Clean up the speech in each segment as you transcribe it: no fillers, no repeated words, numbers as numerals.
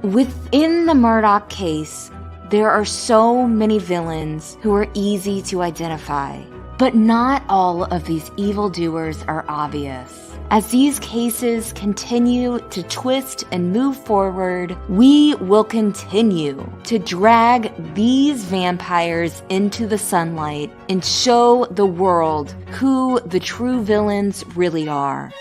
Within the Murdaugh case, there are so many villains who are easy to identify, but not all of these evildoers are obvious. As these cases continue to twist and move forward, we will continue to drag these vampires into the sunlight and show the world who the true villains really are.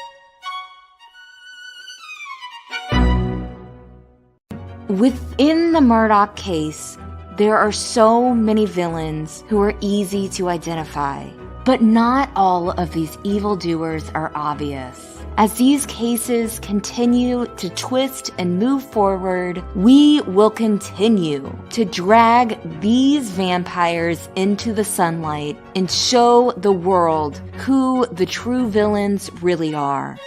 Within the Murdaugh case, there are so many villains who are easy to identify, but not all of these evildoers are obvious. As these cases continue to twist and move forward, we will continue to drag these vampires into the sunlight and show the world who the true villains really are.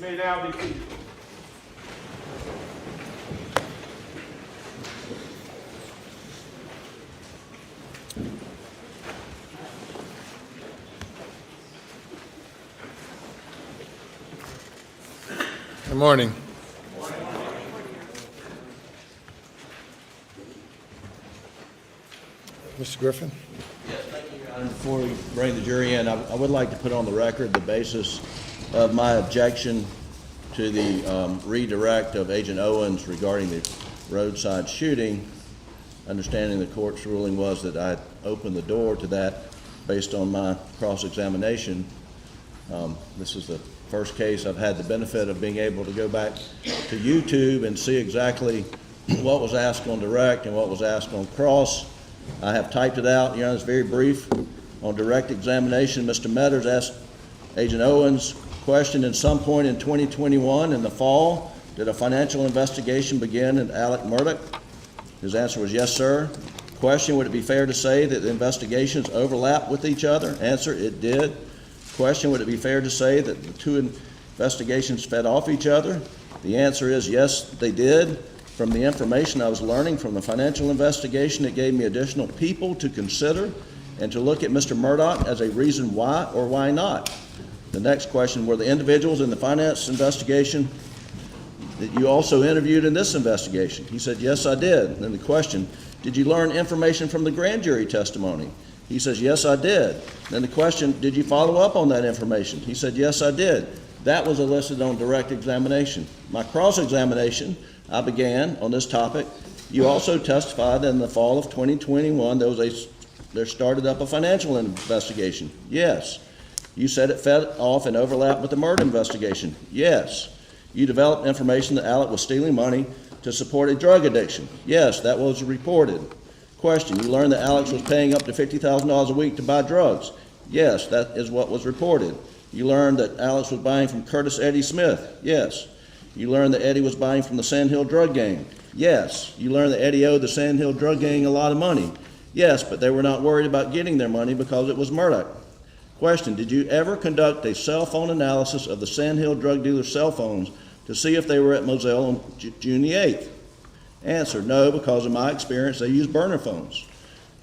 You may now be seated. Good morning. Mr. Griffin? Yes, thank you, Your Honor. Before we bring the jury in, I would like to put on the record the basis of my objection to the redirect of Agent Owens regarding the roadside shooting. Understanding the court's ruling was that I opened the door to that based on my cross-examination. This is the first case I've had the benefit of being able to go back to YouTube and see exactly what was asked on direct and what was asked on cross. I have typed it out. Your Honor, it's very brief. On direct examination, Mr. Metters asked Agent Owens, question, in some point in 2021 in the fall, did a financial investigation begin in Alec Murdaugh? His answer was yes, sir. Question, would it be fair to say that the investigations overlap with each other? Answer, it did. Question, would it be fair to say that the two investigations fed off each other? The answer is yes, they did. From the information I was learning from the financial investigation, it gave me additional people to consider and to look at Mr. Murdaugh as a reason why or why not. The next question, were the individuals in the finance investigation that you also interviewed in this investigation? He said, yes, I did. And then the question, did you learn information from the grand jury testimony? He says, yes, I did. Then the question, did you follow up on that information? He said, yes, I did. That was elicited on direct examination. My cross-examination, I began on this topic. You also testified that in the fall of 2021, there started up a financial investigation. Yes. You said it fed off and overlapped with the murder investigation. Yes. You developed information that Alec was stealing money to support a drug addiction. Yes, that was reported. Question, you learned that Alex was paying up to $50,000 a week to buy drugs. Yes, that is what was reported. You learned that Alex was buying from Curtis Eddie Smith. Yes. You learned that Eddie was buying from the Sand Hill drug gang. Yes. You learned that Eddie owed the Sand Hill drug gang a lot of money. Yes, but they were not worried about getting their money because it was Murdaugh. Question, did you ever conduct a cell phone analysis of the Sand Hill drug dealer's cell phones to see if they were at Moselle on June the 8th? Answer, no, because in my experience, they use burner phones.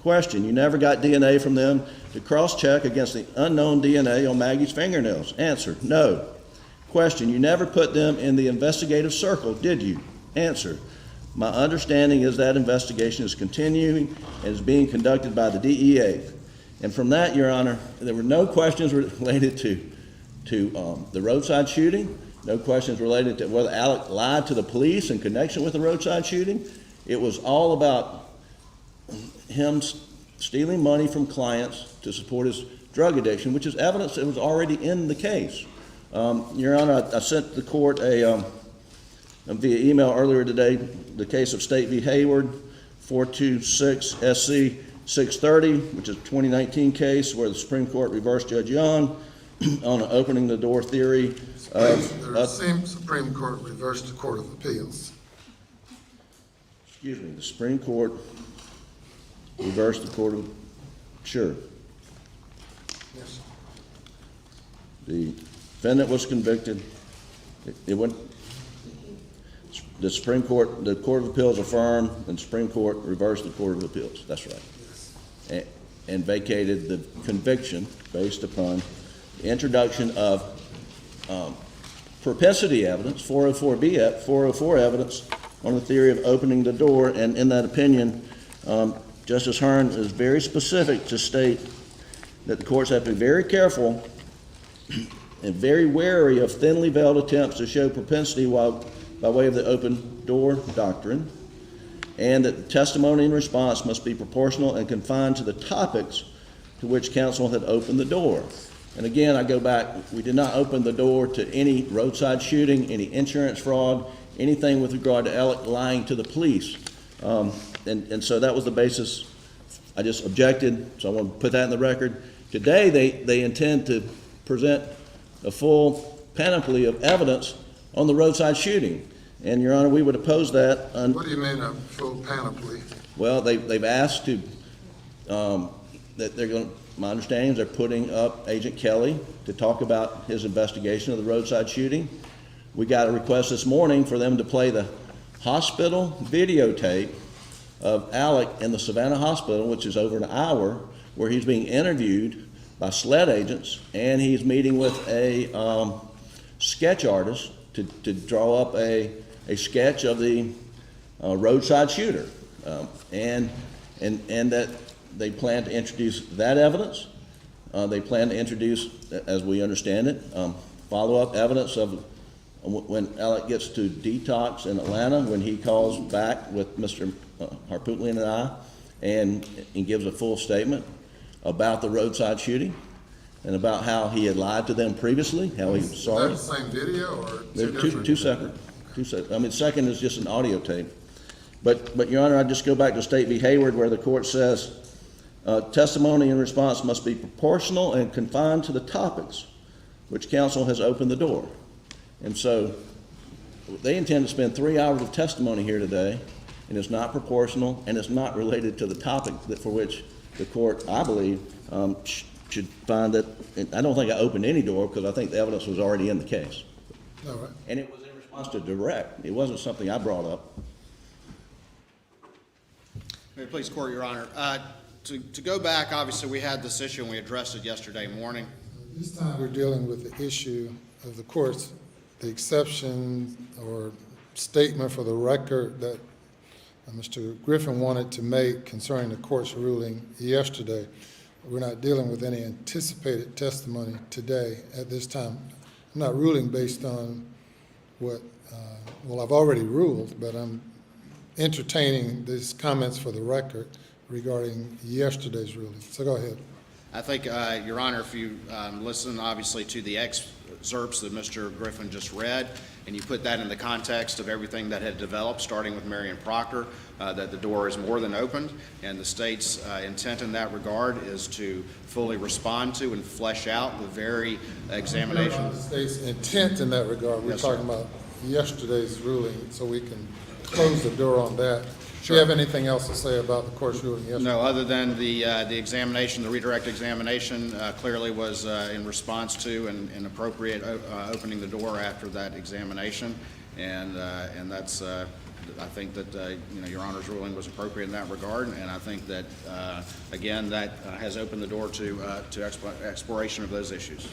Question, you never got DNA from them to cross-check against the unknown DNA on Maggie's fingernails? Answer, no. Question, you never put them in the investigative circle, did you? Answer, my understanding is that investigation is continuing and is being conducted by the DEA. And from that, Your Honor, there were no questions related to the roadside shooting, no questions related to whether Alec lied to the police in connection with the roadside shooting. It was all about him stealing money from clients to support his drug addiction, which is evidence that was already in the case. Your Honor, I sent the court via email earlier today the case of State v. Hayward, 426 SC 630, which is a 2019 case where the Supreme Court reversed Judge Young on an opening the door theory. The same Supreme Court reversed the Court of Appeals. Excuse me, the Supreme Court reversed the Court of, sure. Yes. The defendant was convicted. It went, the Supreme Court, the Court of Appeals affirmed, and the Supreme Court reversed the Court of Appeals. That's right. Yes. And vacated the conviction based upon the introduction of propensity evidence, 404 evidence on the theory of opening the door. And in that opinion, Justice Hearn is very specific to state that the courts have to be very careful and very wary of thinly veiled attempts to show propensity by way of the open door doctrine, and that the testimony and response must be proportional and confined to the topics to which counsel had opened the door. And again, I go back, we did not open the door to any roadside shooting, any insurance fraud, anything with regard to Alec lying to the police. And so that was the basis. I just objected, so I want to put that in the record. Today, they intend to present a full panoply of evidence on the roadside shooting. And, Your Honor, we would oppose that. What do you mean a full panoply? Well, they've asked to, that they're going to, my understanding is they're putting up Agent Kelly to talk about his investigation of the roadside shooting. we got a request this morning for them to play the hospital videotape of Alec in the Savannah Hospital, which is over an hour, where he's being interviewed by SLED agents, and he's meeting with a sketch artist to draw up a sketch of the roadside shooter, and that they plan to introduce that evidence. They plan to introduce, as we understand it, follow-up evidence of when Alec gets to detox in Atlanta, when he calls back with Mr. Harpootlian and I, and gives a full statement about the roadside shooting and about how he had lied to them previously, how he was sorry. Is that the same video or They're two different? two separate. I mean, second is just an audio tape. But Your Honor, I just go back to State v. Hayward, where the court says testimony in response must be proportional and confined to the topics which counsel has opened the door. And so they intend to spend 3 hours of testimony here today, and it's not proportional, and it's not related to the topic for which the court, I believe, should find that. I don't think I opened any door, because I think the evidence was already in the case. All right. And it was in response to direct. It wasn't something I brought up. May it please court, Your Honor. To go back, obviously, we had this issue and we addressed it yesterday morning. This time we're dealing with the issue of the court's, the exception or statement for the record that Mr. Griffin wanted to make concerning the court's ruling yesterday. We're not dealing with any anticipated testimony today at this time. I'm not ruling based on what, well, I've already ruled, but I'm entertaining these comments for the record regarding yesterday's ruling. So go ahead. I think, Your Honor, if you listen, obviously, to the excerpts that Mr. Griffin just read, and you put that in the context of everything that had developed, starting with Marion Proctor, that the door is more than opened, and the state's intent in that regard is to fully respond to and flesh out the very examination. The state's intent in that regard, we're Yes, talking sir. about yesterday's ruling, so we can close the door on that. Sure. Do you have anything else to say about the court's ruling yesterday? No, other than the examination, the redirect examination clearly was in response to and appropriate opening the door after that examination, and that's I think that Your Honor's ruling was appropriate in that regard, and I think that again that has opened the door to exploration of those issues.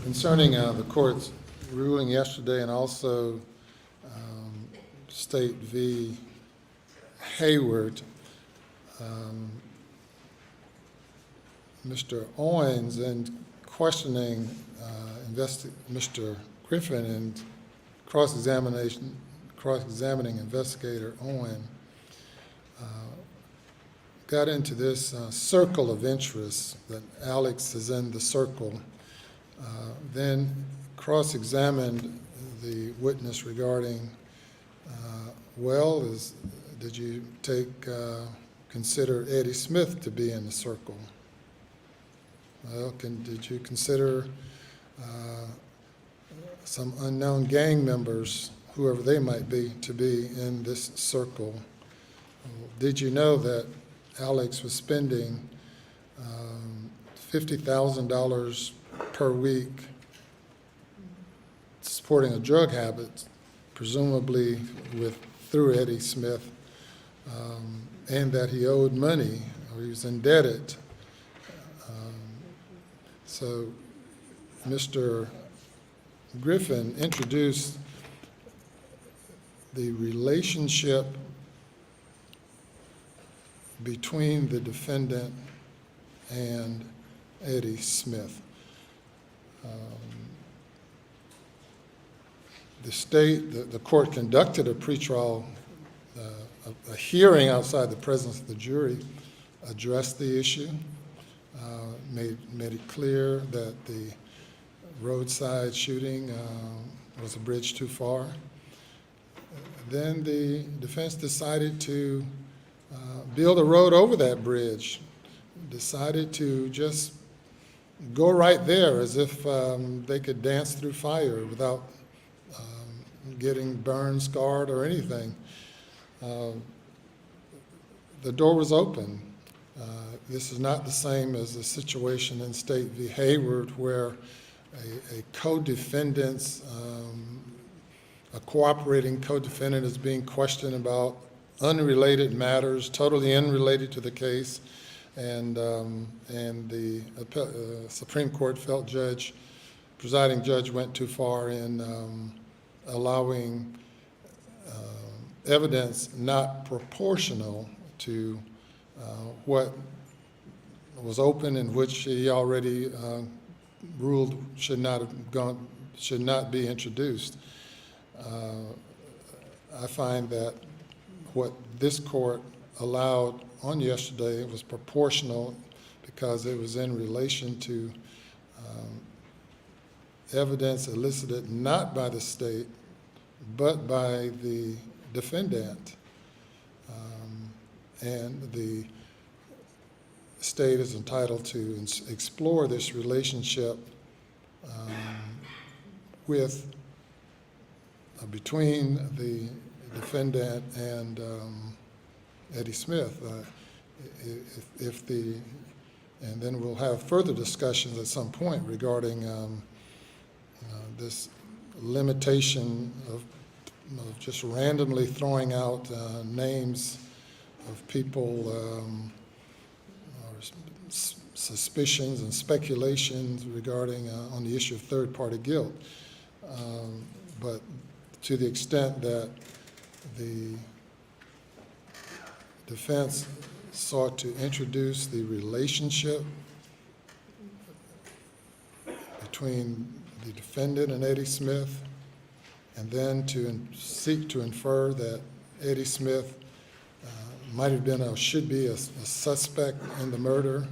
Concerning the court's ruling yesterday, and also State v. Hayward, Mr. Owens, in questioning Mr. Griffin and cross-examinating investigator Owen, got into this circle of interest that Alex is in the circle, then cross-examined the witness regarding, did you consider Eddie Smith to be in the circle? Well, did you consider some unknown gang members, whoever they might be, to be in this circle? Did you know that Alex was spending $50,000 per week supporting a drug habit, presumably through Eddie Smith, and that he owed money, or he was indebted? So Mr. Griffin introduced the relationship between the defendant and Eddie Smith. The court conducted a pretrial, a hearing outside the presence of the jury, addressed the issue, made it clear that the roadside shooting was a bridge too far. Then the defense decided to build a road over that bridge, decided to just go right there as if they could dance through fire without getting burned, scarred, or anything. The door was open. This is not the same as the situation in State v. Hayward, where a co-defendant's, a cooperating co-defendant is being questioned about unrelated matters, totally unrelated to the case, and the Supreme Court presiding judge went too far in allowing evidence not proportional to what was open and which he already ruled should not be introduced. I find that what this court allowed on yesterday was proportional because it was in relation to evidence elicited not by the state but by the defendant. And the state is entitled to explore this relationship between the defendant and Eddie Smith. And then we'll have further discussions at some point regarding this limitation of just randomly throwing out names of people or suspicions and speculations regarding on the issue of third-party guilt. But to the extent that the defense sought to introduce the relationship between the defendant and Eddie Smith, and then to seek to infer that Eddie Smith might have been or should be a suspect in the murder,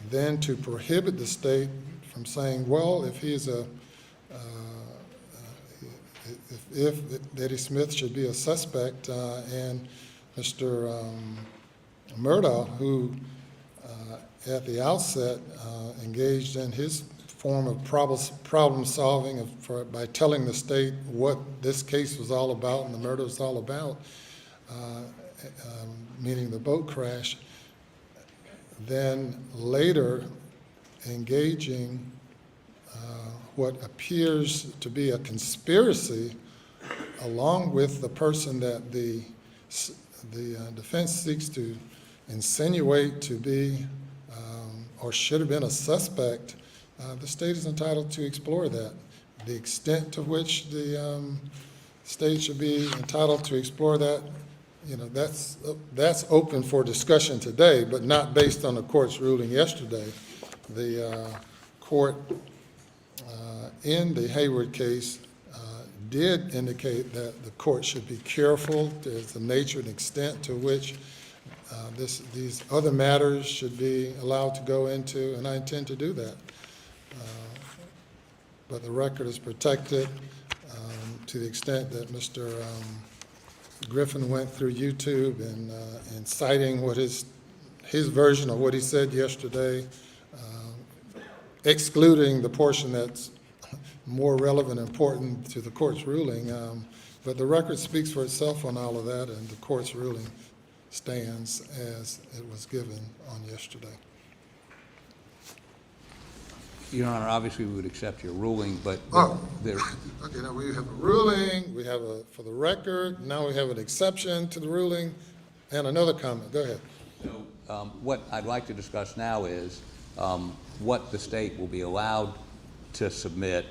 then to prohibit the state from saying, well, if he's if Eddie Smith should be a suspect, and Mr. Murdaugh, who at the outset engaged in his form of problem solving by telling the state what this case was all about and the murder was all about, meaning the boat crash, then later engaging what appears to be a conspiracy along with the person that the defense seeks to insinuate to be or should have been a suspect. The state is entitled to explore that. The extent to which the state should be entitled to explore that, that's open for discussion today, but not based on the court's ruling yesterday. The court in the Hayward case did indicate that the court should be careful as the nature and extent to which these other matters should be allowed to go into, and I intend to do that. But the record is protected to the extent that Mr. Griffin went through YouTube and citing what his version of what he said yesterday, excluding the portion that's more relevant and important to the court's ruling. But the record speaks for itself on all of that, and the court's ruling stands as it was given on yesterday. Your Honor, obviously we would accept your ruling, but there. Okay, now we have a ruling, we have for the record, now we have an exception to the ruling, and another comment. Go ahead. So what I'd like to discuss now is what the state will be allowed to submit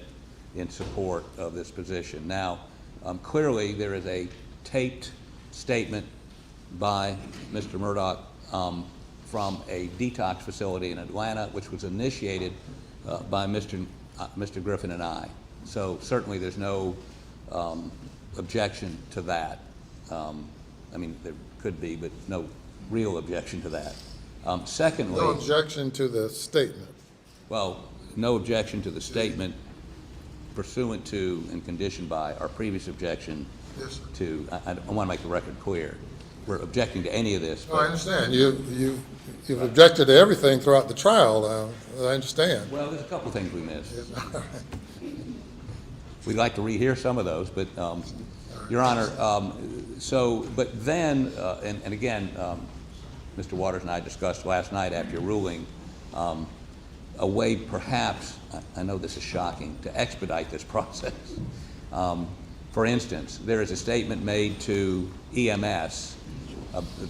in support of this position. Now, clearly there is a taped statement by Mr. Murdaugh from a detox facility in Atlanta, which was initiated by Mr. Griffin and I. So certainly there's no objection to that. I mean, there could be, but no real objection to that. Secondly, no objection to the statement. Well, no objection to the statement pursuant to and conditioned by our previous objection. Yes, to, I want to make the record clear. We're objecting to any of this. Oh, I understand. You've objected to everything throughout the trial. I understand. Well, there's a couple things we missed. We'd like to rehear some of those, but Your Honor, but then, and again, Mr. Waters and I discussed last night after your ruling, a way perhaps, I know this is shocking, to expedite this process. For instance, there is a statement made to EMS,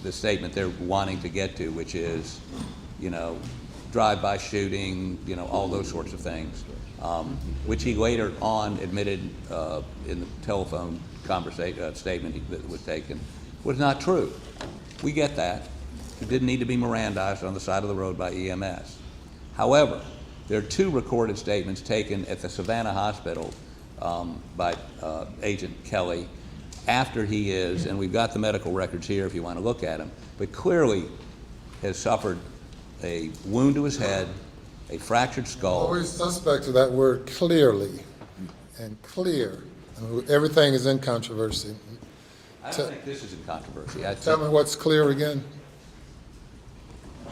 the statement they're wanting to get to, which is, you know, drive-by shooting, you know, all those sorts of things, which he later on admitted in the telephone conversation statement that was taken was not true. We get that. It didn't need to be Mirandized on the side of the road by EMS. However, there are 2 recorded statements taken at the Savannah Hospital by Agent Kelly after he is, and we've got the medical records here if you want to look at them, but clearly has suffered a wound to his head, a fractured skull. Always suspect of that word clearly and clear. Everything is in controversy. I don't think this is in controversy. Tell me what's clear again.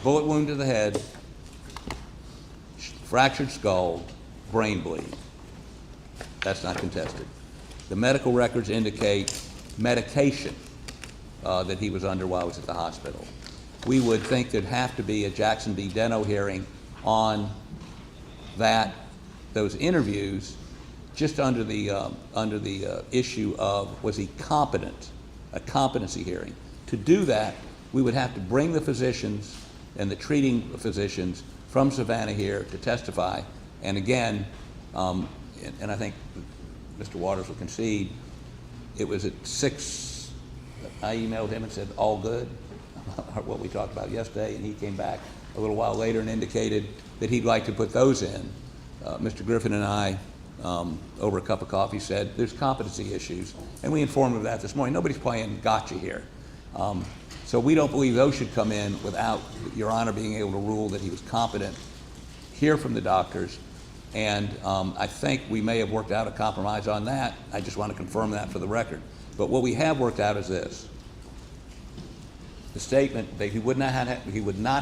Bullet wound to the head, fractured skull, brain bleed. That's not contested. The medical records indicate medication that he was under while he was at the hospital. We would think there'd have to be a Jackson v. Deno hearing on those interviews, just under the issue of, was he competent, a competency hearing. To do that, we would have to bring the physicians and the treating physicians from Savannah here to testify. And again, and I think Mr. Waters will concede, it was at 6, I emailed him and said, all good, what we talked about yesterday, and he came back a little while later and indicated that he'd like to put those in. Mr. Griffin and I, over a cup of coffee, said there's competency issues, and we informed him of that this morning. Nobody's playing gotcha here. So we don't believe those should come in without Your Honor being able to rule that he was competent, hear from the doctors, and I think we may have worked out a compromise on that. I just want to confirm that for the record. But what we have worked out is this. The statement that he would not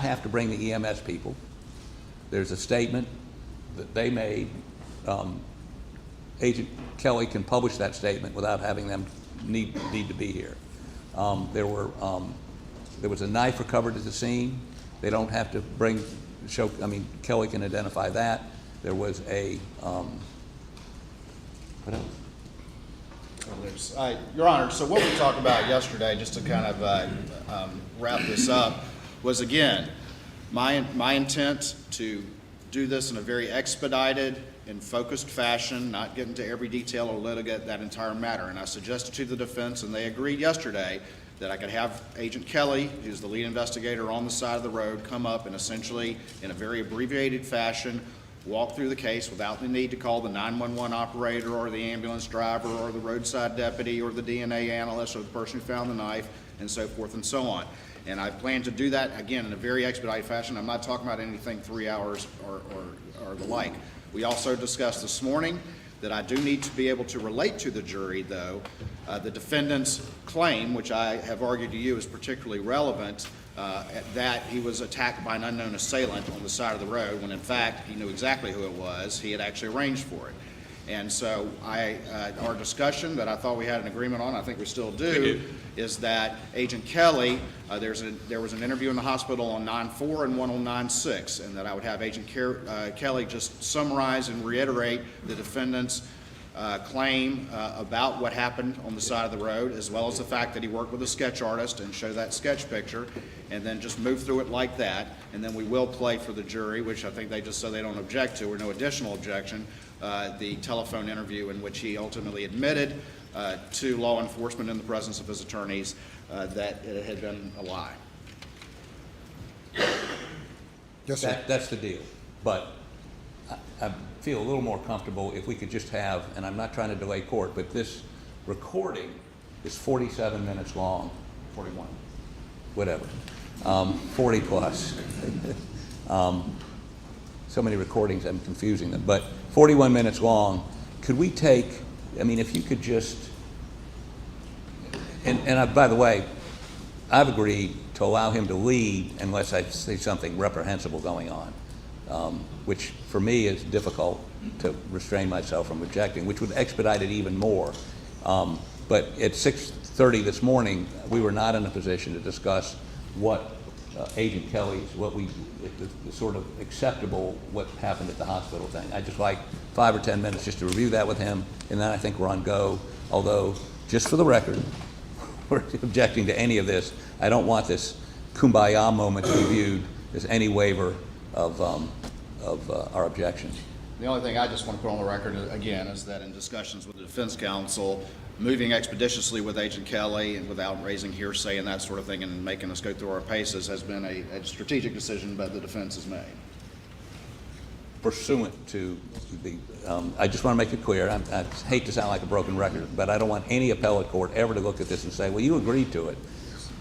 have to bring the EMS people. There's a statement that they made. Agent Kelly can publish that statement without having them need to be here. There was a knife recovered at the scene. They don't have to Kelly can identify that. There was a, what else? Your Honor, so what we talked about yesterday, just to kind of wrap this up, was again, my intent to do this in a very expedited and focused fashion, not get into every detail or litigate that entire matter. And I suggested to the defense, and they agreed yesterday, that I could have Agent Kelly, who's the lead investigator on the side of the road, come up and essentially, in a very abbreviated fashion, walk through the case without the need to call the 911 operator or the ambulance driver or the roadside deputy or the DNA analyst or the person who found the knife, and so forth and so on. And I plan to do that, again, in a very expedited fashion. I'm not talking about anything 3 hours or the like. We also discussed this morning that I do need to be able to relate to the jury, though, the defendant's claim, which I have argued to you is particularly relevant, that he was attacked by an unknown assailant on the side of the road, when in fact he knew exactly who it was. He had actually arranged for it. And so our discussion that I thought we had an agreement on, I think we still do, is that Agent Kelly, there was an interview in the hospital on 9/4 and one on 9/6, and that I would have Agent Kelly just summarize and reiterate the defendant's claim about what happened on the side of the road, as well as the fact that he worked with a sketch artist, and show that sketch picture, and then just move through it like that. And then we will play for the jury, which I think they just said they don't object to, or no additional objection, the telephone interview in which he ultimately admitted to law enforcement in the presence of his attorneys that it had been a lie. Yes, sir. That's the deal. But I feel a little more comfortable if we could just have, and I'm not trying to delay court, but this recording is 47 minutes long, 41, whatever, 40 plus. So many recordings, I'm confusing them, but 41 minutes long. Could we take, if you could just, by the way, I've agreed to allow him to lead unless I see something reprehensible going on, which for me is difficult to restrain myself from objecting, which would expedite it even more. But at 6:30 this morning, we were not in a position to discuss what Agent Kelly's, the sort of acceptable what happened at the hospital thing. I'd just like 5 or 10 minutes just to review that with him, and then I think we're on go. Although, just for the record, we're objecting to any of this. I don't want this kumbaya moment to be viewed as any waiver of our objection. The only thing I just want to put on the record, again, is that in discussions with the defense counsel, moving expeditiously with Agent Kelly and without raising hearsay and that sort of thing and making us go through our paces has been a strategic decision that the defense has made. Pursuant to the, I just want to make it clear, I hate to sound like a broken record, but I don't want any appellate court ever to look at this and say, well, you agreed to it.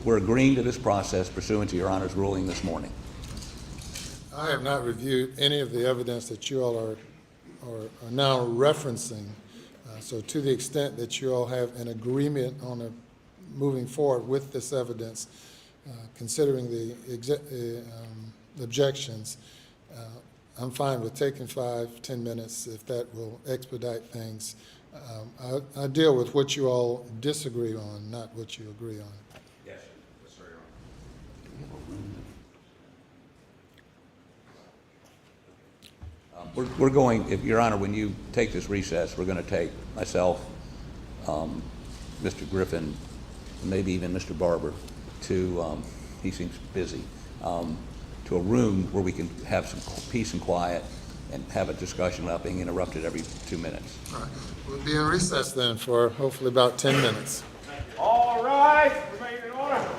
We're agreeing to this process pursuant to Your Honor's ruling this morning. I have not reviewed any of the evidence that you all are now referencing. So to the extent that you all have an agreement on moving forward with this evidence, considering the objections, I'm fine with taking 5-10 minutes if that will expedite things. I deal with what you all disagree on, not what you agree on. Yes, sir, Your Honor. We're going, if Your Honor, when you take this recess, we're going to take myself, Mr. Griffin, maybe even Mr. Barber, to, he seems busy, to a room where we can have some peace and quiet and have a discussion without being interrupted every 2 minutes. All right. We'll be in recess then for hopefully about 10 minutes. All right, remain in order.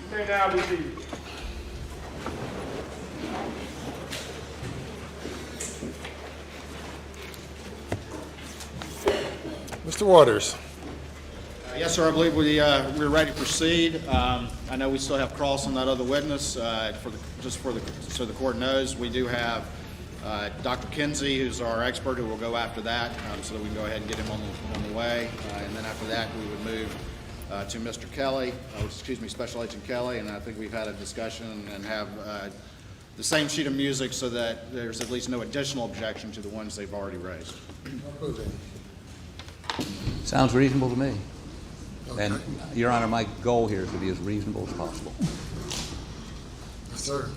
You may now be seated. Mr. Waters. Yes, sir, I believe we're ready to proceed. I know we still have Cross on that other witness. So the court knows, we do have Dr. Kinsey, who's our expert, who will go after that, so that we can go ahead and get him on the way. And then after that, we would move to Mr. Kelly, Special Agent Kelly, and I think we've had a discussion and have the same sheet of music so that there's at least no additional objection to the ones they've already raised. Sounds reasonable to me. Okay. And, Your Honor, my goal here is to be as reasonable as possible. Yes, sir.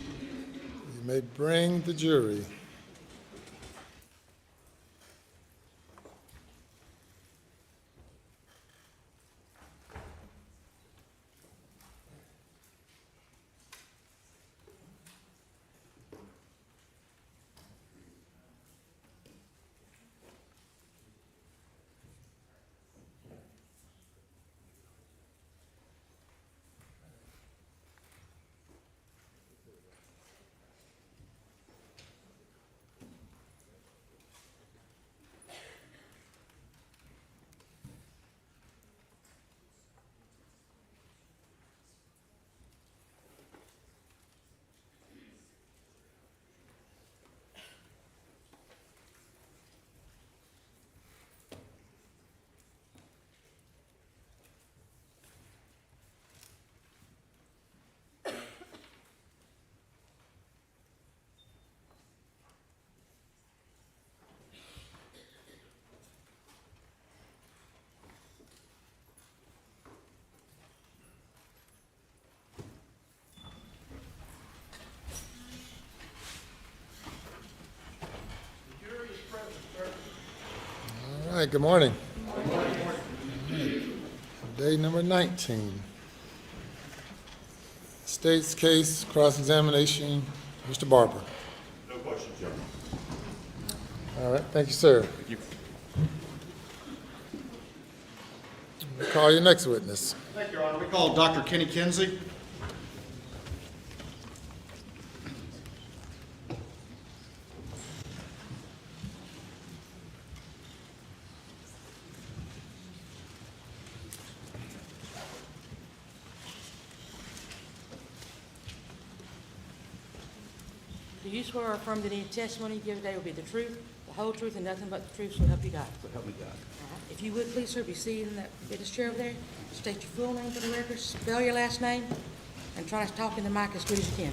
You may bring the jury. All right, good morning. Day number 19. State's case, cross-examination, Mr. Barber. No questions, Your Honor. All right, thank you, sir. Thank you. We'll call your next witness. Thank you, Your Honor. We call Dr. Kenny Kinsey. Do you swear or affirm that any testimony you give today will be the truth, the whole truth, and nothing but the truth, so help you God? So help me God. All right. If you would, please, sir, be seated in that witness chair over there. State your full name for the record, spell your last name, and try to talk in the mic as good as you can.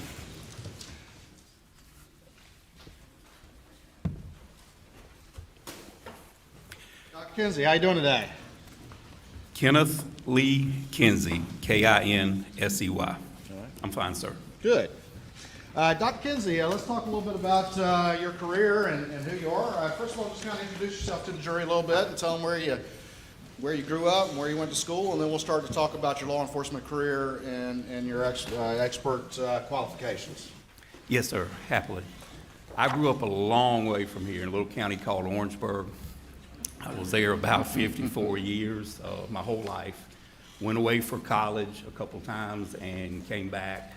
Dr. Kinsey, how you doing today? Kenneth Lee Kinsey, Kinsey. I'm fine, sir. Good. Dr. Kinsey, let's talk a little bit about your career and who you are. First of all, just kind of introduce yourself to the jury a little bit and tell them where you grew up and where you went to school, and then we'll start to talk about your law enforcement career and your expert qualifications. Yes, sir, happily. I grew up a long way from here in a little county called Orangeburg. I was there about 54 years, my whole life. went away for college a couple times and came back.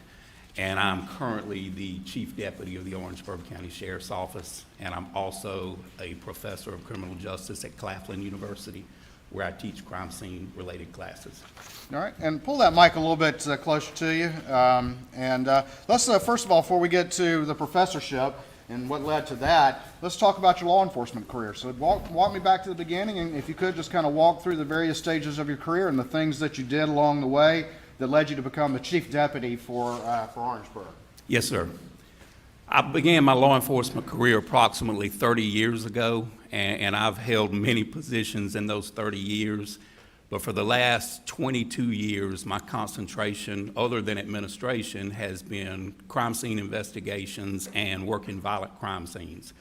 And I'm currently the Chief Deputy of the Orangeburg County Sheriff's Office, and I'm also a professor of criminal justice at Claflin University, where I teach crime scene related classes. All right, and pull that mic a little bit closer to you. Let's, first of all, before we get to the professorship and what led to that, let's talk about your law enforcement career. So walk me back to the beginning, and if you could just kind of walk through the various stages of your career and the things that you did along the way that led you to become the Chief Deputy for Orangeburg. Yes, sir. I began my law enforcement career approximately 30 years ago, and I've held many positions in those 30 years. But for the last 22 years, my concentration, other than administration, has been crime scene investigations and working violent crime scenes.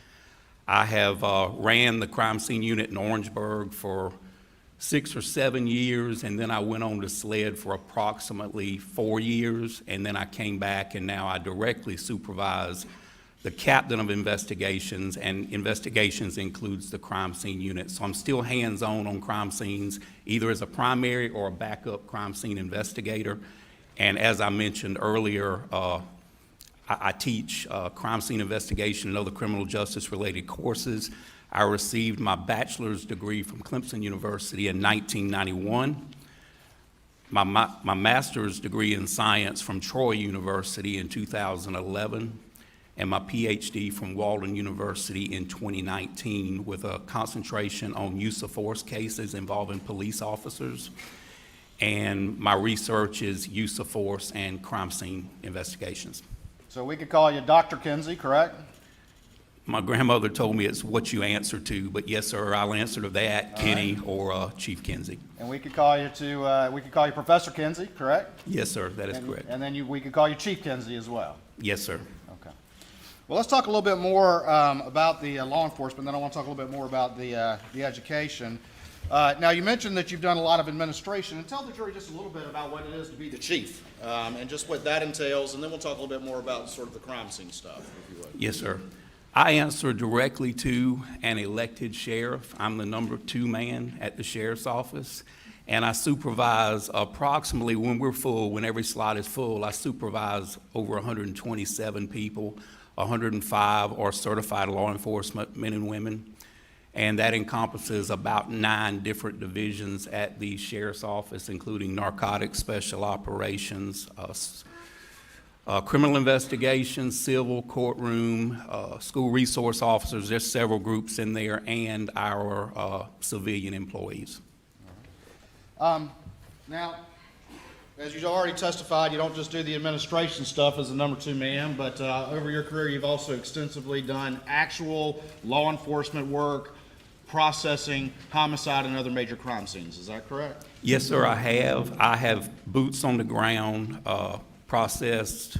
I have ran the crime scene unit in Orangeburg for 6 or 7 years, and then I went on to SLED for approximately 4 years, and then I came back, and now I directly supervise the captain of investigations, and investigations includes the crime scene unit. So I'm still hands-on on crime scenes, either as a primary or a backup crime scene investigator. And as I mentioned earlier, I teach crime scene investigation and other criminal justice-related courses. I received my bachelor's degree from Clemson University in 1991, my master's degree in science from Troy University in 2011, and my PhD from Walden University in 2019 with a concentration on use of force cases involving police officers. And my research is use of force and crime scene investigations. So we could call you Dr. Kinsey, correct? My grandmother told me it's what you answer to, but yes, sir, I'll answer to that, Kenny or Chief Kinsey. And we could call you Professor Kinsey, correct? Yes, sir, that is correct. And then we could call you Chief Kinsey as well. Yes, sir. Okay. Well, let's talk a little bit more about the law enforcement. Then I want to talk a little bit more about the education. Now, you mentioned that you've done a lot of administration, and tell the jury just a little bit about what it is to be the chief, and just what that entails, and then we'll talk a little bit more about sort of the crime scene stuff, if you would. Yes, sir. I answer directly to an elected sheriff. I'm the number 2 man at the sheriff's office, and I supervise approximately, when we're full, when every slot is full, I supervise over 127 people. 105 are certified law enforcement men and women, and that encompasses about 9 different divisions at the sheriff's office, including narcotics, special operations, criminal investigations, civil, courtroom, school resource officers. There's several groups in there, and our civilian employees. Now, as you already testified, you don't just do the administration stuff as the number 2 man, but over your career, you've also extensively done actual law enforcement work, processing homicide and other major crime scenes. Is that correct? Yes, sir, I have. I have boots on the ground, processed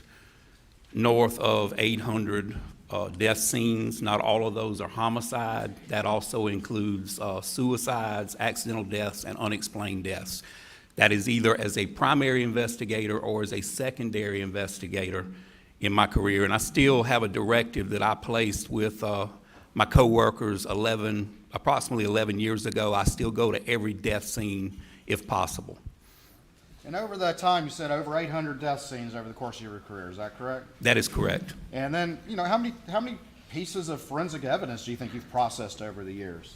north of 800 death scenes. Not all of those are homicide. That also includes suicides, accidental deaths, and unexplained deaths. That is either as a primary investigator or as a secondary investigator in my career. And I still have a directive that I placed with my coworkers approximately 11 years ago. I still go to every death scene if possible. And over that time, you said over 800 death scenes over the course of your career. Is that correct? That is correct. And then, how many pieces of forensic evidence do you think you've processed over the years?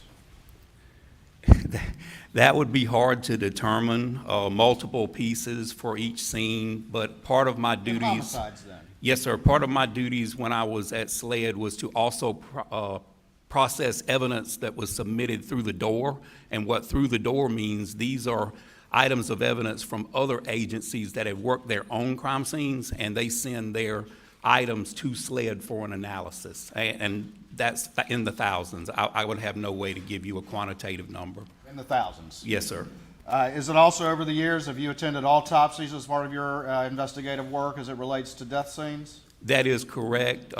That would be hard to determine, multiple pieces for each scene, but part of my duties... Homicides, then? Yes, sir. Part of my duties when I was at SLED was to also process evidence that was submitted through the door. And what through the door means, these are items of evidence from other agencies that have worked their own crime scenes, and they send their items to SLED for an analysis. And that's in the thousands. I would have no way to give you a quantitative number. In the thousands? Yes, sir. Is it also over the years, have you attended autopsies as part of your investigative work as it relates to death scenes? That is correct.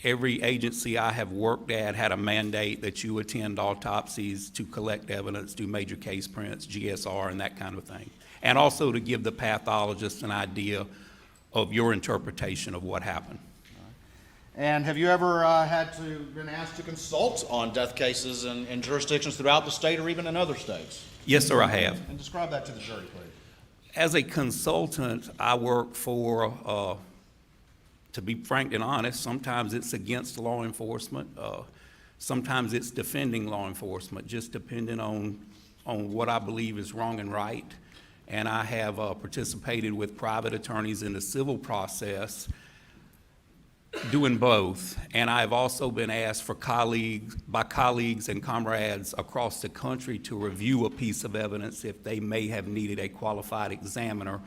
Every agency I have worked at had a mandate that you attend autopsies to collect evidence, do major case prints, GSR, and that kind of thing. And also to give the pathologist an idea of your interpretation of what happened. And have you ever been asked to consult on death cases in jurisdictions throughout the state or even in other states? Yes, sir, I have. And describe that to the jury, please. As a consultant, I work for, to be frank and honest, sometimes it's against law enforcement. Sometimes it's defending law enforcement, just depending on what I believe is wrong and right. And I have participated with private attorneys in the civil process doing both. And I've also been asked by colleagues and comrades across the country to review a piece of evidence if they may have needed a qualified examiner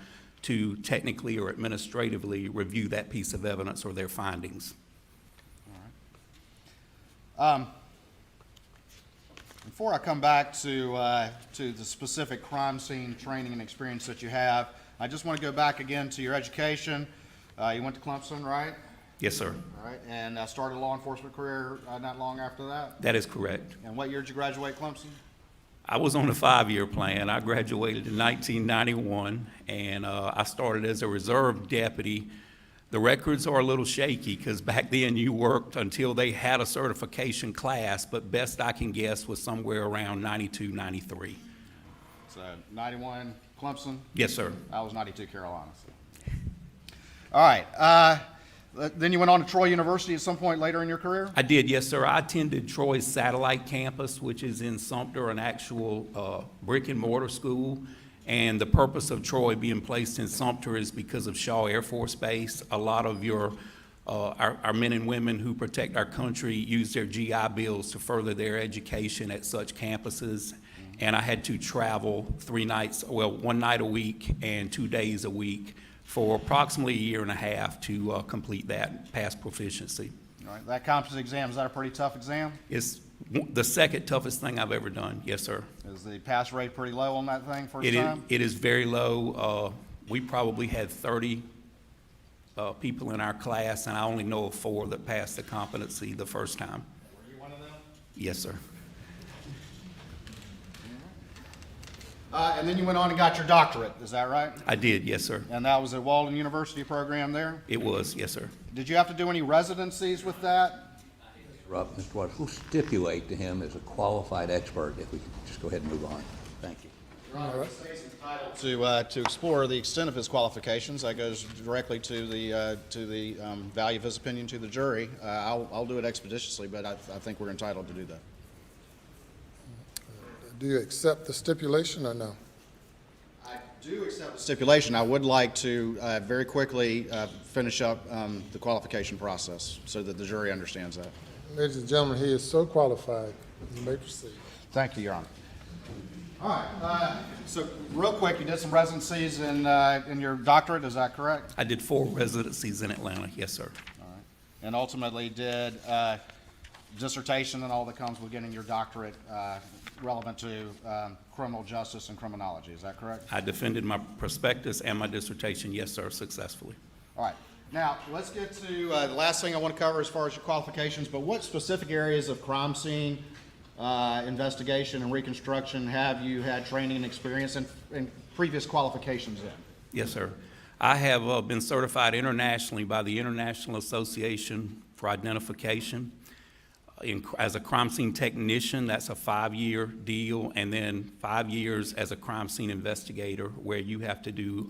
to technically or administratively review that piece of evidence or their findings. Before I come back to the specific crime scene training and experience that you have, I just want to go back again to your education. You went to Clemson, right? Yes, sir. All right, and started a law enforcement career not long after that? That is correct. And what year did you graduate Clemson? I was on a 5-year plan. I graduated in 1991, and I started as a reserve deputy. The records are a little shaky because back then you worked until they had a certification class, but best I can guess was somewhere around 92, 93. So 91 Clemson? Yes, sir. I was 92 Carolina. So. All right. Then you went on to Troy University at some point later in your career? I did, yes, sir. I attended Troy's satellite campus, which is in Sumter, an actual brick and mortar school. And the purpose of Troy being placed in Sumter is because of Shaw Air Force Base. A lot of our men and women who protect our country use their GI Bills to further their education at such campuses. And I had to travel 1 night a week and 2 days a week for approximately a year and a half to complete that, pass proficiency. All right. That competency exam, is that a pretty tough exam? It's the second toughest thing I've ever done, yes, sir. Is the pass rate pretty low on that thing first time? It is very low. We probably had 30 people in our class, and I only know of 4 that passed the competency the first time. Were you one of them? Yes, sir. And then you went on and got your doctorate, is that right? I did, yes, sir. And that was at Walden University program there? It was, yes, sir. Did you have to do any residencies with that? Mr. Waters, we'll stipulate to him as a qualified expert if we could just go ahead and move on. Thank you. Your Honor, the state's entitled to explore the extent of his qualifications. That goes directly to the value of his opinion to the jury. I'll do it expeditiously, but I think we're entitled to do that. Do you accept the stipulation or no? I do accept the stipulation. I would like to very quickly finish up the qualification process so that the jury understands that. Ladies and gentlemen, he is so qualified. You may proceed. Thank you, Your Honor. All right. So real quick, you did some residencies in your doctorate, is that correct? I did 4 residencies in Atlanta, yes, sir. All right. And ultimately did dissertation and all that comes with getting your doctorate relevant to criminal justice and criminology, is that correct? I defended my prospectus and my dissertation, yes, sir, successfully. All right. Now, let's get to the last thing I want to cover as far as your qualifications, but what specific areas of crime scene investigation and reconstruction have you had training and experience and previous qualifications in? Yes, sir. I have been certified internationally by the International Association for Identification as a crime scene technician. That's a 5-year deal, and then 5 years as a crime scene investigator, where you have to do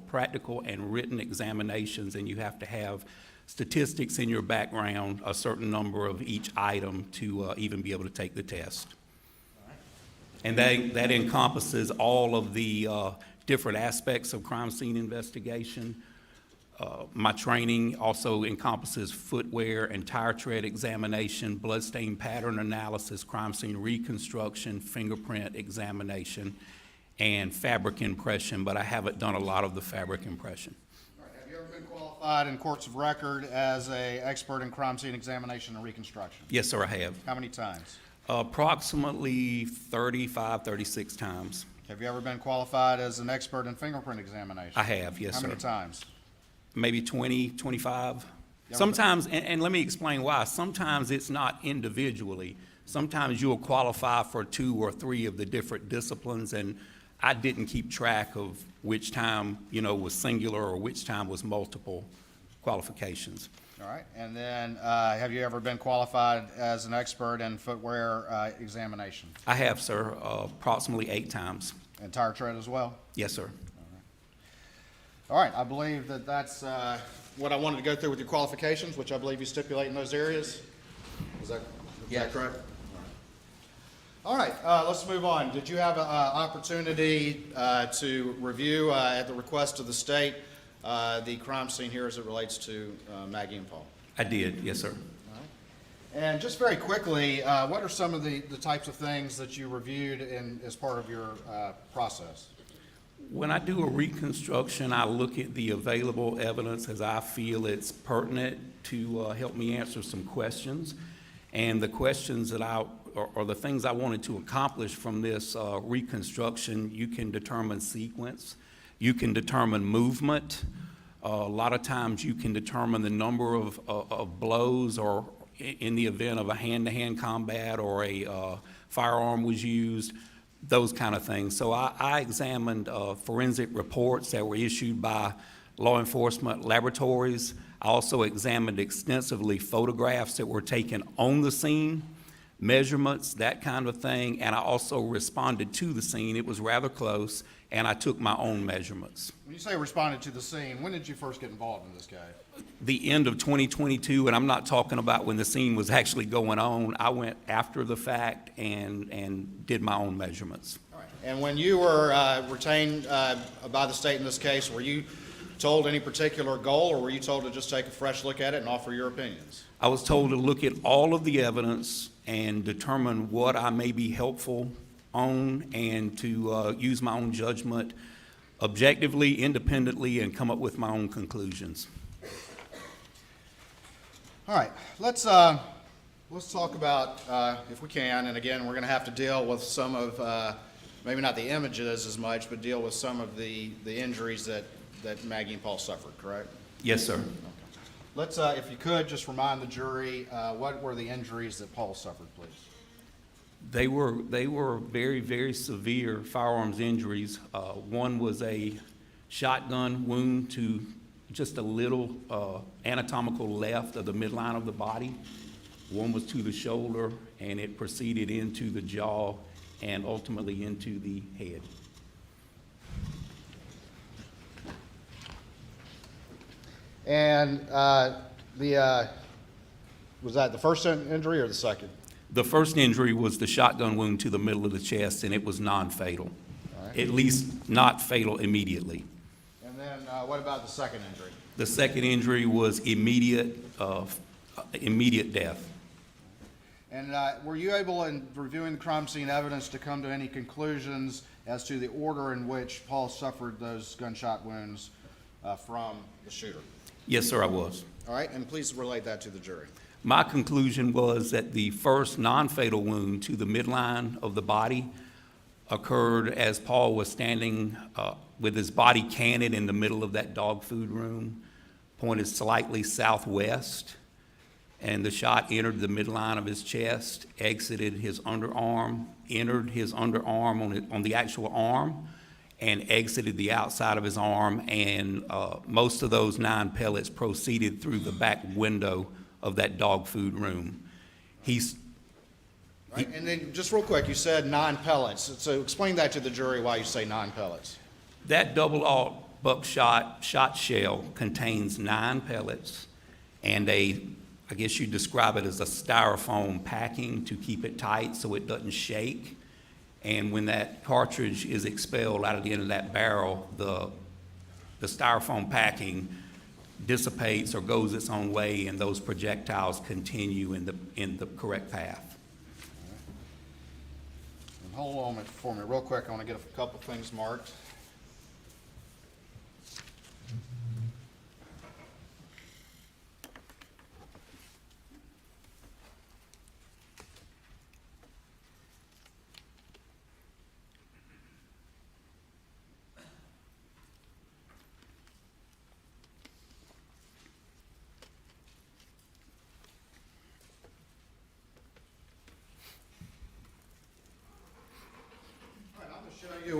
practical and written examinations, and you have to have statistics in your background, a certain number of each item to even be able to take the test. And that encompasses all of the different aspects of crime scene investigation. My training also encompasses footwear and tire tread examination, bloodstain pattern analysis, crime scene reconstruction, fingerprint examination, and fabric impression, but I haven't done a lot of the fabric impression. All right. Have you ever been qualified in courts of record as an expert in crime scene examination and reconstruction? Yes, sir, I have. How many times? Approximately 35, 36 times. Have you ever been qualified as an expert in fingerprint examination? I have, yes, sir. How many times? Maybe 20, 25. Sometimes, and let me explain why. Sometimes it's not individually. Sometimes you'll qualify for 2 or 3 of the different disciplines, and I didn't keep track of which time, was singular or which time was multiple qualifications. All right. And then have you ever been qualified as an expert in footwear examination? I have, sir, approximately 8 times. And tire tread as well? Yes, sir. All right, I believe that that's what I wanted to go through with your qualifications, which I believe you stipulate in those areas. Is that correct? All right, let's move on. Did you have an opportunity to review, at the request of the state, the crime scene here as it relates to Maggie and Paul? I did, yes, sir. And just very quickly, what are some of the types of things that you reviewed as part of your process? When I do a reconstruction, I look at the available evidence as I feel it's pertinent to help me answer some questions. And the questions that or the things I wanted to accomplish from this reconstruction, you can determine sequence, you can determine movement. A lot of times you can determine the number of blows, or in the event of a hand-to-hand combat or a firearm was used, those kind of things. So I examined forensic reports that were issued by law enforcement laboratories. I also examined extensively photographs that were taken on the scene, measurements, that kind of thing, and I also responded to the scene. It was rather close, and I took my own measurements. When you say responded to the scene, when did you first get involved in this case? The end of 2022, and I'm not talking about when the scene was actually going on. I went after the fact and did my own measurements. All right. And when you were retained by the state in this case, were you told any particular goal, or were you told to just take a fresh look at it and offer your opinions? I was told to look at all of the evidence and determine what I may be helpful on, and to use my own judgment objectively, independently, and come up with my own conclusions. All right, let's talk about, if we can, and again, we're going to have to deal with some of, maybe not the images as much, but deal with some of the injuries that Maggie and Paul suffered, correct? Yes, sir. Okay. Let's, if you could, just remind the jury, what were the injuries that Paul suffered, please? They were very, very severe firearms injuries. One was a shotgun wound to just a little anatomical left of the midline of the body. One was to the shoulder, and it proceeded into the jaw and ultimately into the head. And was that the first injury or the second? The first injury was the shotgun wound to the middle of the chest, and it was non-fatal. All right. At least not fatal immediately. And then what about the second injury? The second injury was immediate death. And were you able, in reviewing the crime scene evidence, to come to any conclusions as to the order in which Paul suffered those gunshot wounds from the shooter? Yes, sir, I was. All right, and please relate that to the jury. My conclusion was that the first non-fatal wound to the midline of the body occurred as Paul was standing with his body canted in the middle of that dog food room, pointed slightly southwest, and the shot entered the midline of his chest, exited his underarm, entered his underarm on the actual arm, and exited the outside of his arm, and most of those 9 pellets proceeded through the back window of that dog food room. Right, and then just real quick, you said 9 pellets. So explain that to the jury why you say 9 pellets. That double-aught buckshot shot shell contains 9 pellets and I guess you describe it as a styrofoam packing to keep it tight so it doesn't shake. And when that cartridge is expelled out of the end of that barrel, the styrofoam packing dissipates or goes its own way, and those projectiles continue in the correct path. And hold on for me real quick. I want to get a couple things marked.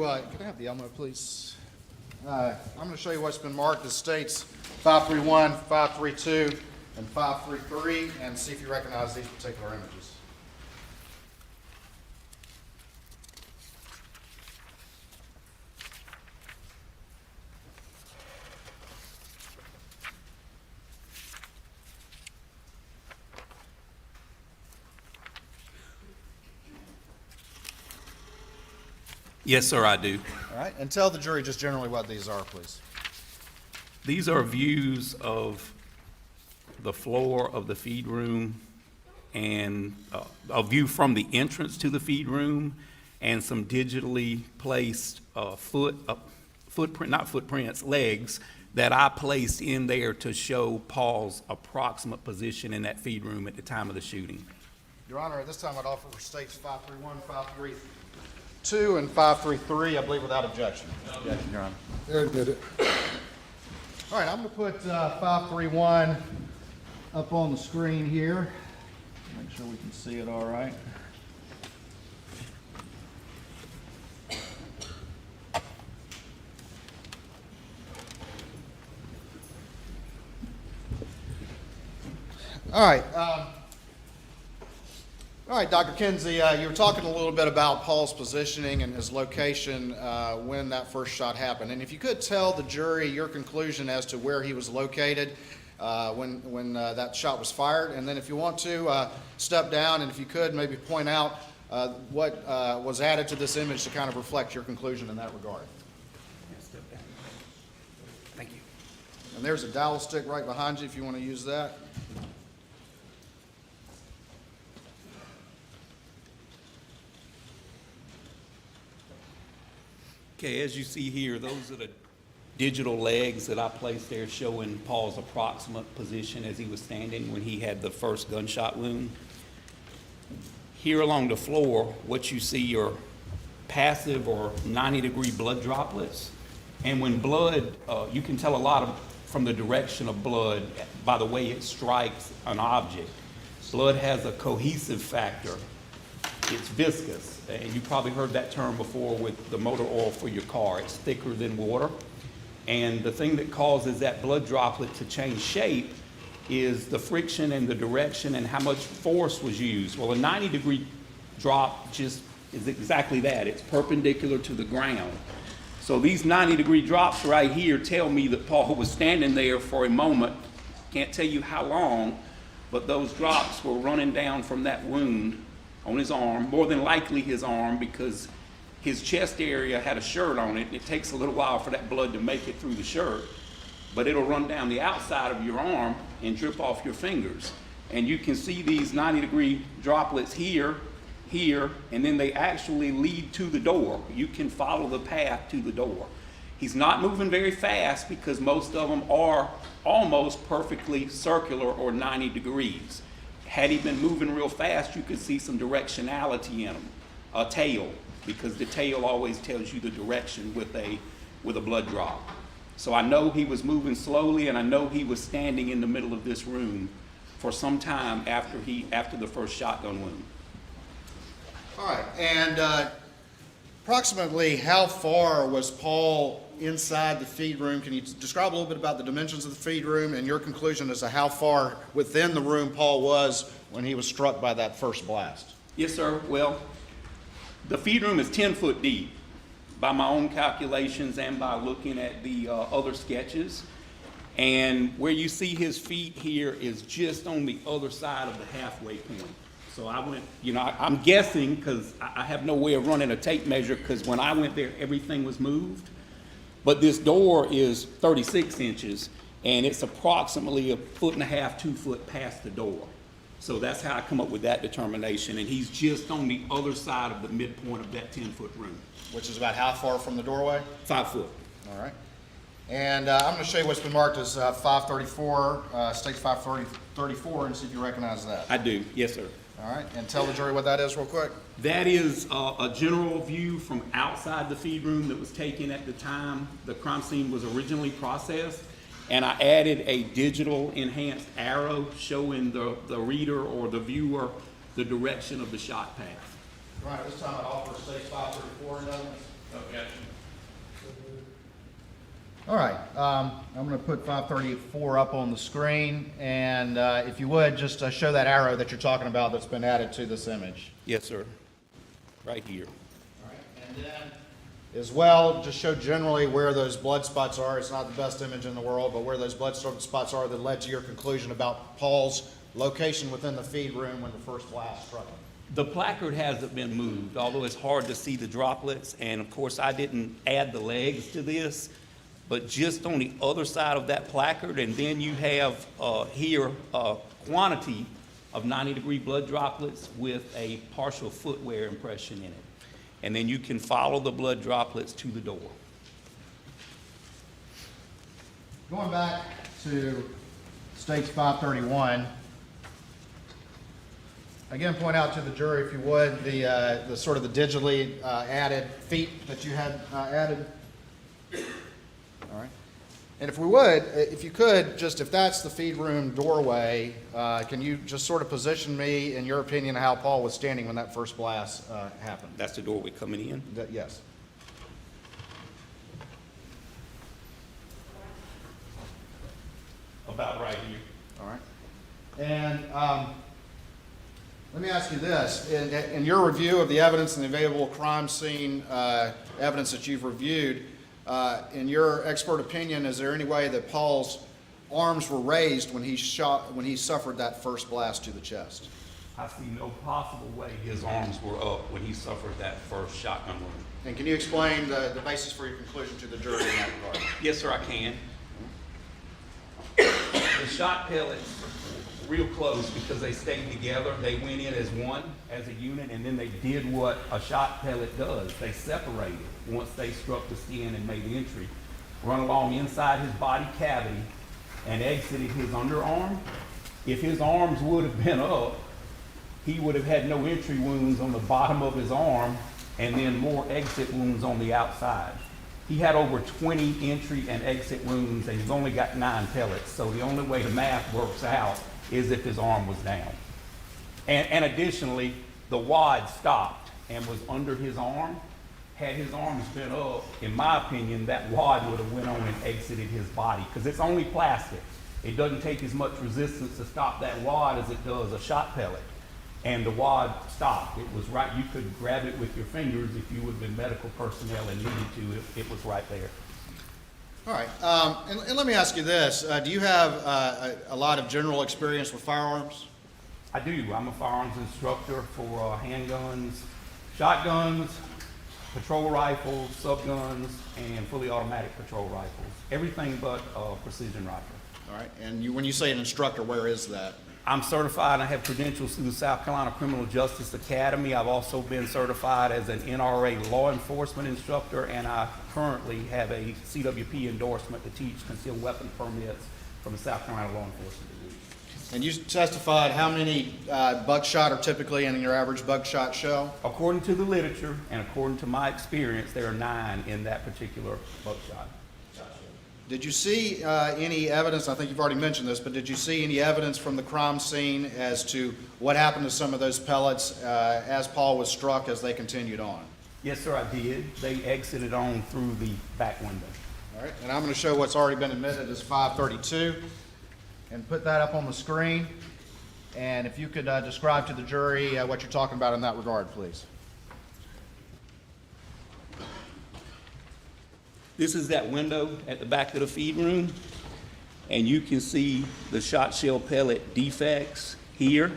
Can I have the Elmo, please? I'm going to show you what's been marked as states 531, 532, and 533, and see if you recognize these particular images. Yes, sir, I do. All right, and tell the jury just generally what these are, please. These are views of the floor of the feed room and a view from the entrance to the feed room and some digitally placed legs that I placed in there to show Paul's approximate position in that feed room at the time of the shooting. Your Honor, at this time I'd offer for states 531, 532, and 533, I believe without objection. Objection, Your Honor. They're admitted. All right, I'm going to put 531 up on the screen here. Make sure we can see it all right. All right, Dr. Kinsey, you were talking a little bit about Paul's positioning and his location when that first shot happened. And if you could tell the jury your conclusion as to where he was located when that shot was fired. And then if you want to, step down, and if you could, maybe point out what was added to this image to kind of reflect your conclusion in that regard. Thank you. And there's a dowel stick right behind you if you want to use that. Okay, as you see here, those are the digital legs that I placed there showing Paul's approximate position as he was standing when he had the first gunshot wound. Here along the floor, what you see are passive or 90-degree blood droplets. And when blood, you can tell a lot from the direction of blood by the way it strikes an object. Blood has a cohesive factor. It's viscous. And you probably heard that term before with the motor oil for your car. It's thicker than water. And the thing that causes that blood droplet to change shape is the friction and the direction and how much force was used. Well, a 90-degree drop just is exactly that. It's perpendicular to the ground. So these 90-degree drops right here tell me that Paul was standing there for a moment. Can't tell you how long, but those drops were running down from that wound on his arm, more than likely his arm, because his chest area had a shirt on it, and it takes a little while for that blood to make it through the shirt, but it'll run down the outside of your arm and drip off your fingers. And you can see these 90-degree droplets here, here, and then they actually lead to the door. You can follow the path to the door. He's not moving very fast because most of them are almost perfectly circular or 90 degrees. Had he been moving real fast, you could see some directionality in him, a tail, because the tail always tells you the direction with a blood drop. So I know he was moving slowly, and I know he was standing in the middle of this room for some time after the first shotgun wound. All right, and approximately how far was Paul inside the feed room? Can you describe a little bit about the dimensions of the feed room and your conclusion as to how far within the room Paul was when he was struck by that first blast? Yes, sir. Well, the feed room is 10 foot deep by my own calculations and by looking at the other sketches. And where you see his feet here is just on the other side of the halfway point. So I went, I'm guessing because I have no way of running a tape measure, because when I went there, everything was moved. But this door is 36 inches, and it's approximately 1.5 feet, 2 foot past the door. So that's how I come up with that determination. And he's just on the other side of the midpoint of that 10-foot room. Which is about how far from the doorway? 5 foot. All right. And I'm going to show you what's been marked as 534, states 534, and see if you recognize that. I do, yes, sir. All right, and tell the jury what that is real quick. That is a general view from outside the feed room that was taken at the time the crime scene was originally processed. And I added a digital enhanced arrow showing the reader or the viewer the direction of the shot path. All right, this time I offer states 534 and others. Okay. All right, I'm going to put 534 up on the screen, and if you would, just show that arrow that you're talking about that's been added to this image. Yes, sir. Right here. All right, and then as well, just show generally where those blood spots are. It's not the best image in the world, but where those blood spots are that led to your conclusion about Paul's location within the feed room when the first blast struck him. The placard hasn't been moved, although it's hard to see the droplets. And of course, I didn't add the legs to this, but just on the other side of that placard, and then you have here a quantity of 90-degree blood droplets with a partial footwear impression in it. And then you can follow the blood droplets to the door. Going back to States 531, again, point out to the jury, if you would, the sort of the digitally added feet that you had added. All right. And if we would, if you could, just if that's the feed room doorway, can you just sort of position me, in your opinion, how Paul was standing when that first blast happened? That's the doorway coming in. Yes. About right here. All right. And let me ask you this. In your review of the evidence and the available crime scene evidence that you've reviewed, in your expert opinion, is there any way that Paul's arms were raised when he suffered that first blast to the chest? I see no possible way his arms were up when he suffered that first shotgun wound. And can you explain the basis for your conclusion to the jury in that regard? Yes, sir, I can. The shot pellets, real close because they stayed together. They went in as one, as a unit, and then they did what a shot pellet does. They separated once they struck the skin and made the entry, run along inside his body cavity and exited his underarm. If his arms would have been up, he would have had no entry wounds on the bottom of his arm and then more exit wounds on the outside. He had over 20 entry and exit wounds, and he's only got 9 pellets. So the only way the math works out is if his arm was down. And additionally, the wad stopped and was under his arm. Had his arms been up, in my opinion, that wad would have went on and exited his body, because it's only plastic. It doesn't take as much resistance to stop that wad as it does a shot pellet. And the wad stopped. It was right. You could grab it with your fingers if you would have been medical personnel and needed to. It was right there. All right. And let me ask you this. Do you have a lot of general experience with firearms? I do. I'm a firearms instructor for handguns, shotguns, patrol rifles, subguns, and fully automatic patrol rifles. Everything but precision rifle. All right. And when you say an instructor, where is that? I'm certified. I have credentials through the South Carolina Criminal Justice Academy. I've also been certified as an NRA law enforcement instructor, and I currently have a CWP endorsement to teach concealed weapon permits from the South Carolina Law Enforcement Division. And you testified how many buckshot are typically in your average buckshot shell? According to the literature and according to my experience, there are 9 in that particular buckshot. Did you see any evidence, I think you've already mentioned this, but did you see any evidence from the crime scene as to what happened to some of those pellets as Paul was struck as they continued on? Yes, sir, I did. They exited on through the back window. All right, and I'm going to show what's already been admitted as 532 and put that up on the screen. And if you could describe to the jury what you're talking about in that regard, please. This is that window at the back of the feed room, and you can see the shot shell pellet defects here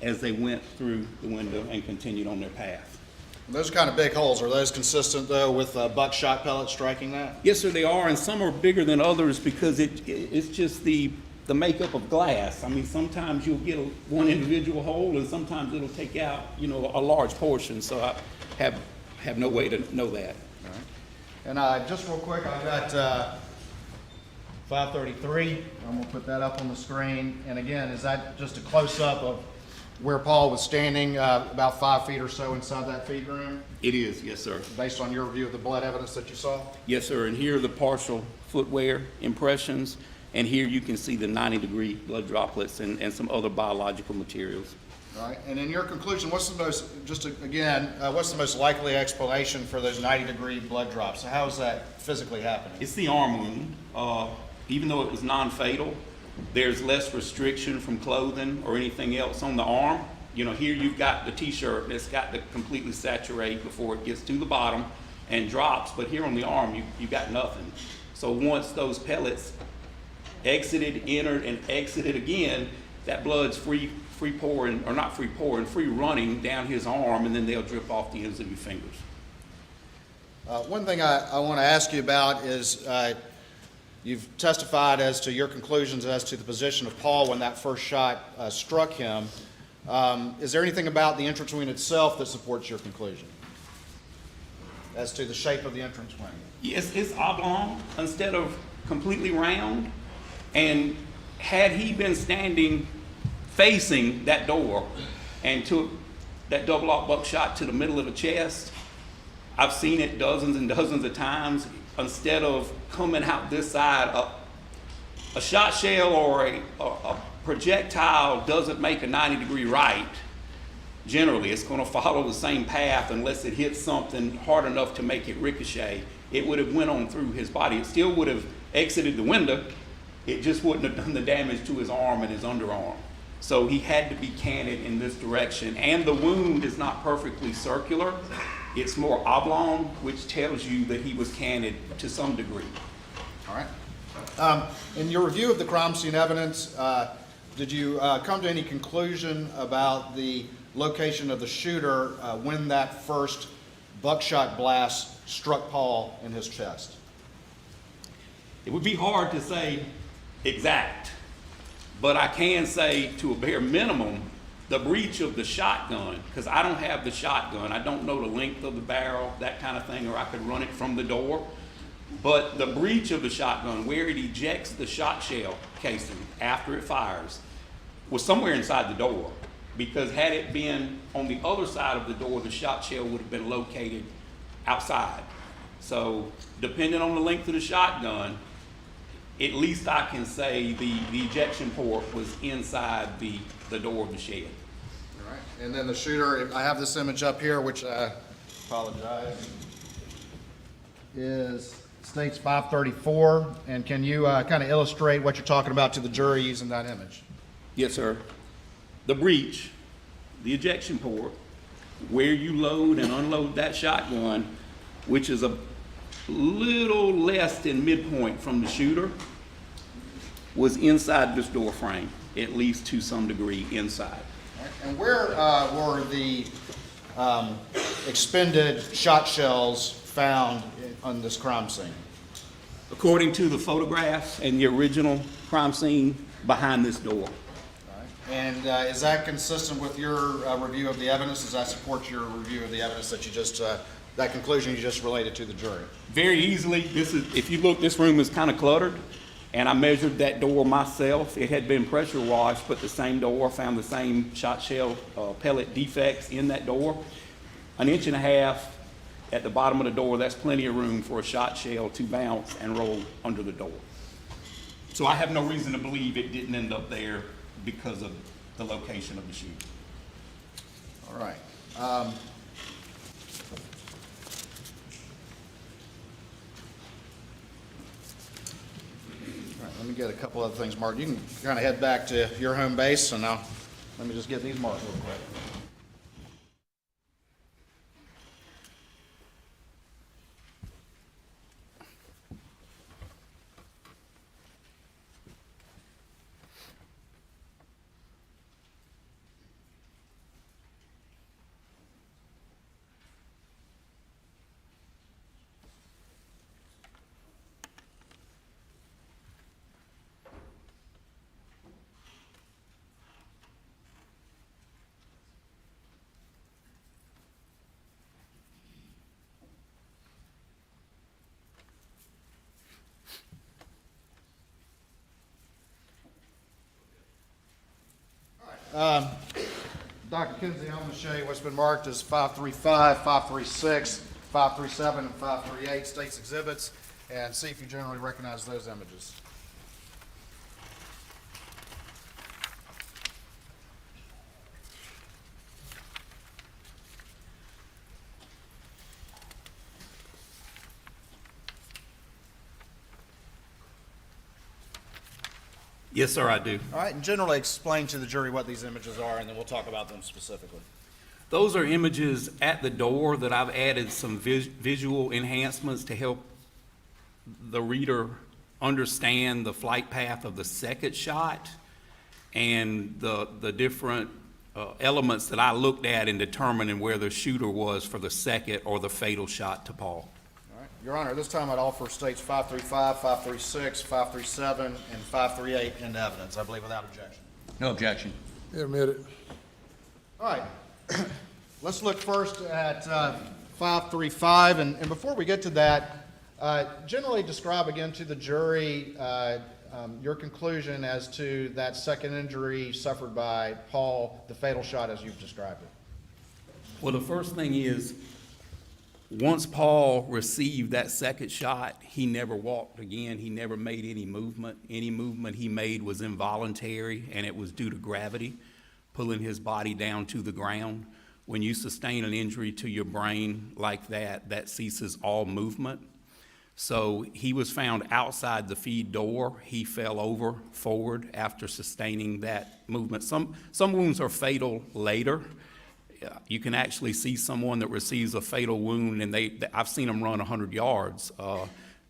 as they went through the window and continued on their path. Those are kind of big holes. Are those consistent, though, with buckshot pellets striking that? Yes, sir, they are, and some are bigger than others because it's just the makeup of glass. I mean, sometimes you'll get one individual hole, and sometimes it'll take out, a large portion. So I have no way to know that. All right. And just real quick, I've got 533. I'm going to put that up on the screen. And again, is that just a close-up of where Paul was standing about 5 feet or so inside that feed room? It is, yes, sir. Based on your review of the blood evidence that you saw? Yes, sir, and here are the partial footwear impressions, and here you can see the 90-degree blood droplets and some other biological materials. All right, and in your conclusion, what's the most likely explanation for those 90-degree blood drops? How is that physically happening? It's the arm wound. Even though it was non-fatal, there's less restriction from clothing or anything else on the arm. Here you've got the t-shirt that's got to completely saturate before it gets to the bottom and drops, but here on the arm, you've got nothing. So once those pellets exited, entered, and exited again, that blood's free pouring, or not free pouring, free running down his arm, and then they'll drip off the ends of your fingers. One thing I want to ask you about is you've testified as to your conclusions as to the position of Paul when that first shot struck him. Is there anything about the entrance wound itself that supports your conclusion as to the shape of the entrance wound? Yes, it's oblong instead of completely round. And had he been standing facing that door and took that double aught buckshot to the middle of the chest, I've seen it dozens and dozens of times. Instead of coming out this side, a shot shell or a projectile doesn't make a 90-degree right. Generally, it's going to follow the same path unless it hits something hard enough to make it ricochet. It would have went on through his body. It still would have exited the window. It just wouldn't have done the damage to his arm and his underarm. So he had to be canted in this direction. And the wound is not perfectly circular. It's more oblong, which tells you that he was canted to some degree. All right. In your review of the crime scene evidence, did you come to any conclusion about the location of the shooter when that first buckshot blast struck Paul in his chest? It would be hard to say exact, but I can say to a bare minimum the breech of the shotgun, because I don't have the shotgun. I don't know the length of the barrel, that kind of thing, or I could run it from the door. But the breech of the shotgun, where it ejects the shot shell casing after it fires, was somewhere inside the door. Because had it been on the other side of the door, the shot shell would have been located outside. So depending on the length of the shotgun, at least I can say the ejection port was inside the door of the shed. All right. And then the shooter, I have this image up here, which I apologize, states 534. And can you kind of illustrate what you're talking about to the jury using that image? Yes, sir. The breech, the ejection port, where you load and unload that shotgun, which is a little less than midpoint from the shooter, was inside this door frame, at least to some degree inside. And where were the expended shot shells found on this crime scene? According to the photographs and the original crime scene, behind this door. And is that consistent with your review of the evidence? Does that support your review of the evidence that you just, that conclusion you just related to the jury? Very easily. This is, if you look, this room is kind of cluttered, and I measured that door myself. It had been pressure washed, but the same door, found the same shot shell pellet defects in that door. 1.5 inches at the bottom of the door, that's plenty of room for a shot shell to bounce and roll under the door. So I have no reason to believe it didn't end up there because of the location of the shooting. All right. Let me get a couple other things marked. You can kind of head back to your home base, and now let me just get these marked real quick. Dr. Kinsey, I'm going to show you what's been marked as 535, 536, 537, and 538 state's exhibits, and see if you generally recognize those images. Yes, sir, I do. All right, and generally explain to the jury what these images are, and then we'll talk about them specifically. Those are images at the door that I've added some visual enhancements to help the reader understand the flight path of the second shot. and the different elements that I looked at in determining where the shooter was for the second or the fatal shot to Paul. All right. Your Honor, this time I'd offer states 535, 536, 537, and 538 into evidence, I believe without objection. No objection. Admitted. All right. Let's look first at 535, and before we get to that, generally describe again to the jury your conclusion as to that second injury suffered by Paul, the fatal shot as you've described it. Well, the first thing is, once Paul received that second shot, he never walked again. He never made any movement. Any movement he made was involuntary, and it was due to gravity, pulling his body down to the ground. When you sustain an injury to your brain like that, that ceases all movement. So he was found outside the feed door. He fell over forward after sustaining that movement. Some wounds are fatal later. You can actually see someone that receives a fatal wound, and I've seen them run 100 yards.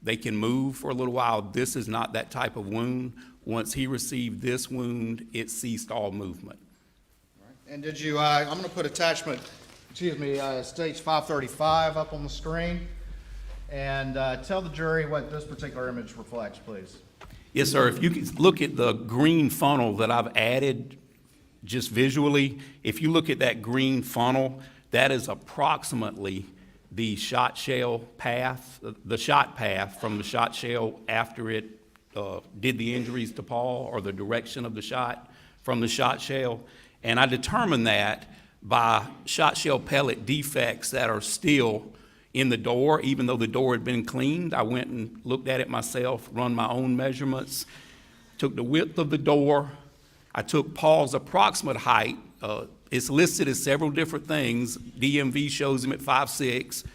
They can move for a little while. This is not that type of wound. Once he received this wound, it ceased all movement. And did you, I'm going to put attachment, states 535 up on the screen, and tell the jury what this particular image reflects, please. Yes, sir. If you can look at the green funnel that I've added just visually, if you look at that green funnel, that is approximately the shot shell path, the shot path from the shot shell after it did the injuries to Paul, or the direction of the shot from the shot shell. And I determined that by shot shell pellet defects that are still in the door, even though the door had been cleaned. I went and looked at it myself, run my own measurements, took the width of the door. I took Paul's approximate height. It's listed as several different things. DMV shows him at 5'6".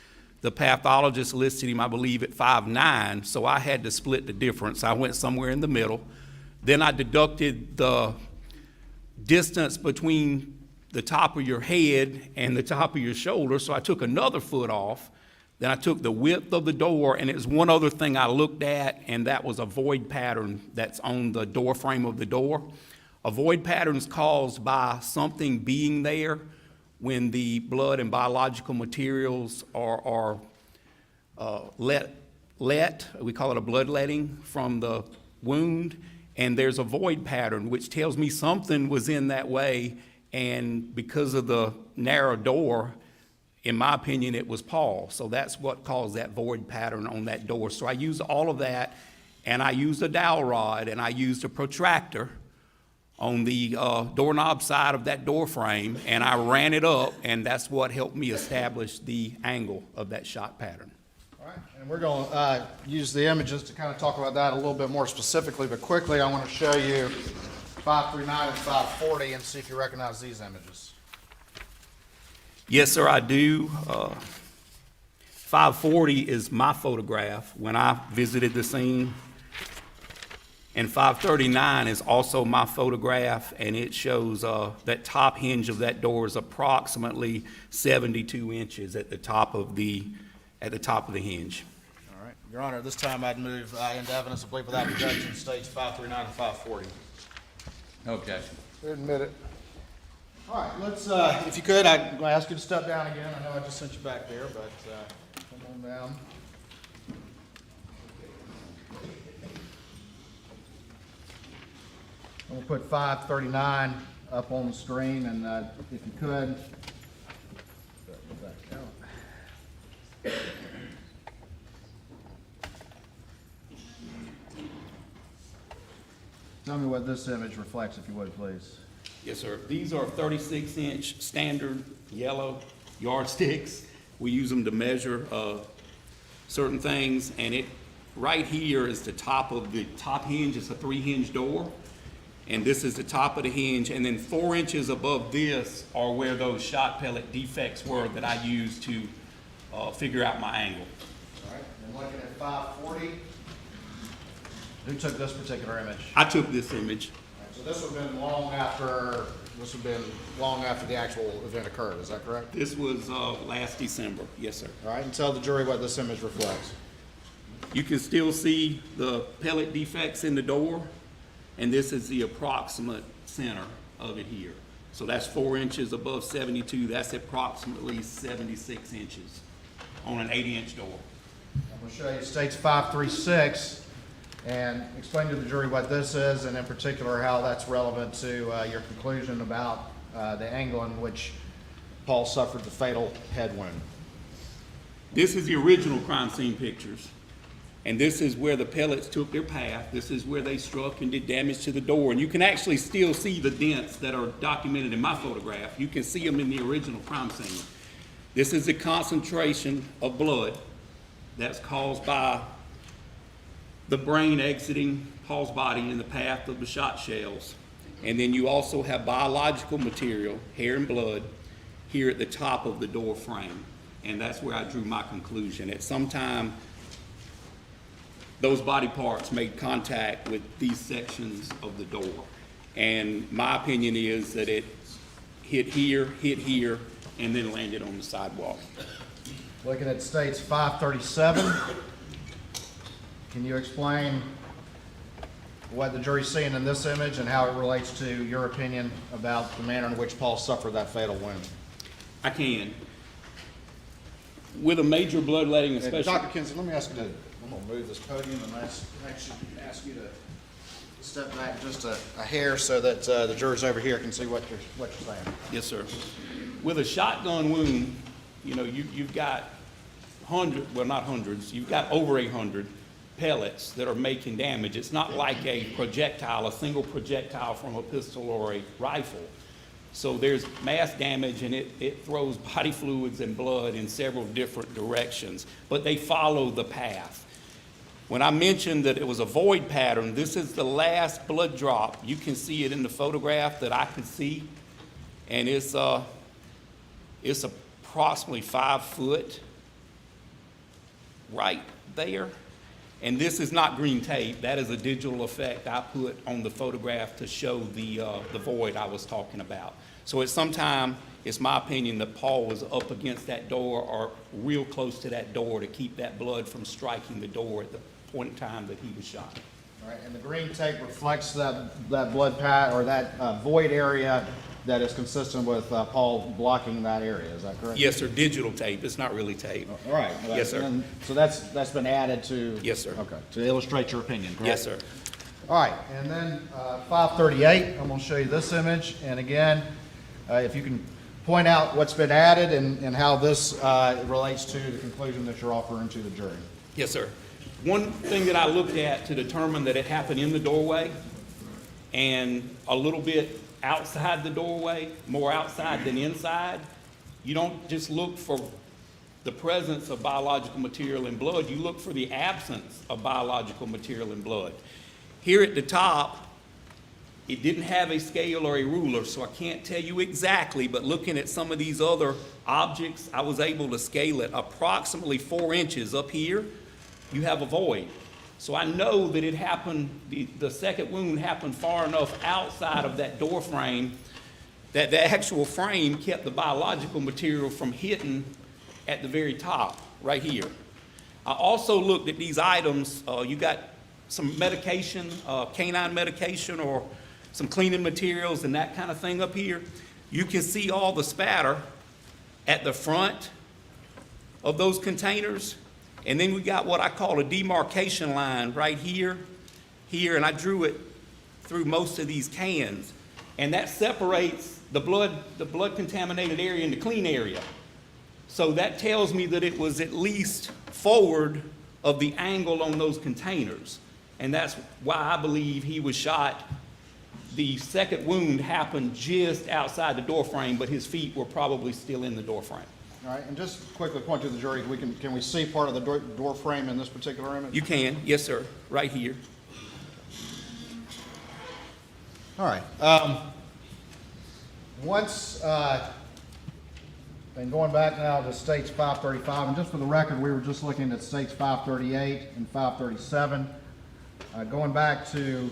The pathologist listed him, I believe, at 5'9", so I had to split the difference. I went somewhere in the middle. Then I deducted the distance between the top of your head and the top of your shoulder, so I took another foot off. Then I took the width of the door, and there's one other thing I looked at, and that was a void pattern that's on the door frame of the door. A void pattern is caused by something being there when the blood and biological materials are let, we call it a bloodletting from the wound, and there's a void pattern which tells me something was in that way, and because of the narrow door, in my opinion, it was Paul. So that's what caused that void pattern on that door. So I used all of that, and I used a dowel rod, and I used a protractor on the doorknob side of that door frame, and I ran it up, and that's what helped me establish the angle of that shot pattern. All right, and we're going to use the images to kind of talk about that a little bit more specifically, but quickly I want to show you 539 and 540 and see if you recognize these images. Yes, sir, I do. 540 is my photograph when I visited the scene. And 539 is also my photograph, and it shows that top hinge of that door is approximately 72 inches at the top of the hinge. All right, Your Honor, this time I'd move into evidence, I believe without objection, states 539 and 540. No objection. Admitted. All right, let's, if you could, I'm going to ask you to step down again. I know I just sent you back there, but come on down. I'm going to put 539 up on the screen, and if you could, back out. Tell me what this image reflects, if you would, please. Yes, sir. These are 36-inch standard yellow yardsticks. We use them to measure certain things, and it right here is the top of the top hinge. It's a 3-hinge door, and this is the top of the hinge, and then 4 inches above this are where those shot pellet defects were that I used to figure out my angle. All right, and looking at 540, who took this particular image? I took this image. So this would have been long after the actual event occurred, is that correct? This was last December. Yes, sir. All right, and tell the jury what this image reflects. You can still see the pellet defects in the door. and this is the approximate center of it here. So that's 4 inches above 72. That's approximately 76 inches on an 8-inch door. I'm going to show you States 536 and explain to the jury what this is, and in particular how that's relevant to your conclusion about the angle in which Paul suffered the fatal head wound. This is the original crime scene pictures, and this is where the pellets took their path. This is where they struck and did damage to the door, and you can actually still see the dents that are documented in my photograph. You can see them in the original crime scene. This is the concentration of blood that's caused by the brain exiting Paul's body in the path of the shot shells. And then you also have biological material, hair and blood, here at the top of the door frame. And that's where I drew my conclusion. At some time, those body parts made contact with these sections of the door. And my opinion is that it hit here, and then landed on the sidewalk. Looking at States 537, can you explain what the jury's seeing in this image and how it relates to your opinion about the manner in which Paul suffered that fatal wound? I can. With a major bloodletting, especially... Dr. Kinsey, let me ask you to, I'm going to move this podium and actually ask you to step back just a hair so that the jurors over here can see what you're saying. Yes, sir. With a shotgun wound, you know, you've got you've got over 800 pellets that are making damage. It's not like a projectile, a single projectile from a pistol or a rifle. So there's mass damage, and it throws body fluids and blood in several different directions, but they follow the path. When I mentioned that it was a void pattern, this is the last blood drop. You can see it in the photograph that I could see, and it's approximately 5 foot right there. And this is not green tape. That is a digital effect I put on the photograph to show the void I was talking about. So at some time, it's my opinion that Paul was up against that door or real close to that door to keep that blood from striking the door at the point in time that he was shot. All right, and the green tape reflects that blood pad or that void area that is consistent with Paul blocking that area. Is that correct? Yes, sir. Digital tape. It's not really tape. All right. Well, Yes, sir. and so that's been added to. Yes, sir. Okay, to illustrate your opinion. Correct? Yes, sir. All right, and then 538. I'm going to show you this image, and again, if you can point out what's been added and how this relates to the conclusion that you're offering to the jury. Yes, sir. One thing that I looked at to determine that it happened in the doorway and a little bit outside the doorway, more outside than inside, you don't just look for the presence of biological material in blood, you look for the absence of biological material in blood. Here at the top, it didn't have a scale or a ruler, so I can't tell you exactly, but looking at some of these other objects, I was able to scale it approximately 4 inches up here. You have a void. So I know that it happened, the second wound happened far enough outside of that door frame that the actual frame kept the biological material from hitting at the very top, right here. I also looked at these items. You got some medication, canine medication or some cleaning materials and that kind of thing up here. You can see all the spatter at the front of those containers. And then we got what I call a demarcation line right here, and I drew it through most of these cans. And that separates the blood contaminated area and the clean area. So that tells me that it was at least forward of the angle on those containers. And that's why I believe he was shot. The second wound happened just outside the door frame, but his feet were probably still in the door frame. All right, and just quickly point to the jury, can we see part of the door frame in this particular image? You can, yes, sir, right here. All right. And going back now to States 535, and just for the record, we were just looking at States 538 and 537. Going back to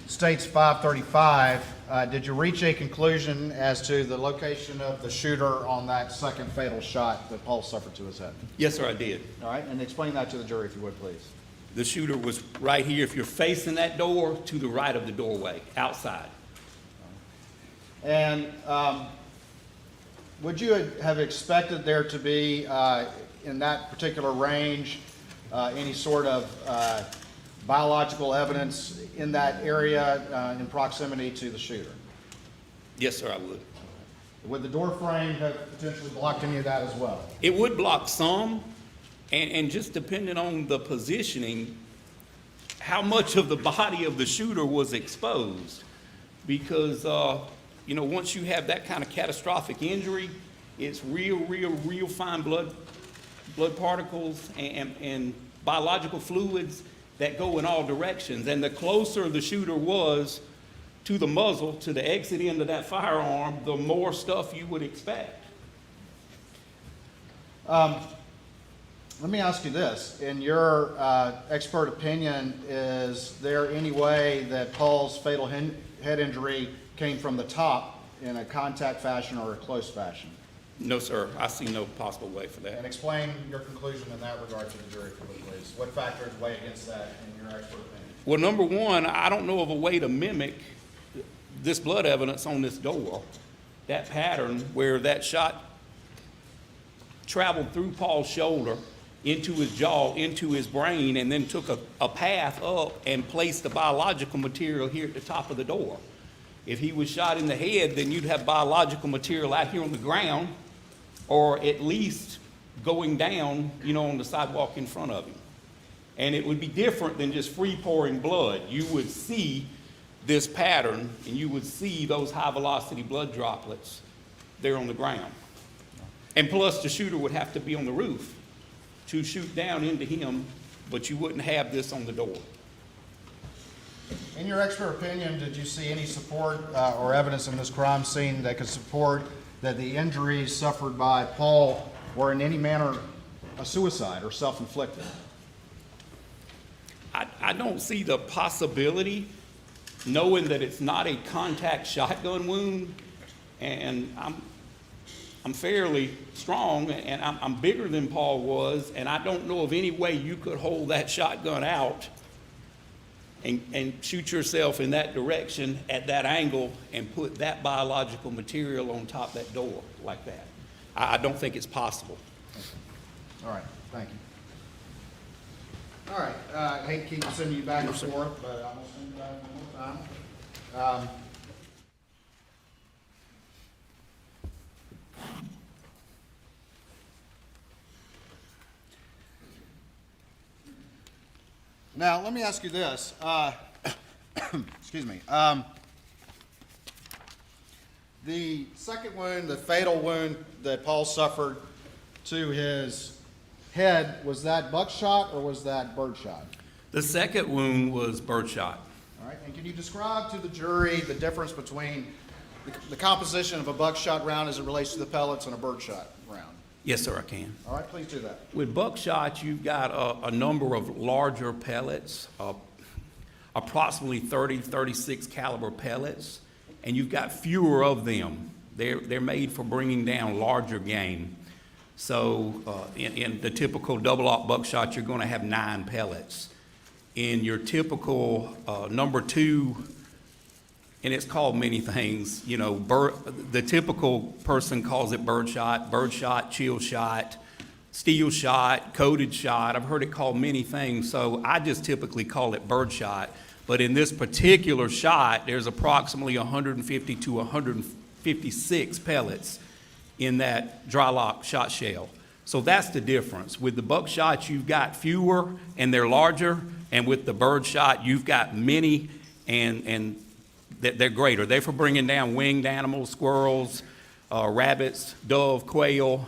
States 535, did you reach a conclusion as to the location of the shooter on that second fatal shot that Paul suffered to his head? Yes, sir, I did. All right, and explain that to the jury if you would, please. The shooter was right here. If you're facing that door, to the right of the doorway, outside. And would you have expected there to be, in that particular range, any sort of biological evidence in that area in proximity to the shooter? Yes, sir, I would. Would the door frame have potentially blocked any of that as well? It would block some, and just depending on the positioning, how much of the body of the shooter was exposed. Because, you know, once you have that kind of catastrophic injury, it's real fine blood particles and biological fluids that go in all directions. And the closer the shooter was to the muzzle, to the exit end of that firearm, the more stuff you would expect. Let me ask you this. In your expert opinion, is there any way that Paul's fatal head injury came from the top in a contact fashion or a close fashion? No, sir, I see no possible way for that. And explain your conclusion in that regard to the jury, please. What factors weigh against that in your expert opinion? Well, number one, I don't know of a way to mimic this blood evidence on this door, that pattern where that shot traveled through Paul's shoulder, into his jaw, into his brain, and then took a path up and placed the biological material here at the top of the door. If he was shot in the head, then you'd have biological material out here on the ground, or at least going down, you know, on the sidewalk in front of him. And it would be different than just free pouring blood. You would see this pattern, and you would see those high velocity blood droplets there on the ground. And plus the shooter would have to be on the roof to shoot down into him, but you wouldn't have this on the door. In your expert opinion, did you see any support or evidence in this crime scene that could support that the injuries suffered by Paul were in any manner a suicide or self-inflicted? I don't see the possibility, knowing that it's not a contact shotgun wound, and I'm fairly strong, and I'm bigger than Paul was, and I don't know of any way you could hold that shotgun out and shoot yourself in that direction at that angle and put that biological material on top of that door like that. I don't think it's possible. All right, thank you. All right, I hate to keep sending you back and forth, but I'm gonna send you back one more time. Now, let me ask you this. Excuse me. The second wound, the fatal wound that Paul suffered to his head, was that buckshot or was that birdshot? The second wound was birdshot. All right, and can you describe to the jury the difference between the composition of a buckshot round as it relates to the pellets and a birdshot round? Yes, sir, I can. All right, please do that. With buckshot, you've got a number of larger pellets, approximately 30, 36 caliber pellets, and you've got fewer of them. They're made for bringing down larger game. So in the typical double-aught buckshot, you're going to have 9 pellets. In your typical number 2, and it's called many things, you know, the typical person calls it birdshot, chill shot, steel shot, coated shot. I've heard it called many things, so I just typically call it birdshot. But in this particular shot, there's approximately 150 to 156 pellets in that dry lock shot shell. So that's the difference. With the buckshot, you've got fewer and they're larger, and with the birdshot, you've got many and they're greater. They're for bringing down winged animals, squirrels, rabbits, dove, quail,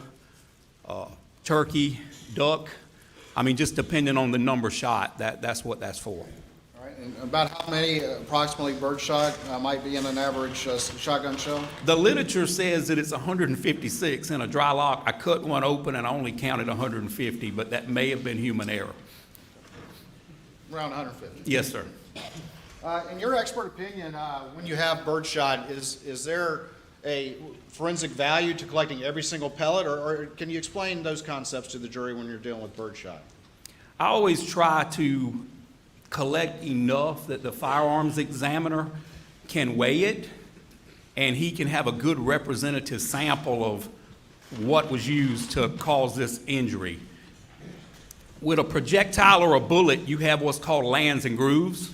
turkey, duck. I mean, just depending on the number shot, that's what that's for. All right, and about how many approximately birdshot might be in an average shotgun shell? The literature says that it's 156 in a dry lock. I cut one open and I only counted 150, but that may have been human error. Around 150? Yes, sir. In your expert opinion, when you have birdshot, is there a forensic value to collecting every single pellet, or can you explain those concepts to the jury when you're dealing with birdshot? I always try to collect enough that the firearms examiner can weigh it, and he can have a good representative sample of what was used to cause this injury. With a projectile or a bullet, you have what's called lands and grooves,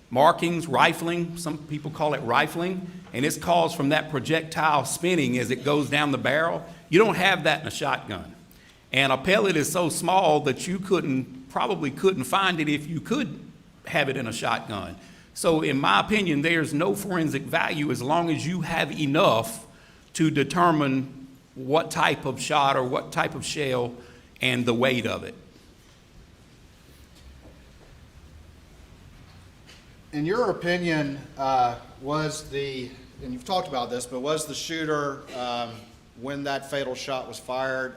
markings, rifling, some people call it rifling, and it's caused from that projectile spinning as it goes down the barrel. You don't have that in a shotgun. And a pellet is so small that you probably couldn't find it if you could have it in a shotgun. So in my opinion, there's no forensic value as long as you have enough to determine what type of shot or what type of shell and the weight of it. In your opinion, and you've talked about this, but was the shooter, when that fatal shot was fired,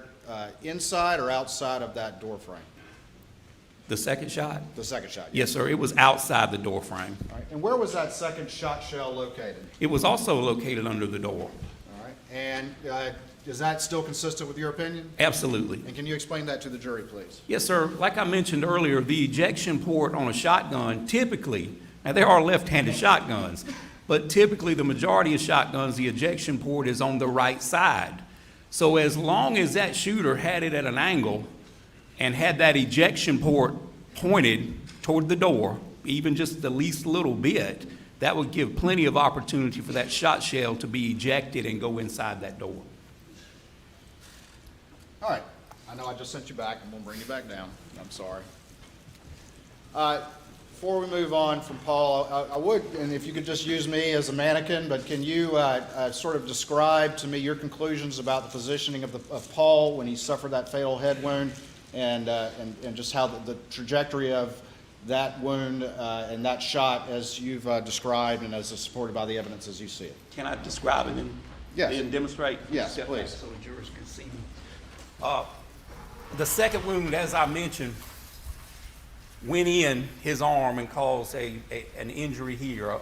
inside or outside of that door frame? The second shot? The second shot? Yes, sir. It was outside the door frame. All right. And where was that second shot shell located? It was also located under the door. All right. And is that still consistent with your opinion? Absolutely. And can you explain that to the jury, please? Yes, sir. Like I mentioned earlier, the ejection port on a shotgun typically, now there are left-handed shotguns, but typically the majority of shotguns, the ejection port is on the right side. So as long as that shooter had it at an angle and had that ejection port pointed toward the door, even just the least little bit, that would give plenty of opportunity for that shot shell to be ejected and go inside that door. All right. I know I just sent you back. I'm going to bring you back down. I'm sorry. Before we move on from Paul, I would, and if you could just use me as a mannequin, but can you sort of describe to me your conclusions about the positioning of Paul when he suffered that fatal head wound, and just how the trajectory of that wound and that shot as you've described and as supported by the evidence as you see it? Can I describe it and Yes. then demonstrate? Yes, Step please. back so the jurors can see me. The second wound, as I mentioned, went in his arm and caused an injury here,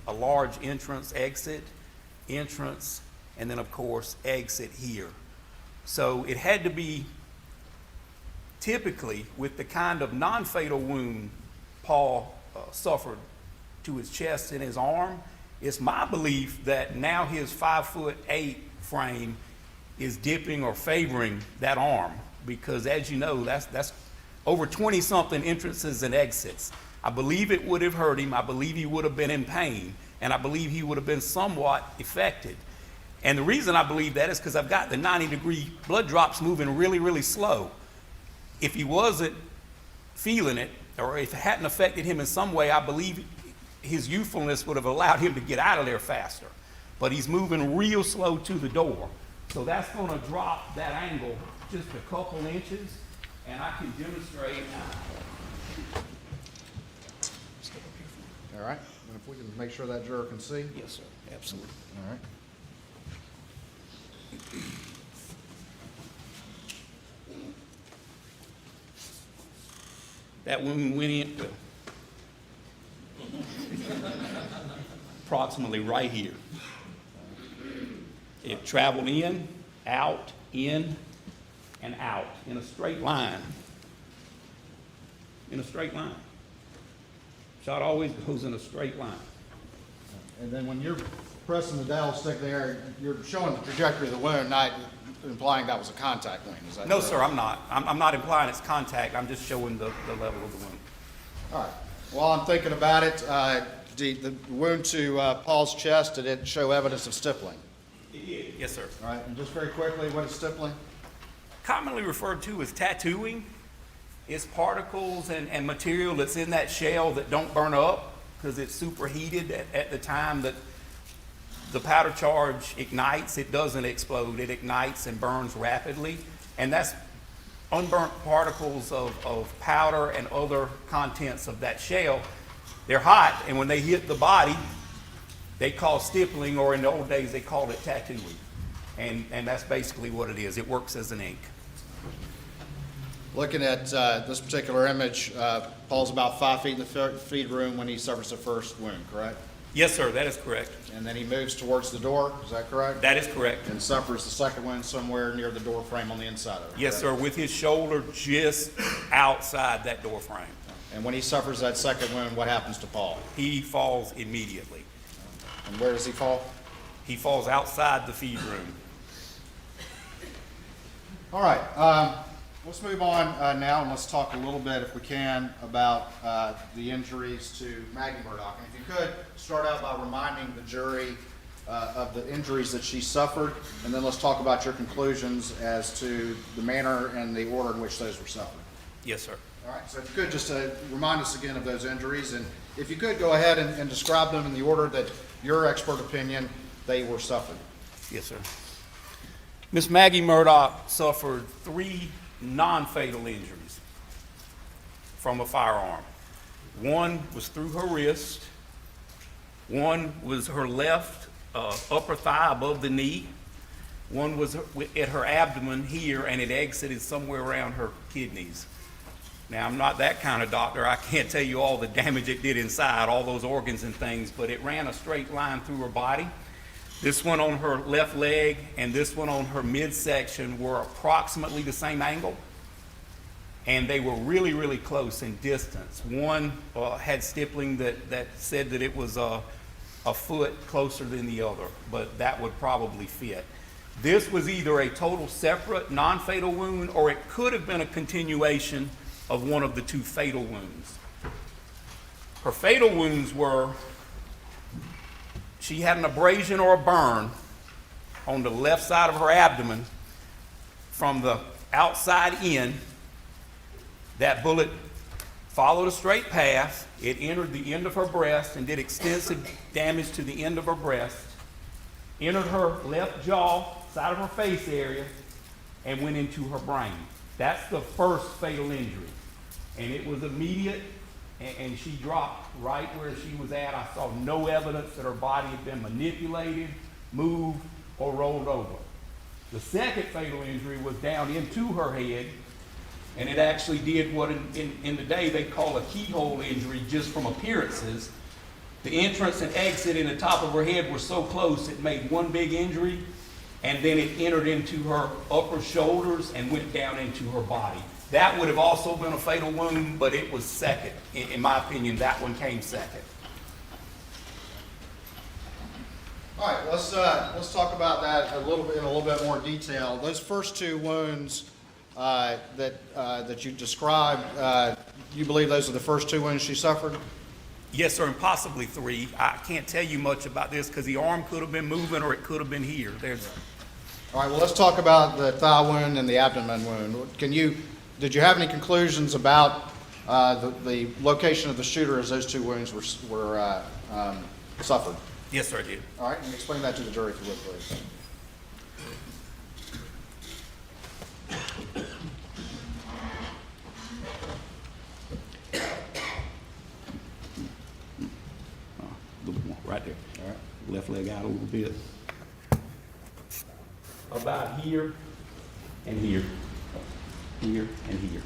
a large entrance, and then of course exit here. So it had to be, typically with the kind of non-fatal wound Paul suffered to his chest and his arm, it's my belief that now his 5'8" frame is dipping or favoring that arm, because as you know, that's over 20-something entrances and exits. I believe it would have hurt him. I believe he would have been in pain, and I believe he would have been somewhat affected. And the reason I believe that is because I've got the 90-degree blood drops moving really, really slow. If he wasn't feeling it, or if it hadn't affected him in some way, I believe his youthfulness would have allowed him to get out of there faster. But he's moving real slow to the door. So that's going to drop that angle just a couple inches, and I can demonstrate. All right. And if we can make sure that juror can see. Yes, sir. Absolutely. All right. That wound went in approximately right here. It traveled in, and out in a straight line. In a straight line. Shot always goes in a straight line. And then when you're pressing the dowel stick there, you're showing the trajectory of the wound, not implying that was a contact wound. Is that No, correct? sir, I'm not. I'm not implying it's contact. I'm just showing the level of the wound. All right. While I'm thinking about it, the wound to Paul's chest, did it show evidence of stippling? Yes, sir. All right. And just very quickly, what is stippling? Commonly referred to as tattooing. It's particles and material that's in that shell that don't burn up because it's superheated at the time that the powder charge ignites. It doesn't explode. It ignites and burns rapidly. And that's unburnt particles of powder and other contents of that shell. They're hot, and when they hit the body, they cause stippling, or in the old days, they called it tattooing. And that's basically what it is. It works as an ink. Looking at this particular image, Paul's about 5 feet in the feed room when he suffers the first wound, correct? Yes, sir, that is correct. And then he moves towards the door, is that correct? That is correct. And suffers the second wound somewhere near the door frame on the inside of it. Yes, correct? sir, with his shoulder just outside that door frame. And when he suffers that second wound, what happens to Paul? He falls immediately. And where does he fall? He falls outside the feed room. All right, let's move on now, and let's talk a little bit, if we can, about the injuries to Maggie Murdaugh. And if you could, start out by reminding the jury of the injuries that she suffered, and then let's talk about your conclusions as to the manner and the order in which those were suffered. Yes, sir. All right, so if you could just remind us again of those injuries, and if you could go ahead and describe them in the order that your expert opinion they were suffered. Yes, sir. Miss Maggie Murdaugh suffered 3 non-fatal injuries from a firearm. One was through her wrist, one was her left upper thigh above the knee, one was at her abdomen here, and it exited somewhere around her kidneys. Now, I'm not that kind of doctor. I can't tell you all the damage it did inside, all those organs and things, but it ran a straight line through her body. This one on her left leg and this one on her midsection were approximately the same angle, and they were really, really close in distance. One had stippling that said that it was a foot closer than the other, but that would probably fit. This was either a total separate non-fatal wound, or it could have been a continuation of one of the 2 fatal wounds. Her fatal wounds were, she had an abrasion or a burn on the left side of her abdomen from the outside in. That bullet followed a straight path. It entered the end of her breast and did extensive damage to the end of her breast, entered her left jaw, side of her face area, and went into her brain. That's the first fatal injury. And it was immediate, and she dropped right where she was at. I saw no evidence that her body had been manipulated, moved, or rolled over. The second fatal injury was down into her head, and it actually did what in the day they call a keyhole injury just from appearances. The entrance and exit in the top of her head were so close it made one big injury, and then it entered into her upper shoulders and went down into her body. That would have also been a fatal wound, but it was second. In my opinion, that one came second. All right, let's talk about that in a little bit more detail. Those first 2 wounds that you described, you believe those are the first 2 wounds she suffered? Yes, sir, and possibly 3. I can't tell you much about this because the arm could have been moving or it could have been here. All right, well, let's talk about the thigh wound and the abdomen wound. Did you have any conclusions about the location of the shooter as those 2 wounds were suffered? Yes, sir, I did. All right, and explain that to the jury if you would, please. Right there. All right. Left leg out a little bit. About here and here. Here and here.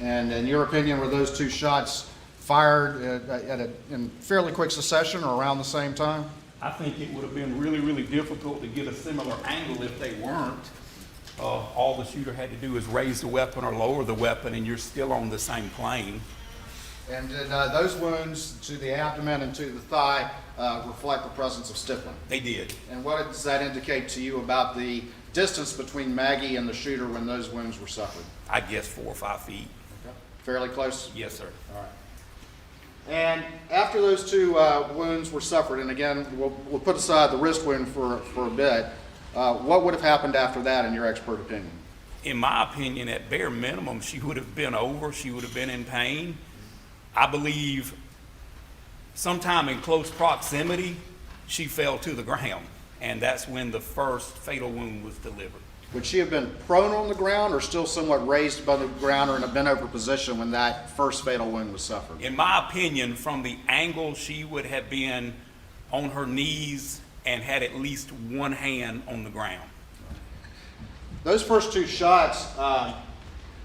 And in your opinion, were those 2 shots fired in fairly quick succession or around the same time? I think it would have been really, really difficult to get a similar angle if they weren't. All the shooter had to do is raise the weapon or lower the weapon, and you're still on the same plane. And did those wounds to the abdomen and to the thigh reflect the presence of stippling? They did. And what does that indicate to you about the distance between Maggie and the shooter when those wounds were suffered? I guess 4 or 5 feet. Okay. Fairly close? Yes, sir. All right. And after those 2 wounds were suffered, and again, we'll put aside the wrist wound for a bit, what would have happened after that in your expert opinion? In my opinion, at bare minimum, she would have been over. She would have been in pain. I believe sometime in close proximity, she fell to the ground, and that's when the first fatal wound was delivered. Would she have been prone on the ground or still somewhat raised above the ground or in a bent over position when that first fatal wound was suffered? In my opinion, from the angle, she would have been on her knees and had at least one hand on the ground. Those first 2 shots,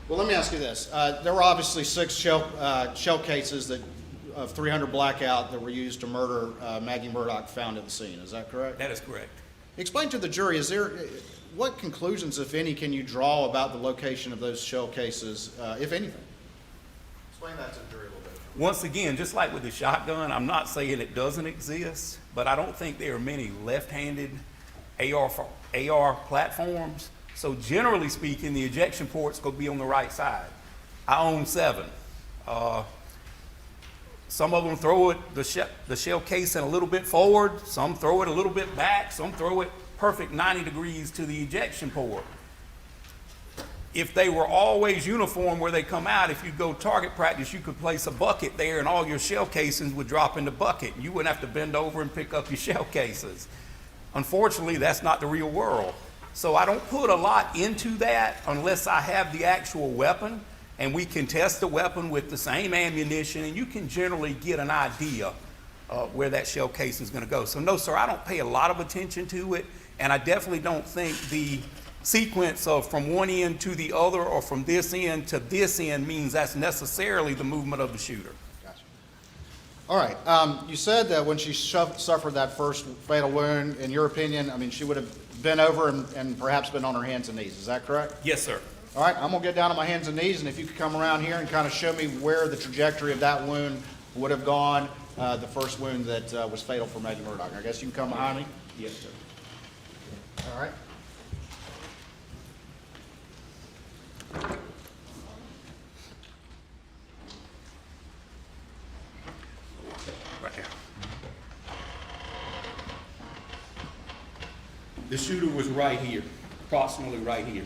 well, let me ask you this. There were obviously 6 shell cases that of 300 blackout that were used to murder Maggie Murdaugh found at the scene. Is that correct? That is correct. Explain to the jury, what conclusions, if any, can you draw about the location of those shell cases, if anything? Explain that to the jury a little bit. Once again, just like with the shotgun, I'm not saying it doesn't exist, but I don't think there are many left-handed AR platforms. So generally speaking, the ejection port's gonna be on the right side. I own 7. Some of them throw it, the shell casing a little bit forward, some throw it a little bit back, some throw it perfect 90 degrees to the ejection port. If they were always uniform where they come out, if you go target practice, you could place a bucket there and all your shell casings would drop in the bucket. You wouldn't have to bend over and pick up your shell cases. Unfortunately, that's not the real world. So I don't put a lot into that unless I have the actual weapon and we can test the weapon with the same ammunition and you can generally get an idea where that shell casing is going to go. So no, sir, I don't pay a lot of attention to it, and I definitely don't think the sequence of from one end to the other or from this end to this end means that's necessarily the movement of the shooter. Gotcha. All right. You said that when she suffered that first fatal wound, in your opinion, I mean, she would have bent over and perhaps been on her hands and knees. Is that correct? Yes, sir. All right. I'm going to get down on my hands and knees, and if you could come around here and kind of show me where the trajectory of that wound would have gone, the first wound that was fatal for Maggie Murdaugh. I guess you can come behind me. Yes, sir. All right. Right there. The shooter was right here, approximately right here.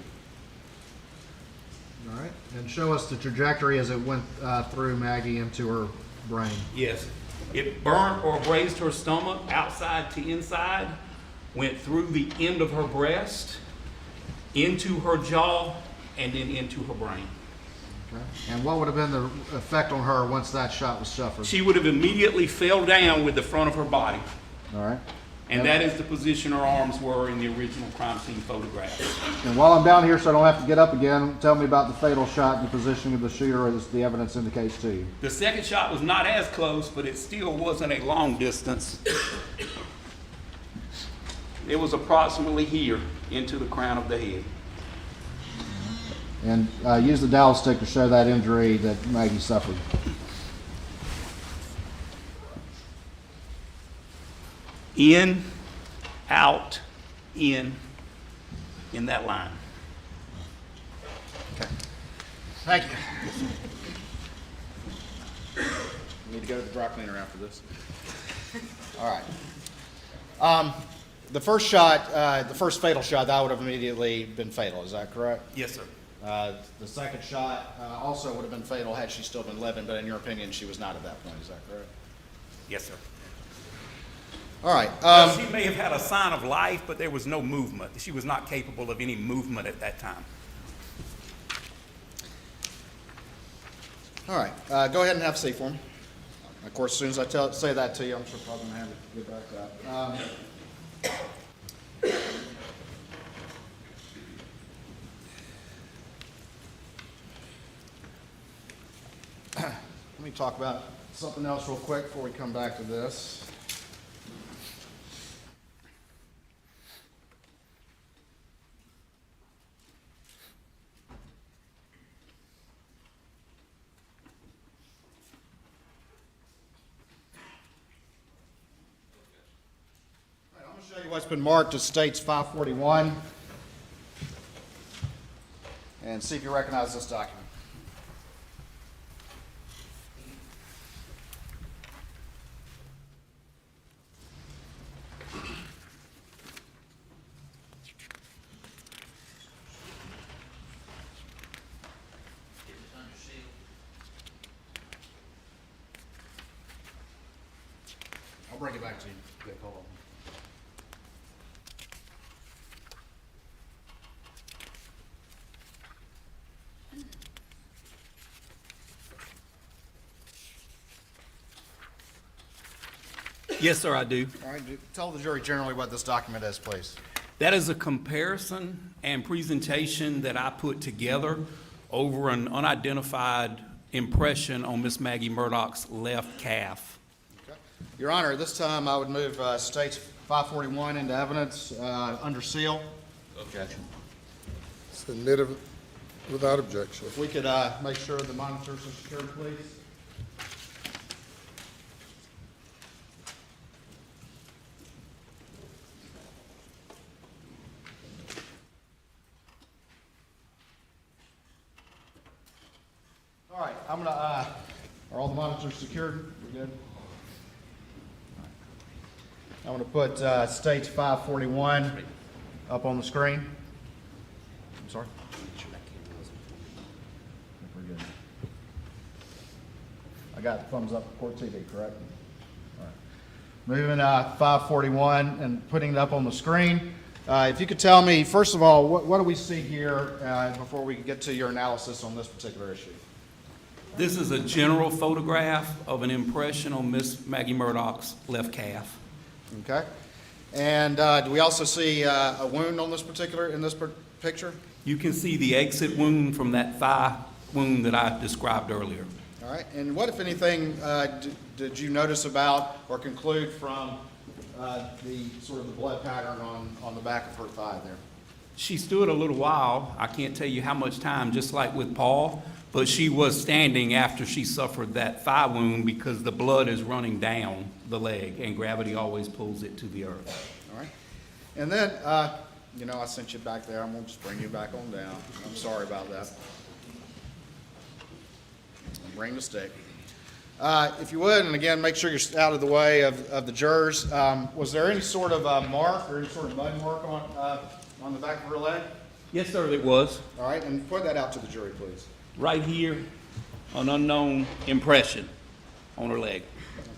All right, and show us the trajectory as it went through Maggie into her brain. Yes. It burnt or grazed her stomach outside to inside, went through the end of her breast, into her jaw, and then into her brain. Okay. And what would have been the effect on her once that shot was suffered? She would have immediately fell down with the front of her body. All right. And that is the position her arms were in the original crime scene photograph. And while I'm down here so I don't have to get up again, tell me about the fatal shot and the positioning of the shooter as the evidence indicates to you. The second shot was not as close, but it still wasn't a long distance. It was approximately here into the crown of the head. And use the dowel stick to show that injury that Maggie suffered. In, out, in that line. Okay. Thank you. We need to go to the dry cleaner after this. All right. The first shot, the first fatal shot, that would have immediately been fatal. Is that correct? Yes, sir. The second shot also would have been fatal had she still been living, but in your opinion, she was not at that point. Is that correct? Yes, sir. All right. She may have had a sign of life, but there was no movement. She was not capable of any movement at that time. All right. Go ahead and have a seat for me. Of course, as soon as I say that to you, I'm sure probably going to have to get back up. Let me talk about something else real quick before we come back to this. I'm going to show you what's been marked as States 541 and see if you recognize this document. I'll bring it back to you. Okay, hold on. Yes, sir, I do. All right, tell the jury generally what this document is, please. That is a comparison and presentation that I put together over an unidentified impression on Miss Maggie Murdaugh's left calf. Okay. Your Honor, at this time, I would move States 541 into evidence under seal. Objection. Submitted without objection. If we could make sure the monitors are secured, please. All right, I'm gonna, are all the monitors secured? We're good? I'm gonna put States 541 up on the screen. I'm sorry? We're good. I got the thumbs up for Court TV, correct? All right. Moving 541 and putting it up on the screen. If you could tell me, first of all, what do we see here before we get to your analysis on this particular issue? This is a general photograph of an impression on Miss Maggie Murdaugh's left calf. Okay. And do we also see a wound on this picture? You can see the exit wound from that thigh wound that I described earlier. All right. And what, if anything, did you notice about or conclude from the sort of the blood pattern on the back of her thigh there? She stood a little while. I can't tell you how much time, just like with Paul, but she was standing after she suffered that thigh wound because the blood is running down the leg and gravity always pulls it to the earth. All right. And then, you know, I sent you back there. I'm going to just bring you back on down. I'm sorry about that. Bring the stick. If you would, and again, make sure you're out of the way of the jurors. Was there any sort of mark or any sort of mud mark on the back of her leg? Yes, sir, it was. All right, and point that out to the jury, please. Right here, an unknown impression on her leg.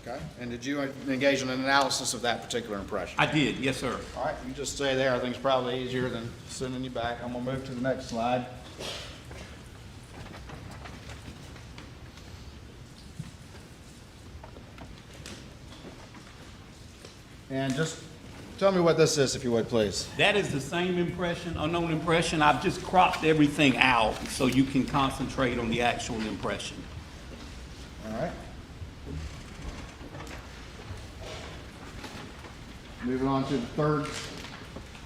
Okay. And did you engage in an analysis of that particular impression? I did, yes, sir. All right, you just stay there. I think it's probably easier than sending you back. I'm going to move to the next slide. And just tell me what this is, if you would, please. That is the same impression, unknown impression. I've just cropped everything out so you can concentrate on the actual impression. All right. Moving on to the third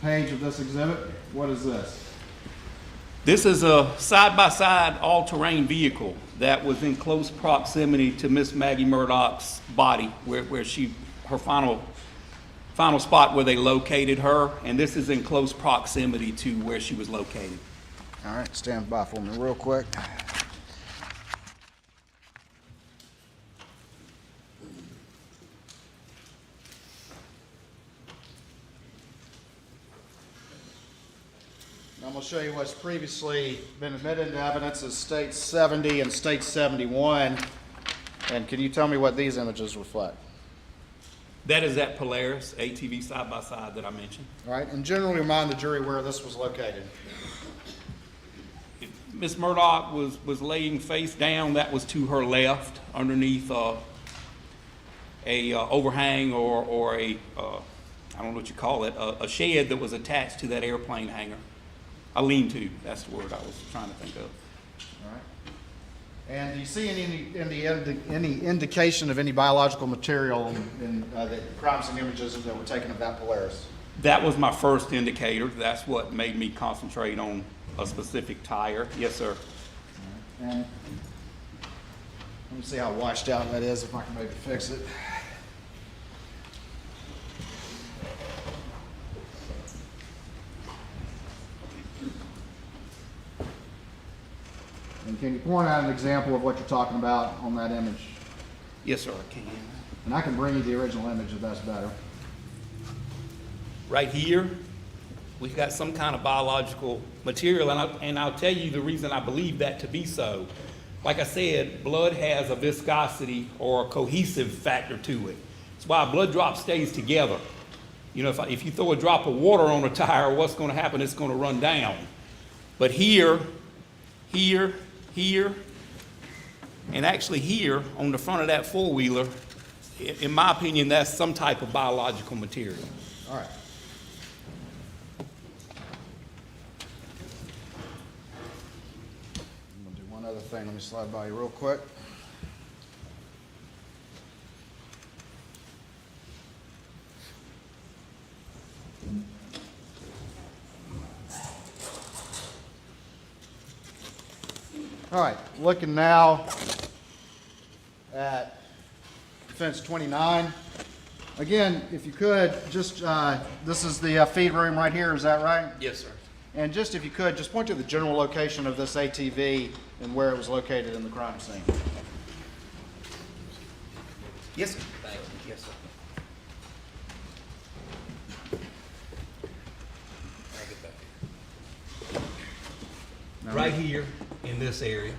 page of this exhibit. What is this? This is a side-by-side all-terrain vehicle that was in close proximity to Miss Maggie Murdaugh's body, where her final spot where they located her, and this is in close proximity to where she was located. All right, stand by for me real quick. I'm going to show you what's previously been admitted into evidence as State 70 and State 71. And can you tell me what these images reflect? That is that Polaris ATV side-by-side that I mentioned. All right, and generally remind the jury where this was located. Miss Murdaugh was laying face down. That was to her left, underneath a overhang or a I don't know what you call it, a shed that was attached to that airplane hangar. A lean-to, that's the word I was trying to think of. All right. And do you see any indication of any biological material in the crime scene images that were taken of that Polaris? That was my first indicator. That's what made me concentrate on a specific tire. Yes, sir. All right. And let me see how washed out that is, if I can maybe fix it. And can you point out an example of what you're talking about on that image? Yes, sir, I can. And I can bring you the original image if that's better. Right here, we've got some kind of biological material, and I'll tell you the reason I believe that to be so. Like I said, blood has a viscosity or a cohesive factor to it. It's why a blood drop stays together. You know, if you throw a drop of water on a tire, what's going to happen? It's going to run down. But here, and actually here on the front of that four-wheeler, in my opinion, that's some type of biological material. All right. I'm going to do one one other thing. Let me slide by you real quick. All right, looking now at fence 29. Again, if you could, just, this is the feed room right here, is that right? Yes, sir. And just if you could, just point to the general location of this ATV and where it was located in the crime scene. Yes, sir. Thank you. Yes, sir. I'll get back here. Right here in this area.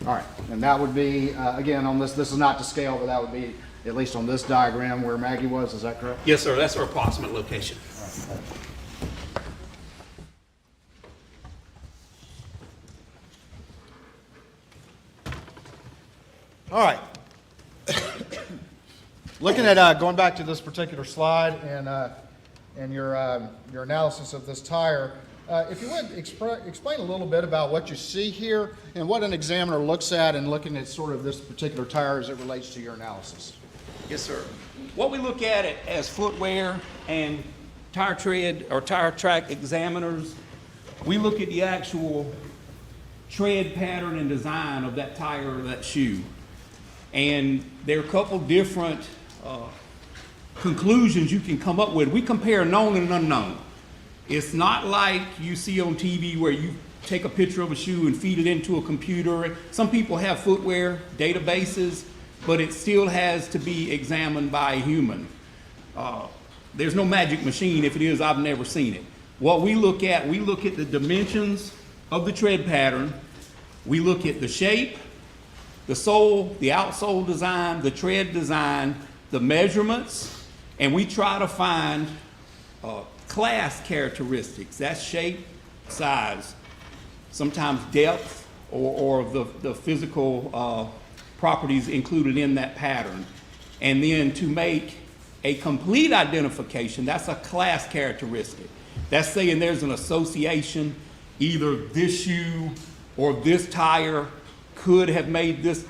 All right, and that would be, again, on this is not to scale, but that would be at least on this diagram where Maggie was, is that correct? Yes, sir. That's our approximate location. All right. Looking at, going back to this particular slide and your analysis of this tire, if you would explain a little bit about what you see here and what an examiner looks at in looking at sort of this particular tire as it relates to your analysis. Yes, sir. What we look at it as footwear and tire tread or tire track examiners, we look at the actual tread pattern and design of that tire or that shoe. And there are a couple different conclusions you can come up with. We compare known and unknown. It's not like you see on TV where you take a picture of a shoe and feed it into a computer. Some people have footwear databases, but it still has to be examined by a human. There's no magic machine. If it is, I've never seen it. What we look at the dimensions of the tread pattern. We look at the shape, the sole, the outsole design, the tread design, the measurements, and we try to find class characteristics. That's shape, size, sometimes depth, or the physical properties included in that pattern. And then to make a complete identification, that's a class characteristic. That's saying there's an association, either this shoe or this tire could have made this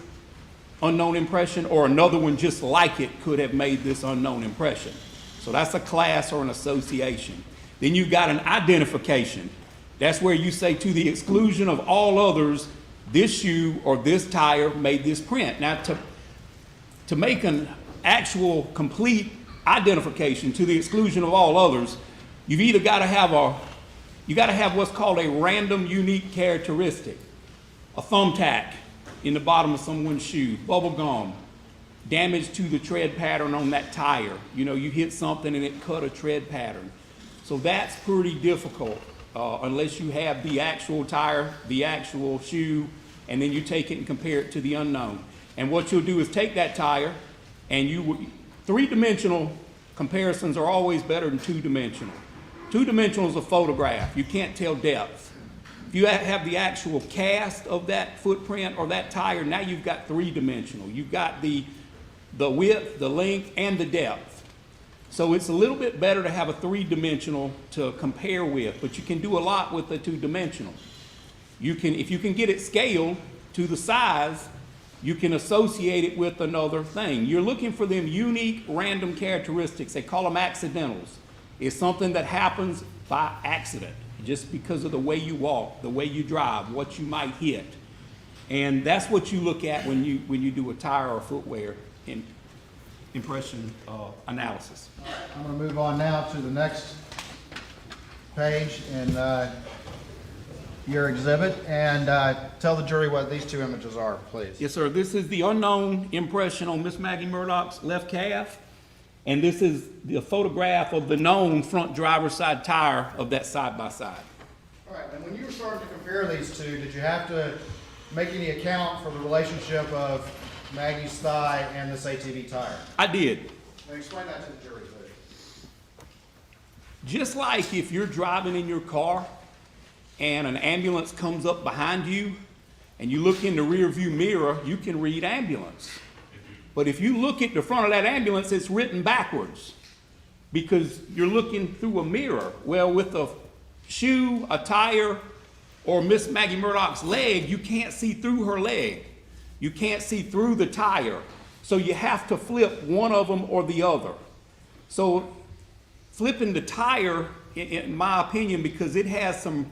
unknown impression, or another one just like it could have made this unknown impression. So that's a class or an association. Then you've got an identification. That's where you say, to the exclusion of all others, this shoe or this tire made this print. Now, to make an actual complete identification to the exclusion of all others, you've either got to have what's called a random unique characteristic. A thumbtack in the bottom of someone's shoe, bubble gum, damage to the tread pattern on that tire. You know, you hit something and it cut a tread pattern. So that's pretty difficult unless you have the actual tire, the actual shoe, and then you take it and compare it to the unknown. And what you'll do is take that tire and three-dimensional comparisons are always better than two-dimensional. Two-dimensional is a photograph. You can't tell depth. If you have the actual cast of that footprint or that tire, now you've got three-dimensional. You've got the width, the length, and the depth. So it's a little bit better to have a three-dimensional to compare with, but you can do a lot with the two-dimensional. If you can get it scaled to the size, you can associate it with another thing. You're looking for them unique random characteristics. They call them accidentals. It's something that happens by accident, just because of the way you walk, the way you drive, what you might hit. And that's what you look at when you do a tire or footwear impression analysis. I'm going to move on now to the next page in your exhibit and tell the jury what these two images are, please. Yes, sir. This is the unknown impression on Miss Maggie Murdaugh's left calf, and this is the photograph of the known front driver's side tire of that side-by-side. All right, and when you were starting to compare these two, did you have to make any account for the relationship of Maggie's thigh and this ATV tire? I did. Now explain that to the jury, please. Just like if you're driving in your car and an ambulance comes up behind you and you look in the rear view mirror, you can read ambulance. But if you look at the front of that ambulance, it's written backwards because you're looking through a mirror. Well, with a shoe, a tire, or Miss Maggie Murdaugh's leg, you can't see through her leg. You can't see through the tire. So you have to flip one of them or the other. So flipping the tire, in my opinion, because it has some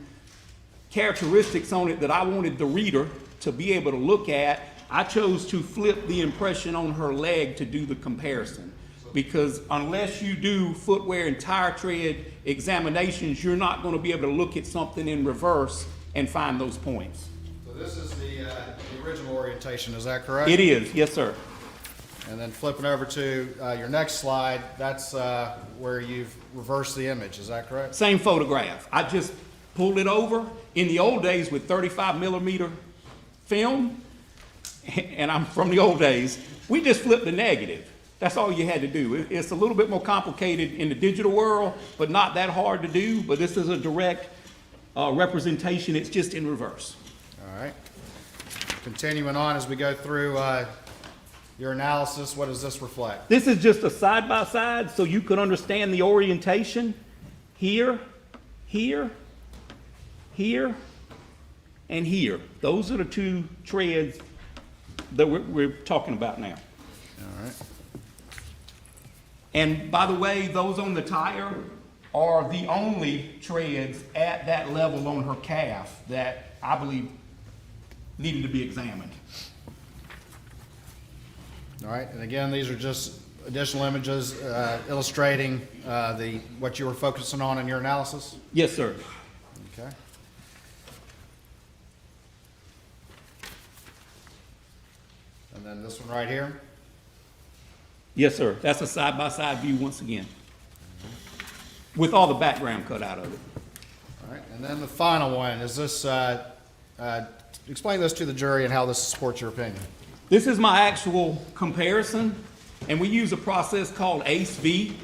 characteristics on it that I wanted the reader to be able to look at, I chose to flip the impression on her leg to do the comparison. Because unless you do footwear and tire tread examinations, you're not going to be able to look at something in reverse and find those points. So this is the original orientation, is that correct? It is, yes, sir. And then flipping over to your next slide, that's where you've reversed the image, is that correct? Same photograph. I just pulled it over. In the old days with 35 millimeter film, and I'm from the old days, we just flipped the negative. That's all you had to do. It's a little bit more complicated in the digital world, but not that hard to do. But this is a direct representation. It's just in reverse. All right. Continuing on as we go through your analysis, what does this reflect? This is just a side-by-side so you could understand the orientation. Here, here, here, and here. Those are the two treads that we're talking about now. All right. And by the way, those on the tire are the only treads at that level on her calf that I believe needed to be examined. All right, and again, these are just additional images illustrating what you were focusing on in your analysis? Yes, sir. Okay. And then this one right here? Yes, sir. That's a side-by-side view once again, with all the background cut out of it. All right, and then the final one, is this, explain this to the jury and how this supports your opinion. This is my actual comparison, and we use a process called ACE-V,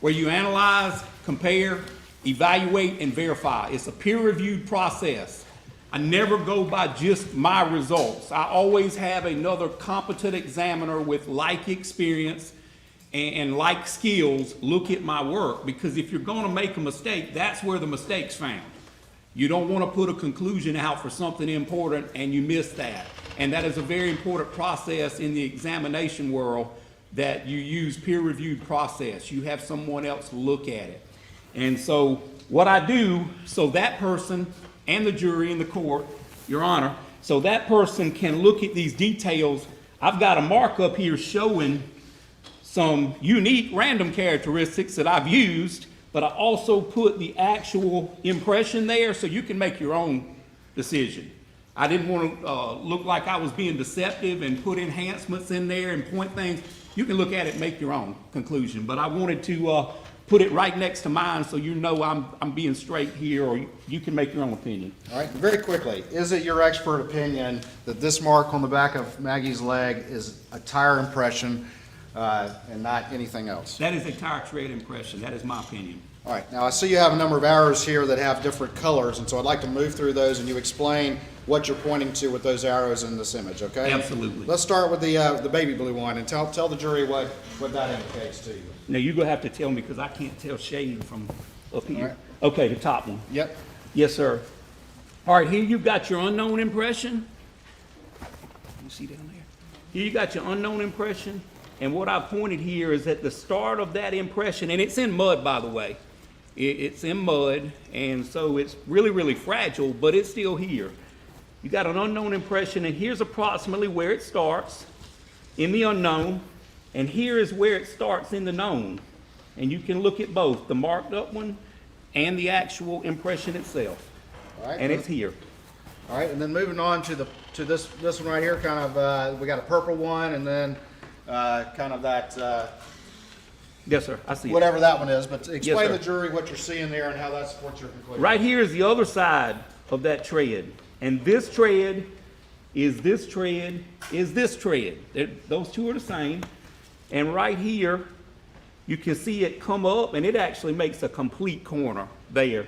where you analyze, compare, evaluate, and verify. It's a peer-reviewed process. I never go by just my results. I always have another competent examiner with like experience and like skills look at my work, because if you're going to make a mistake, that's where the mistake's found. You don't want to put a conclusion out for something important and you miss that. And that is a very important process in the examination world, that you use peer-reviewed process. You have someone else look at it. And so what I do, so that person and the jury in the court, Your Honor, so that person can look at these details, I've got a markup here showing some unique random characteristics that I've used, but I also put the actual impression there so you can make your own decision. I didn't want to look like I was being deceptive and put enhancements in there and point things. You can look at it and make your own conclusion, but I wanted to put it right next to mine so you know I'm being straight here, or you can make your own opinion. All right, very quickly, is it your expert opinion that this mark on the back of Maggie's leg is a tire impression and not anything else? That is a tire tread impression. That is my opinion. All right, now I see you have a number of arrows here that have different colors, and so I'd like to move through those and you explain what you're pointing to with those arrows in this image, okay? Absolutely. Let's start with the baby blue one and tell the jury what that indicates to you. Now, you're going to have to tell me because I can't tell shade from up here. All right. Okay, the top one. Yep. Yes, sir. All right, here you've got your unknown impression. You see down there? Here you got your unknown impression. And what I pointed here is at the start of that impression, and it's in mud, by the way. It's in mud, and so it's really, really fragile, but it's still here. You got an unknown impression, and here's approximately where it starts in the unknown, and here is where it starts in the known. And you can look at both, the marked up one and the actual impression itself. All right. And it's here. All right, and then moving on to this one right here, kind of, we got a purple one, and then kind of that, Yes, sir, I see it. whatever that one is, but explain sir. to the jury what you're seeing there and how that supports your conclusion. Right here is the other side of that tread. And this tread is this tread, is this tread. Those two are the same. And right here, you can see it come up, and it actually makes a complete corner there.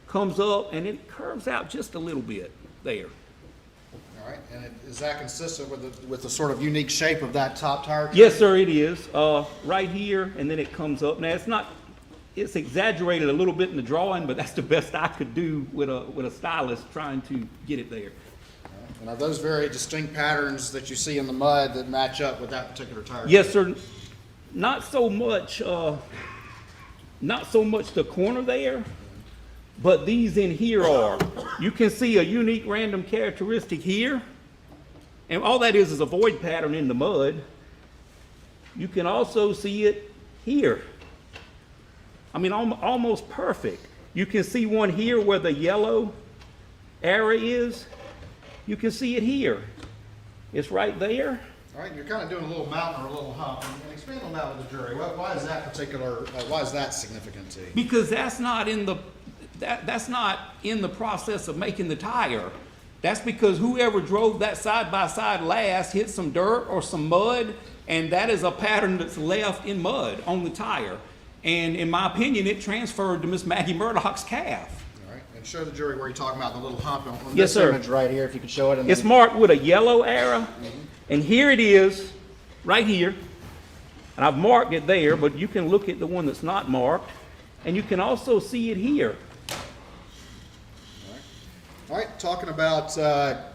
Comes up, and it curves out just a little bit there. All right, and is that consistent with the sort of unique shape of that top tire? Yes, sir, it is. Right here, and then it comes up. Now, it's not it's exaggerated a little bit in the drawing, but that's the best I could do with a stylus trying to get it there. And are those very distinct patterns that you see in the mud that match up with that particular tire? Yes, sir. Not so much the corner there, but these in here are. You can see a unique random characteristic here, and all that is a void pattern in the mud. You can also see it here. I mean, almost perfect. You can see one here where the yellow area is. You can see it here. It's right there. All right, you're kind of doing a little mountain or a little hump, and expand on that with the jury. Why is that particular, why is that significant to you? Because that's not in the process of making the tire. That's because whoever drove that side by side last hit some dirt or some mud, and that is a pattern that's left in mud on the tire. And in my opinion, it transferred to Miss Maggie Murdaugh's calf. All right, and show the jury where you're talking about the little hump on Yes, this sir. image right here, if you could show it. And It's then- marked with a yellow arrow, and here it is, right here. And I've marked it there, but you can look at the one that's not marked, and you can also see it here. All right, talking about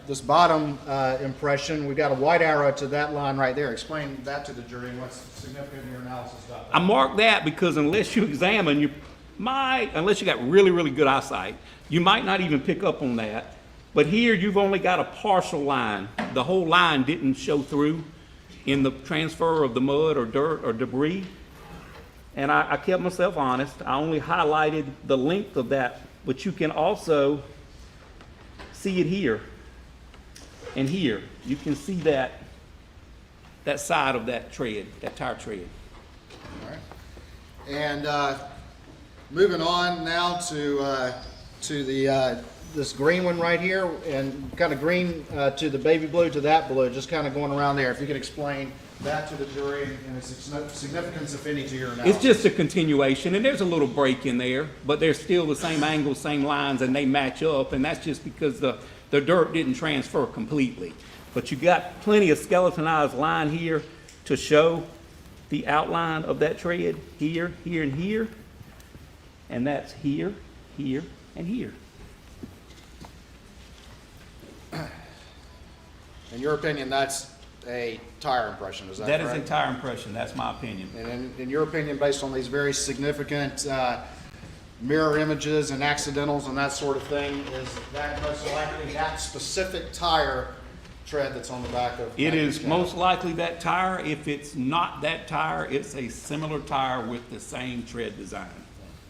this bottom impression, we've got a white arrow to that line right there. Explain that to the jury and what's significant in your analysis about that. I marked that because unless you examine, unless you got really, really good eyesight, you might not even pick up on that. But here, you've only got a partial line. The whole line didn't show through in the transfer of the mud or dirt or debris. And I kept myself honest. I only highlighted the length of that, but you can also see it here and here. You can see that side of that tread, that tire tread. All right. And moving on now to the this green one right here, and kind of green to the baby blue to that blue, just kind of going around there. If you could explain that to the jury and its significance, if any, to your analysis. It's just a continuation, and there's a little break in there, but they're still the same angles, same lines, and they match up, and that's just because the dirt didn't transfer completely. But you got plenty of skeletonized line here to show the outline of that tread, here, here, and here, and that's here, here, and here. In your opinion, that's a tire impression, is that correct? That is a tire impression, that's my opinion. And in your opinion, based on these very significant mirror images and accidentals and that sort of thing, is that most likely that specific tire tread that's on the back of It Maggie's is car? most likely that tire. If it's not that tire, it's a similar tire with the same tread design.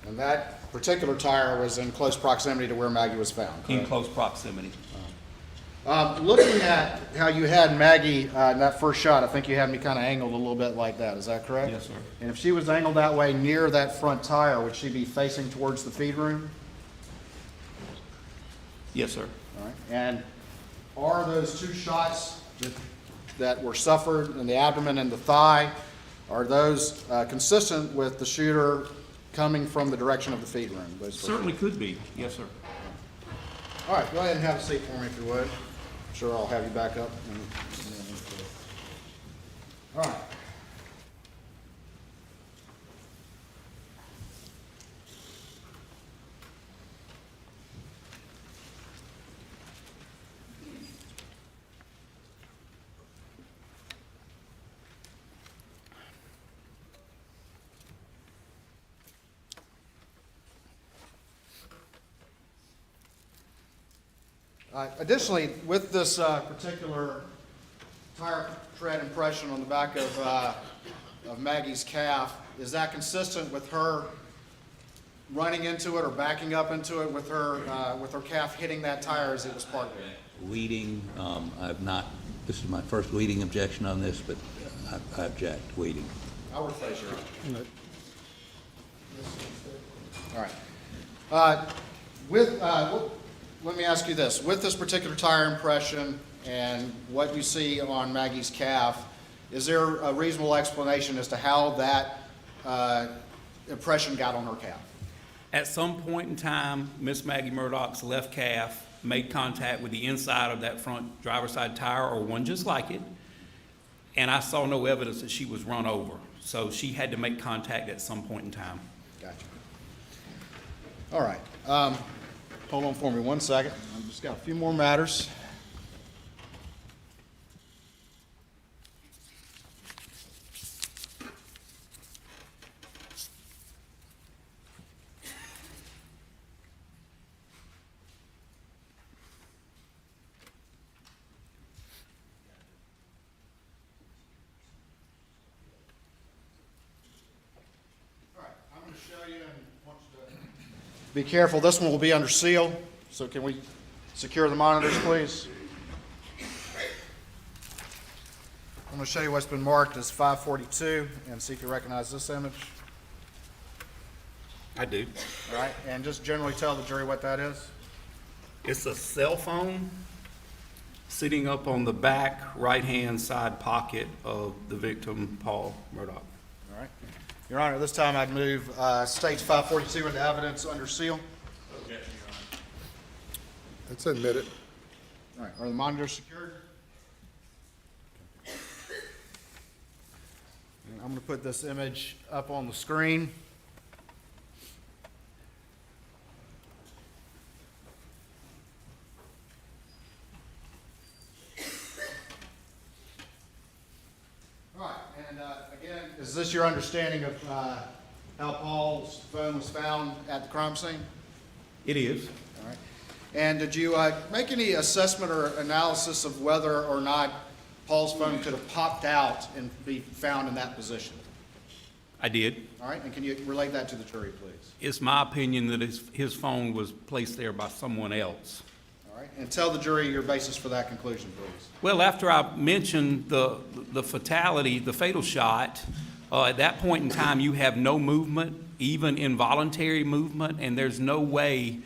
And that particular tire was in close proximity to where Maggie was found, In correct? close proximity. Looking at how you had Maggie in that first shot, I think you had me kind of angled a little bit like that, is that correct? Yes, sir. And if she was angled that way near that front tire, would she be facing towards the feed room? Yes, sir. All right. And are those two shots that were suffered in the abdomen and the thigh, are those consistent with the shooter coming from the direction of the feed room? Those first- Certainly could be. Yes, sir. All right, go ahead and have a seat for me if you would. I'm sure I'll have you back up. All right. Additionally, with this particular tire tread impression on the back of Maggie's calf, is that consistent with her running into it or backing up into it with her calf hitting that tire as it was parked there? Leading, this is my first leading objection on this, but I object, leading. I'll rephrase your honor. All right. Let me ask you this. With this particular tire impression and what you see on Maggie's calf, is there a reasonable explanation as to how that impression got on her calf? At some point in time, Miss Maggie Murdaugh's left calf made contact with the inside of that front driver's side tire, or one just like it, and I saw no evidence that she was run over. So she had to make contact at some point in time. Gotcha. All right. Hold on for me 1 second. I've just got a few more matters. Be careful, this one will be under seal, so can we secure the monitors, please? I'm going to show you what's been marked as 542 and see if you recognize this image. I do. All right, and just generally tell the jury what that is. It's a cell phone sitting up on the back right-hand side pocket of the victim, Paul Murdaugh. All right. Your Honor, this time I'd move States 542 into evidence under seal. That's admitted. All right, are the monitors secured? And I'm going to put this image up on the screen. All right, and again, is this your understanding of how Paul's phone was found at the crime scene? It is. All right. And did you make any assessment or analysis of whether or not Paul's phone could have popped out and be found in that position? I did. All right, and can you relate that to the jury, please? It's my opinion that his phone was placed there by someone else. All right, and tell the jury your basis for that conclusion, please. Well, after I mentioned the fatality, the fatal shot, at that point in time, you have no movement, even involuntary movement, and there's no way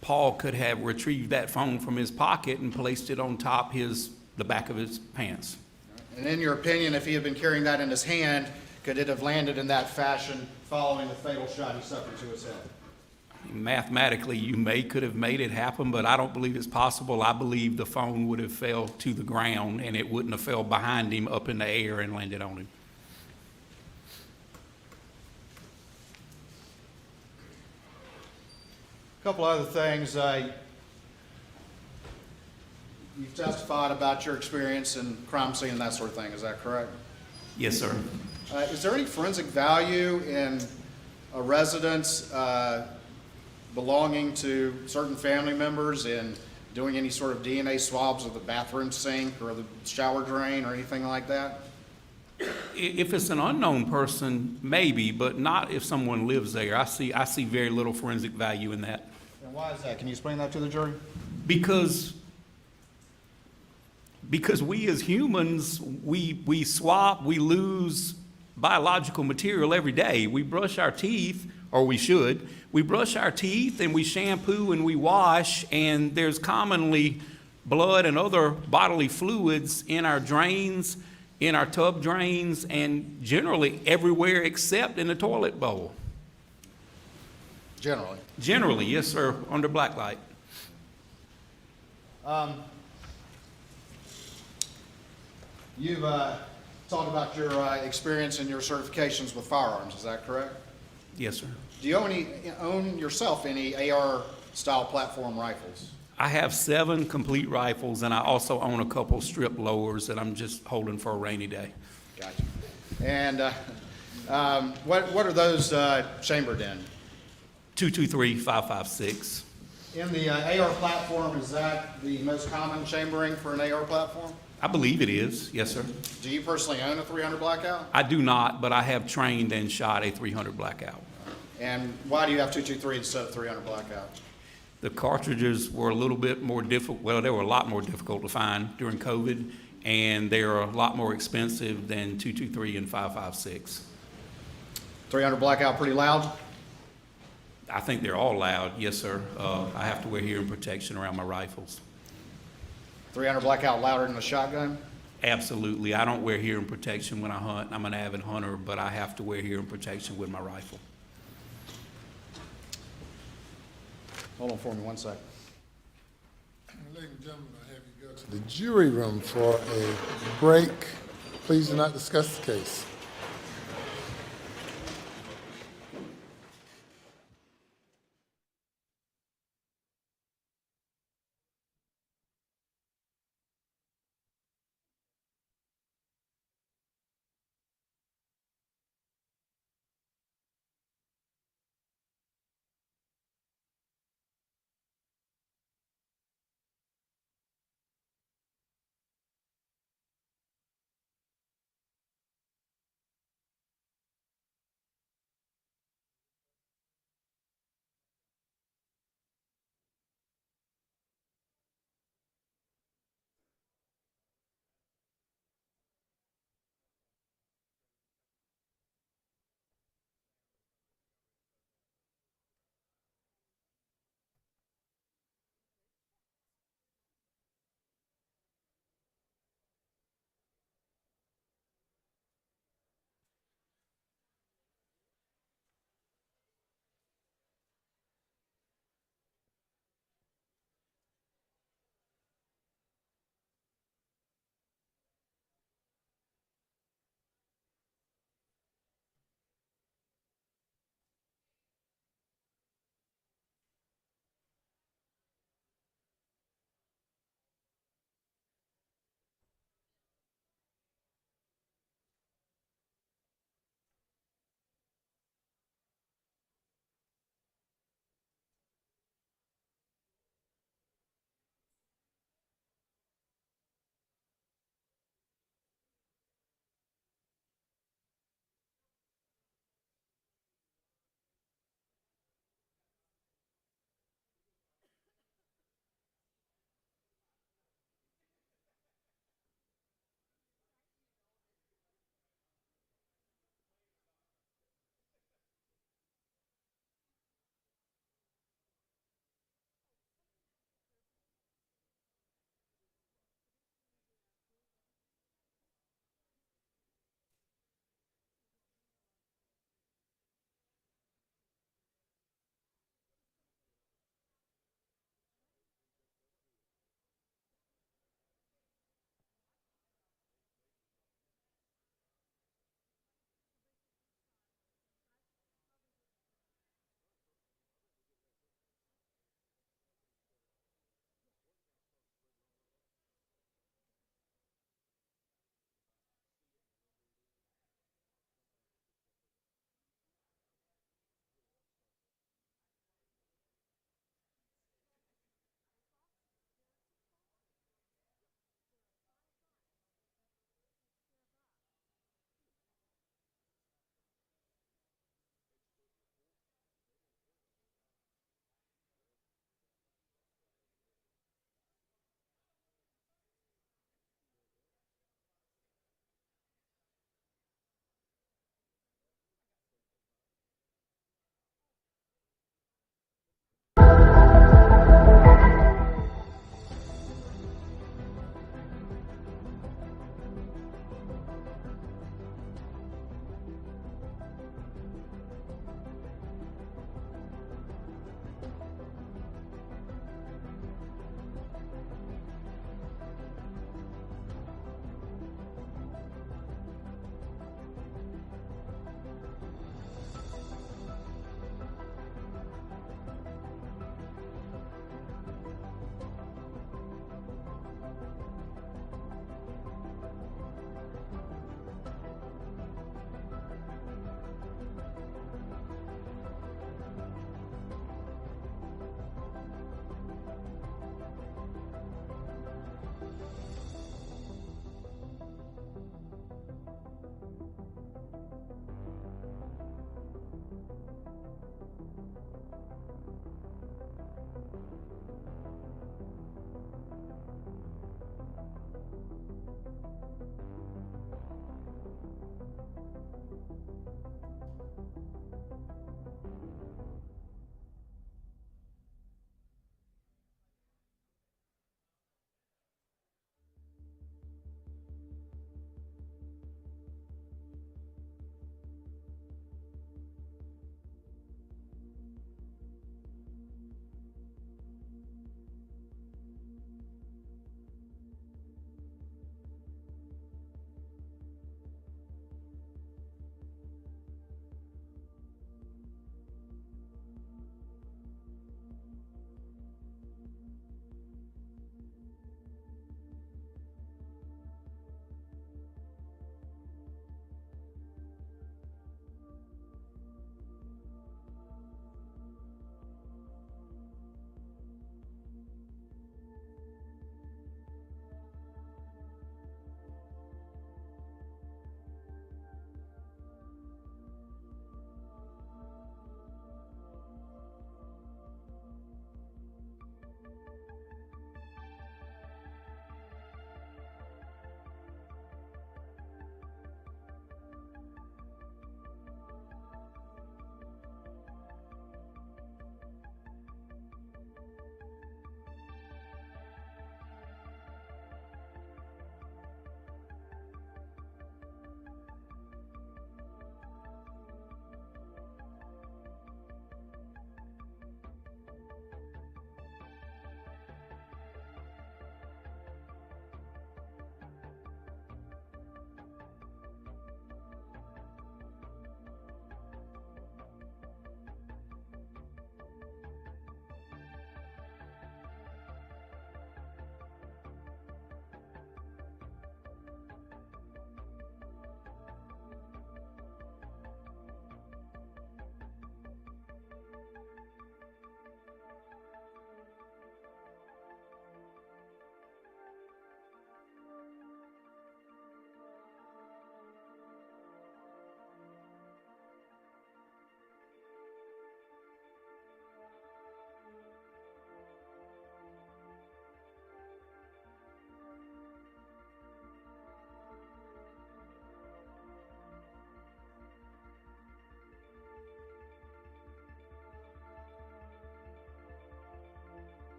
Paul could have retrieved that phone from his pocket and placed it on top the back of his pants. And in your opinion, if he had been carrying that in his hand, could it have landed in that fashion following the fatal shot he suffered to his head? Mathematically, you could have made it happen, but I don't believe it's possible. I believe the phone would have fell to the ground and it wouldn't have fell behind him up in the air and landed on him. A couple other things. You've testified about your experience in crime scene and that sort of thing. Is that correct? Yes, sir. Is there any forensic value in a residence belonging to certain family members in doing any sort of DNA swabs of the bathroom sink or the shower drain or anything like that? If it's an unknown person, maybe, but not if someone lives there. I see very little forensic value in that. And why is that? Can you explain that to the jury? Because we as humans, we swap, we lose biological material every day. We brush our teeth, or we should. We brush our teeth and we shampoo and we wash, and there's commonly blood and other bodily fluids in our drains, in our tub drains, and generally everywhere except in the toilet bowl. Generally. Generally, yes, sir, under black light. You've talked about your experience and your certifications with firearms. Is that correct? Yes, sir. Do you own yourself any AR-style platform rifles? I have 7 complete rifles, and I also own a couple strip lowers that I'm just holding for a rainy day. Gotcha. And what are those chambered in? 223-556. In the AR platform, is that the most common chambering for an AR platform? I believe it is, yes, sir. Do you personally own a 300 Blackout? I do not, but I have trained and shot a 300 Blackout. And why do you have 223 instead of 300 Blackout? The cartridges were a little bit more difficult, well, they were a lot more difficult to find during COVID, and they are a lot more expensive than 223 and 556. 300 Blackout pretty loud? I think they're all loud, yes, sir. I have to wear hearing protection around my rifles. 300 Blackout louder than a shotgun? Absolutely. I don't wear hearing protection when I hunt. I'm an avid hunter, but I have to wear hearing protection with my rifle. Hold on for me 1 second. Ladies and gentlemen, I have you go to the jury room for a break. Please do not discuss the case.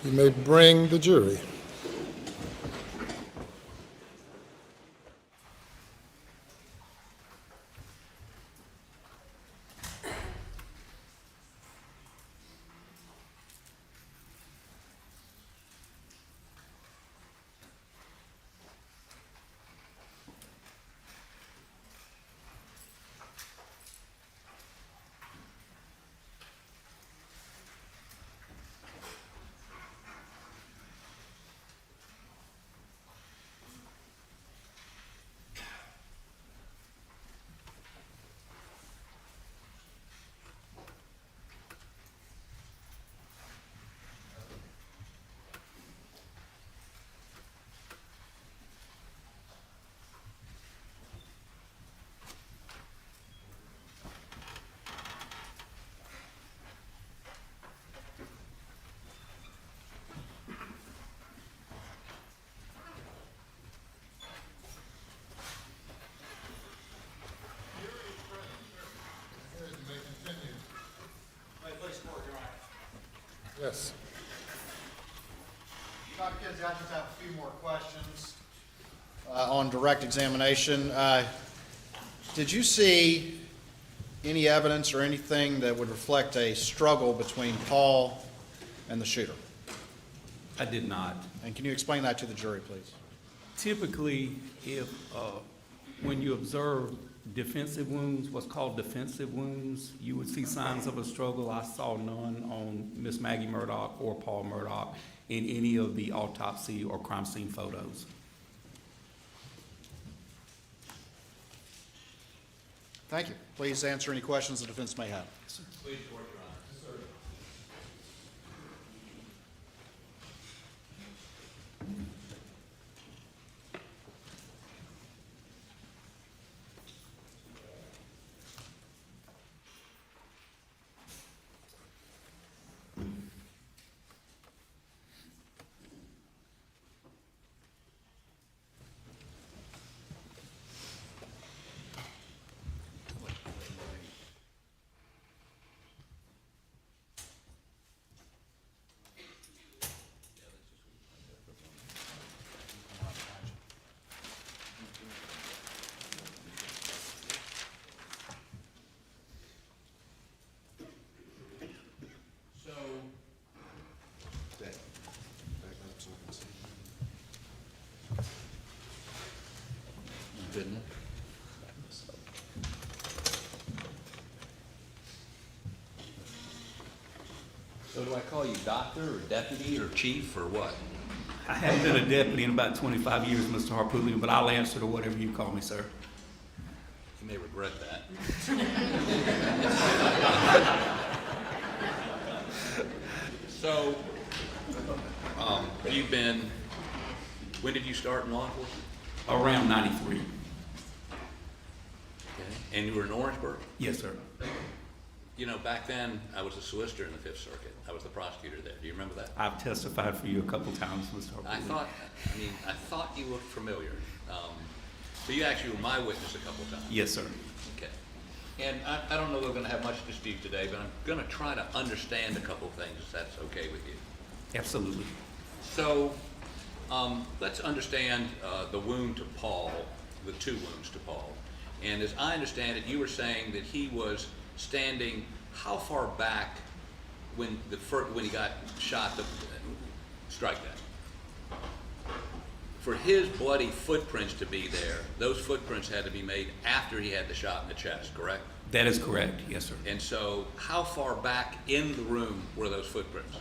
You may bring the jury. Yes. Dr. Kinsey, I just have a few more questions on direct examination. Did you see any evidence or anything that would reflect a struggle between Paul and the shooter? I did not. And can you explain that to the jury, please? Typically, if, when you observe defensive wounds, what's called defensive wounds, you would see signs of a struggle. I saw none on Miss Maggie Murdaugh or Paul Murdaugh in any of the autopsy or crime scene photos. Thank you. Please answer any questions the defense may have. Please, Your Honor. So do I call you doctor or deputy or chief or what? I haven't been a deputy in about 25 years, Mr. Harpootlian, but I'll answer to whatever you call me, sir. You may regret that. So, you've been, when did you start in law enforcement? Around 93. Okay. And you were in Orangeburg? Yes, sir. You know, back then, I was a solicitor in the Fifth Circuit. I was the prosecutor there. Do you remember that? I've testified for you a couple times, Mr. Harpootlian. I thought you looked familiar. So you actually were my witness a couple times? Yes, sir. Okay. And I don't know that we're gonna have much dispute today, but I'm gonna try to understand a couple things, if that's okay with you. Absolutely. So, let's understand the wound to Paul, the two wounds to Paul. And as I understand it, you were saying that he was standing how far back when he got shot to strike that? For his bloody footprints to be there, those footprints had to be made after he had the shot in the chest, correct? That is correct, yes, sir. And so how far back in the room were those footprints?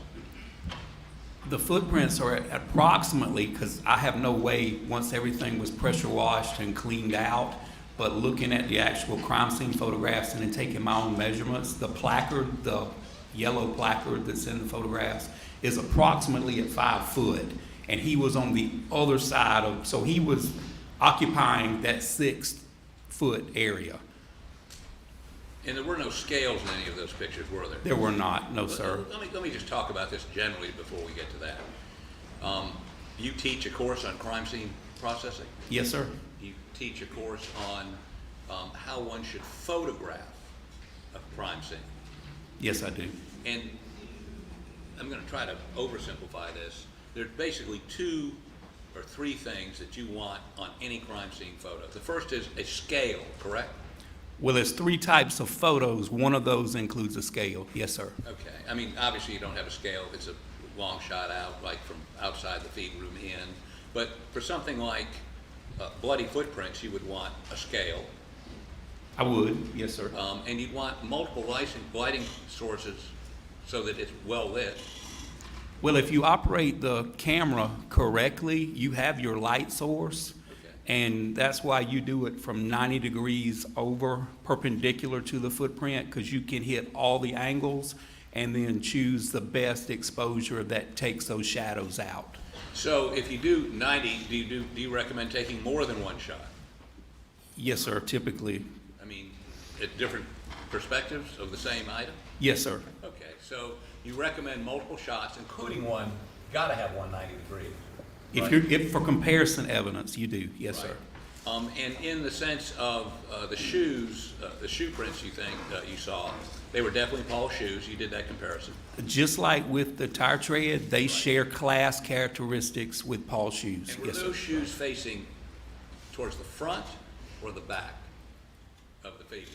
The footprints are approximately, because I have no way, once everything was pressure washed and cleaned out, but looking at the actual crime scene photographs and then taking my own measurements, the placard, the yellow placard that's in the photographs is approximately at 5 foot. And he was on the other side of, so he was occupying that 6 foot area. And there were no scales in any of those pictures, were there? There were not, no, sir. Let me just talk about this generally before we get to that. You teach a course on crime scene processing? Yes, sir. You teach a course on how one should photograph a crime scene. Yes, I do. And I'm going to try to oversimplify this. There's basically 2 or 3 things that you want on any crime scene photo. The first is a scale, correct? Well, there's 3 types of photos. One of those includes a scale. Yes, sir. Okay. I mean, obviously you don't have a scale if it's a long shot out, like from outside the feed room in. But for something like bloody footprints, you would want a scale. I would. Yes, sir. And you'd want multiple lighting sources so that it's well lit. Well, if you operate the camera correctly, you have your light source. Okay. And that's why you do it from 90 degrees over perpendicular to the footprint, because you can hit all the angles and then choose the best exposure that takes those shadows out. So if you do 90, do you recommend taking more than one shot? Yes, sir, typically. I mean, at different perspectives of the same item? Yes, sir. Okay, so you recommend multiple shots, including one, gotta have 190 degree. If for comparison evidence, you do. Yes, sir. And in the sense of the shoes, the shoe prints you think you saw, they were definitely Paul's shoes. You did that comparison. Just like with the tire tread, they share class characteristics with Paul's shoes. And were Yes, sir. those shoes facing towards the front or the back of the feet?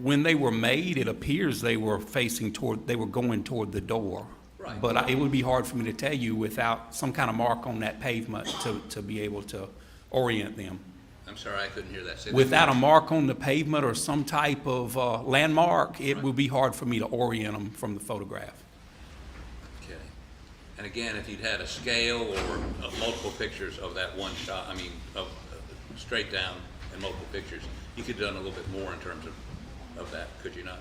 When they were made, it appears they were going toward the door. Right. But it would be hard for me to tell you without some kind of mark on that pavement to be able to orient them. I'm sorry, I couldn't hear that. Say that Without a again. mark on the pavement or some type of landmark, it would be hard for me to orient them from the photograph. Okay. And again, if you'd had a scale or multiple pictures of that one shot, I mean, of straight down and multiple pictures, you could have done a little bit more in terms of that, could you not?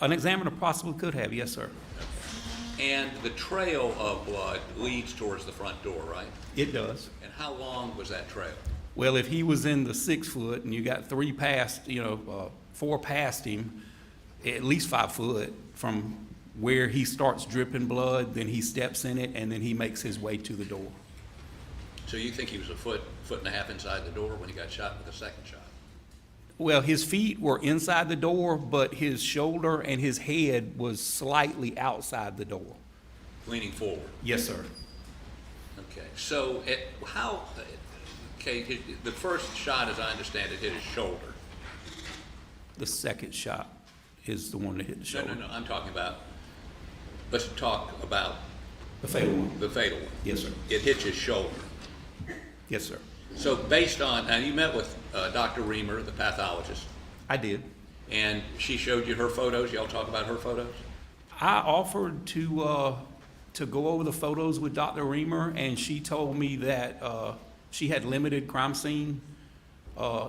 An examiner possibly could have, yes, sir. And the trail of blood leads towards the front door, right? It does. And how long was that trail? Well, if he was in the 6 foot and you got 4 past him, at least 5 foot from where he starts dripping blood, then he steps in it, and then he makes his way to the door. So you think he was a foot and a half inside the door when he got shot with the second shot? Well, his feet were inside the door, but his shoulder and his head was slightly outside the door. Leaning forward? Yes, sir. Okay, so the first shot, as I understand it, hit his shoulder. The second shot is the one that hit the shoulder. No, I'm talking about, let's talk about The fatal one. the fatal one. Yes, sir. It hits his shoulder. Yes, sir. So based on, and you met with Dr. Reamer, the pathologist, I did. and she showed you her photos. Y'all talk about her photos? I offered to go over the photos with Dr. Reamer, and she told me that she had limited crime scene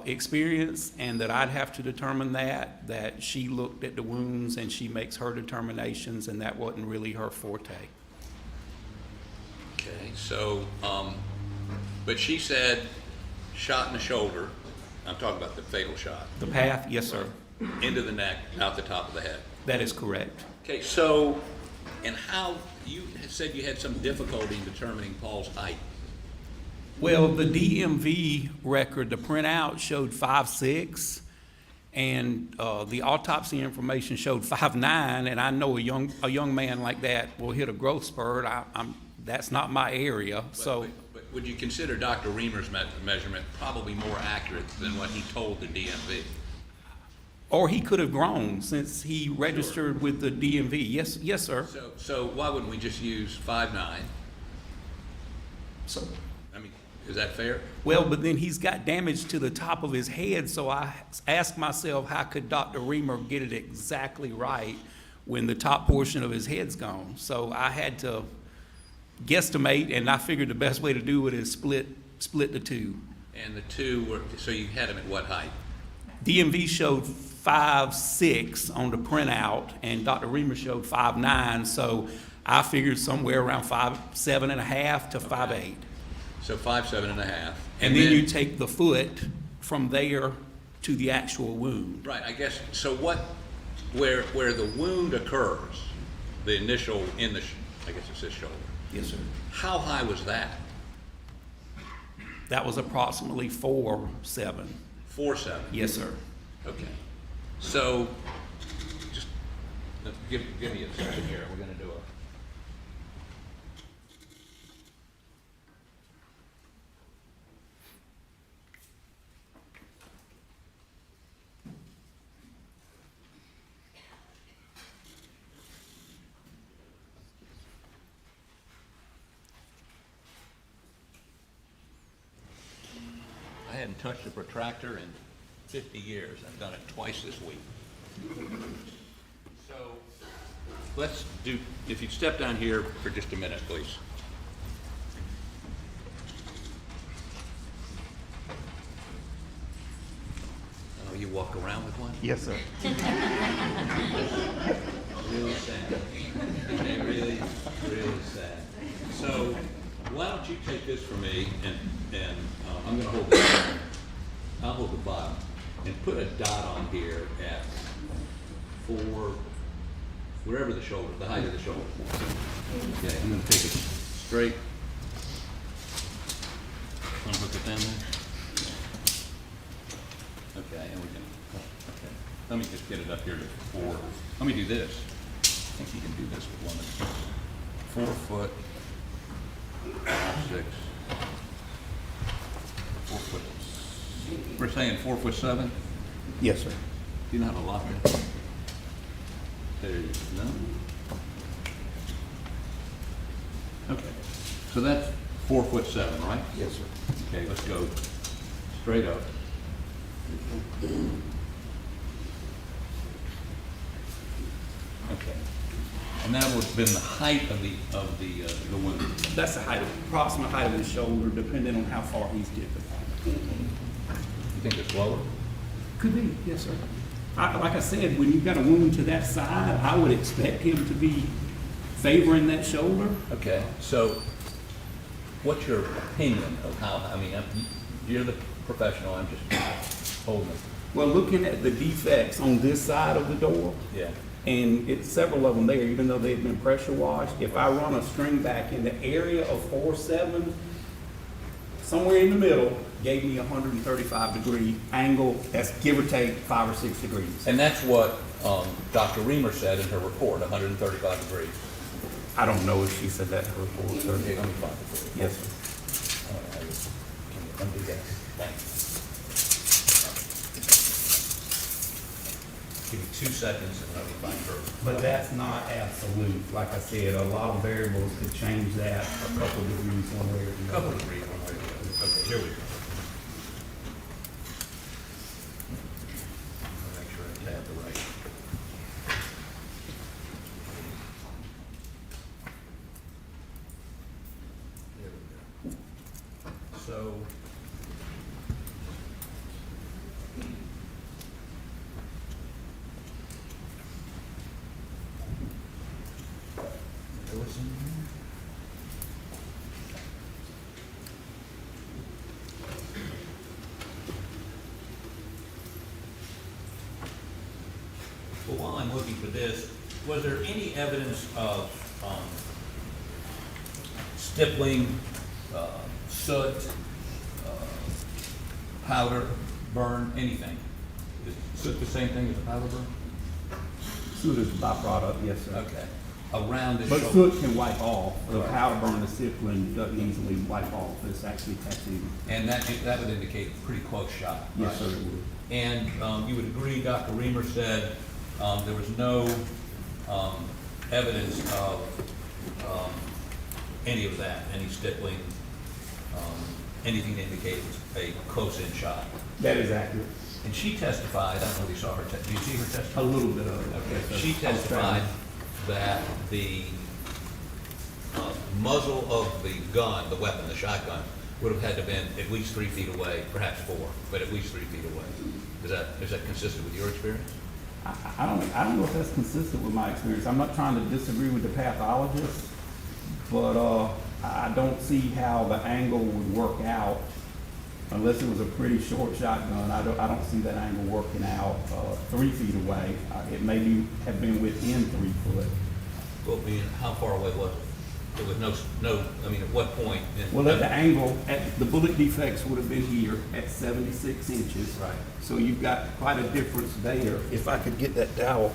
experience, and that I'd have to determine that she looked at the wounds and she makes her determinations, and that wasn't really her forte. Okay, so, but she said shot in the shoulder, I'm talking about the fatal shot, The path, yes, sir. into the neck, out the top of the head. That is correct. Okay, so, and how, you said you had some difficulty in determining Paul's height. Well, the DMV record, the printout showed 5'6", and the autopsy information showed 5'9", and I know a young man like that will hit a growth spurt. That's not my area, so. But would you consider Dr. Reamer's measurement probably more accurate than what he told the DMV? Or he could have grown since he registered with the DMV. Yes, sir. So why wouldn't we just use 5'9"? So, I mean, is that fair? well, but then he's got damage to the top of his head, so I asked myself, how could Dr. Reamer get it exactly right when the top portion of his head's gone? So I had to guesstimate, and I figured the best way to do it is split the two. And the two were, so you had him at what height? DMV showed 5'6" on the printout, and Dr. Reamer showed 5'9", so I figured somewhere around 5'7.5" to 5'8". So 5'7.5". And then you take the foot from there to the actual wound. Right, I guess, so where the wound occurs, the initial, I guess it's his shoulder. Yes, sir. How high was that? That was approximately 4'7". 4'7"? Yes, sir. Okay. So, just give me a second here. We're gonna do a touched a protractor in 50 years. I've done it twice this week. So let's do, if you'd step down here for just a minute, please. Oh, you walk around with one? Yes, sir. Really sad. Really, really sad. So why don't you take this for me, and I'm gonna hold it. I'll hold the bottom and put a dot on here at 4, wherever the shoulder, the height of the shoulder. Okay, I'm gonna take it straight. Want to hook it down there? Okay, and we can, okay. Let me just get it up here to 4. Let me do this. I think you can do this with one of these. 4 foot, 6. 4 foot. We're saying 4'7"? Yes, sir. Do you know how to lock it? There you go. No? Okay. So that's 4'7", right? Yes, sir. Okay, let's go straight up. Okay. And that would have been the height of the window. That's the height, approximate height of the shoulder, depending on how far he's dipping. You think it's lower? Could be, yes, sir. Like I said, when you've got a wound to that side, I would expect him to be favoring that shoulder. Okay, so what's your opinion of how, I mean, you're the professional, I'm just holding it. Well, looking at the defects on this side of the door, Yeah. and it's several of them there, even though they've been pressure washed, if I run a string back in the area of 4'7", somewhere in the middle, gave me a 135-degree angle. That's give or take 5 or 6 degrees. And that's what Dr. Reamer said in her report, 135 degrees. I don't know if she said that in her report, sir. Okay, let me find it for you. Yes, sir. All right, can you undo that? Thanks. Give me 2 seconds and let me find her. But that's not absolute. Like I said, a lot of variables could change that a couple degrees one way or the Couple other. of degrees, one way or the other. Okay, here we go. Make sure I tab the right. There we go. So. There was some. Well, while I'm looking for this, was there any evidence of stippling, soot, powder, burn, anything? Is soot the same thing as a powder burn? Soot is a byproduct, yes, sir. Okay. Around the But shoulder? soot can wipe off. The powder burn, the stippling doesn't easily wipe off. It's actually tattooed. And that would indicate a pretty close shot, right? Yes, sir, it would. And you would agree, Dr. Reamer said there was no evidence of any of that, any stippling, anything to indicate it was a close-in shot. That is accurate. And she testified, I don't know if you saw her, did you see her testify? A little bit of it. Okay, Yes, sir. she testified that the muzzle of the gun, the weapon, the shotgun, would have had to have been at least 3 feet away, perhaps 4, but at least 3 feet away. Is that consistent with your experience? I don't know if that's consistent with my experience. I'm not trying to disagree with the pathologist, but I don't see how the angle would work out unless it was a pretty short shotgun. I don't see that angle working out 3 feet away. It maybe have been within 3 foot. Well, I mean, how far away was it? There was no, I mean, at what point? Well, at the angle, the bullet defects would have been here at 76 inches. Right. So you've got quite a difference there. If I could get that dowel.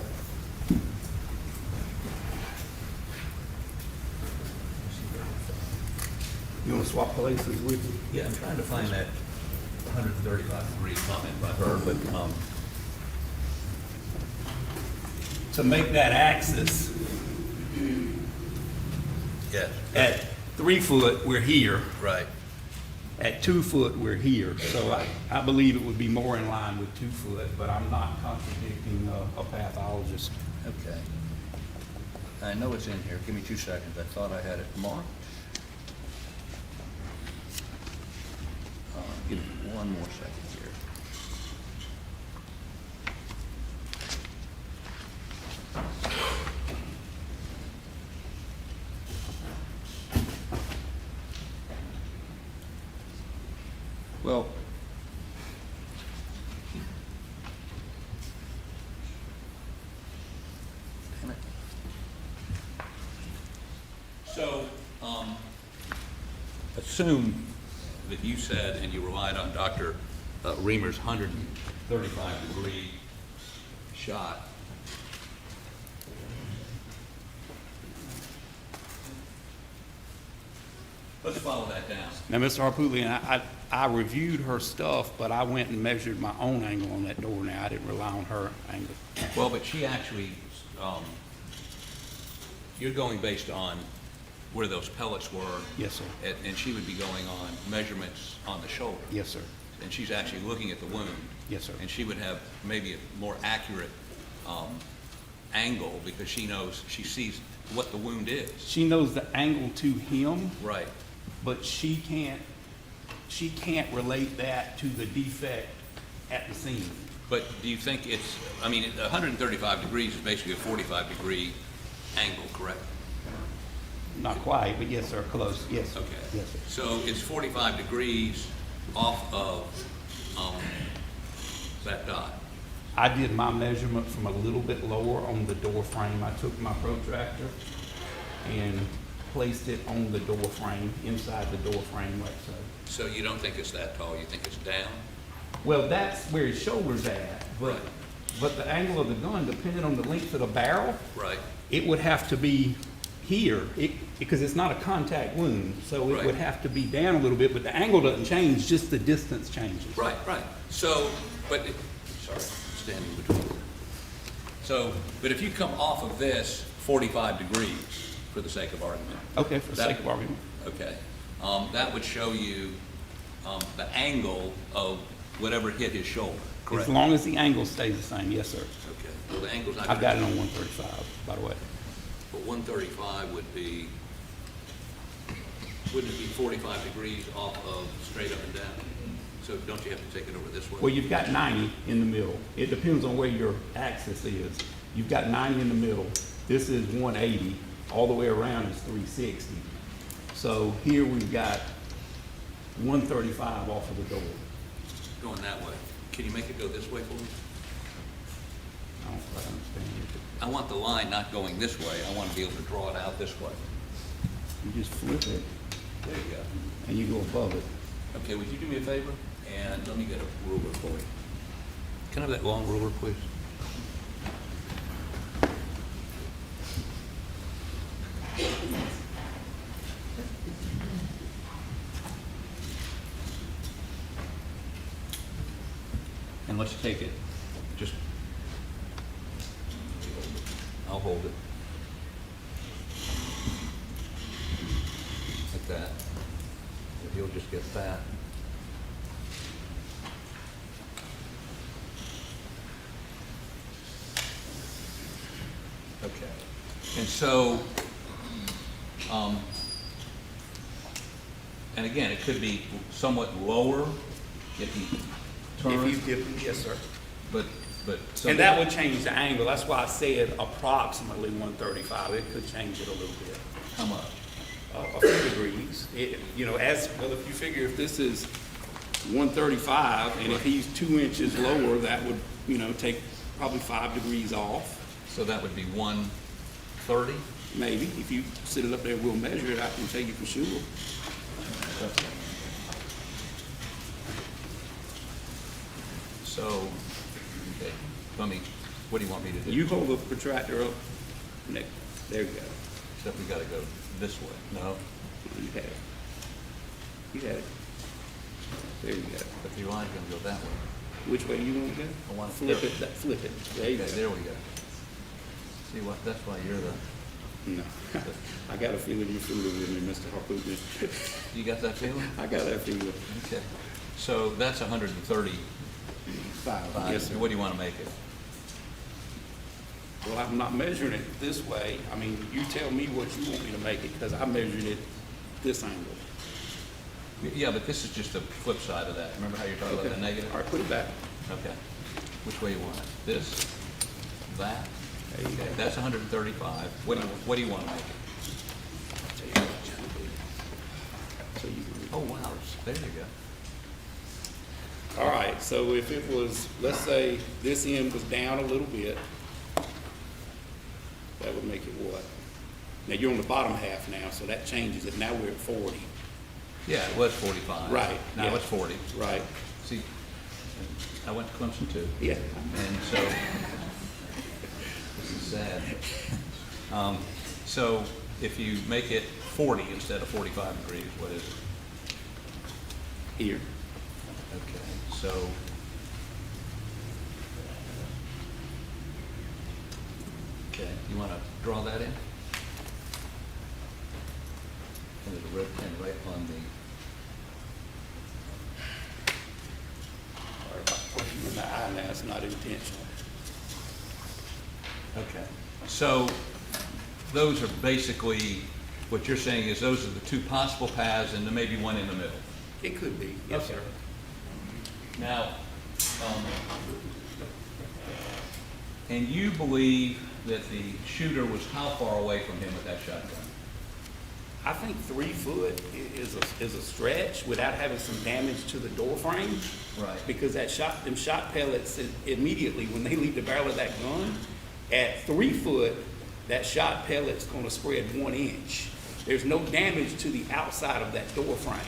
You want to swap places with me? Yeah, I'm trying to find that 135-degree comment by her, but, To make that axis, yes. at 3 foot, we're here. Right. At 2 foot, we're here, so I believe it would be more in line with 2 foot, but I'm not contradicting a pathologist. Okay. I know it's in here. Give me 2 seconds. I thought I had it marked. Give me 1 more second here. Well, damn it. So, assume that you said, and you relied on Dr. Reamer's 135-degree shot. Let's follow that down. Now, Mr. Harpootlian, I reviewed her stuff, but I went and measured my own angle on that door now. I didn't rely on her angle. Well, but she actually, you're going based on where those pellets were. Yes, sir. And she would be going on measurements on the shoulder. Yes, sir. And she's actually looking at the wound. Yes, sir. And she would have maybe a more accurate angle because she knows, she sees what the wound is. She knows the angle to him, Right. but she can't relate that to the defect at the scene. But do you think it's, I mean, 135 degrees is basically a 45-degree angle, correct? Not quite, but yes, sir, close, yes. Okay. Yes, sir. So it's 45 degrees off of that dot. I did my measurement from a little bit lower on the door frame. I took my protractor and placed it on the door frame, inside the door frame like so. So you don't think it's that tall, you think it's down? Well, that's where his shoulder's at, but, Right. but the angle of the gun, depending on the length of the barrel, Right. it would have to be here, because it's not a contact wound, so it Right. would have to be down a little bit, but the angle doesn't change, just the distance changes. Right, right. So, but, sorry, standing between. So, but if you come off of this 45 degrees, for the sake of argument. Okay, for the that- sake of argument. Okay. That would show you the angle of whatever hit his shoulder, correct? As long as the angle stays the same, yes, sir. Okay. Well, the angle's not I've got it gonna, on 135, by the way. but 135 would be, wouldn't it be 45 degrees off of straight up and down? So don't you have to take it over this way? Well, you've got 90 in the middle. It depends on where your axis is. You've got 90 in the middle. This is 180. All the way around is 360. So here we've got 135 off of the door. Going that way. Can you make it go this way for me? I don't quite understand it. I want the line not going this way. I want to be able to draw it out this way. You just flip it There you go. and you go above it. Okay, would you do me a favor? And let me get a ruler for you. Can I have that long ruler, please? And let's take it, just, I'll hold it. Like that. If you'll just get that. Okay. And so, and again, it could be somewhat lower if you turn. If you dip, yes, sir. But, so. And that would change the angle. That's why I said approximately 135. It could change it a little bit. How much? A few degrees. You know, as well, if you figure if this is 135 and if he's 2 inches lower, that would, you know, take probably 5 degrees off. So that would be 130? Maybe. If you sit it up there, we'll measure it. I can tell you for sure. So, okay, let me, what do you want me to do? You hold the protractor up. There you go. Except we gotta go this way, no? You had it. You had it. There you go. But the line's gonna go that way. Which way do you want to go? I want to Flip it. Flip it. There you Okay, go. there we go. See what, that's why you're the, No. I got a feeling you're fooling with me, Mr. Harpootman. You got that feeling? I got that feeling. Okay. So that's 130. Yes, sir. What do you want to make it? Well, I'm not measuring it this way. I mean, you tell me what you want me to make it, because I measured it this angle. Yeah, but this is just the flip side of that. Remember how you're talking about the negative? All right, put it back. Okay. Which way you want it? This? That? There you go. Okay, that's 135. What do you want to make it? I'll tell you what it's gonna be. So you can. Oh, wow, there you go. All right, so if it was, let's say this end was down a little bit, that would make it what? Now, you're on the bottom half now, so that changes it. Now we're at 40. Yeah, it was 45. Right, Now yeah. it's 40. Right. See, I went to Clemson too. Yeah. And so, this is sad. So if you make it 40 instead of 45 degrees, what is it? Here. Okay, so. Okay, you want to draw that in? And there's a red pen right on the. Sorry about poking you in the eye now, it's not intentional. Okay. So those are basically, what you're saying is those are the two possible paths and there may be one in the middle. It could be, yes, Okay. sir. Now, and you believe that the shooter was how far away from him with that shotgun? I think 3 foot is a stretch without having some damage to the door frame. Right. Because them shot pellets, immediately when they leave the barrel of that gun, at 3 foot, that shot pellet's gonna spread 1 inch. There's no damage to the outside of that door frame.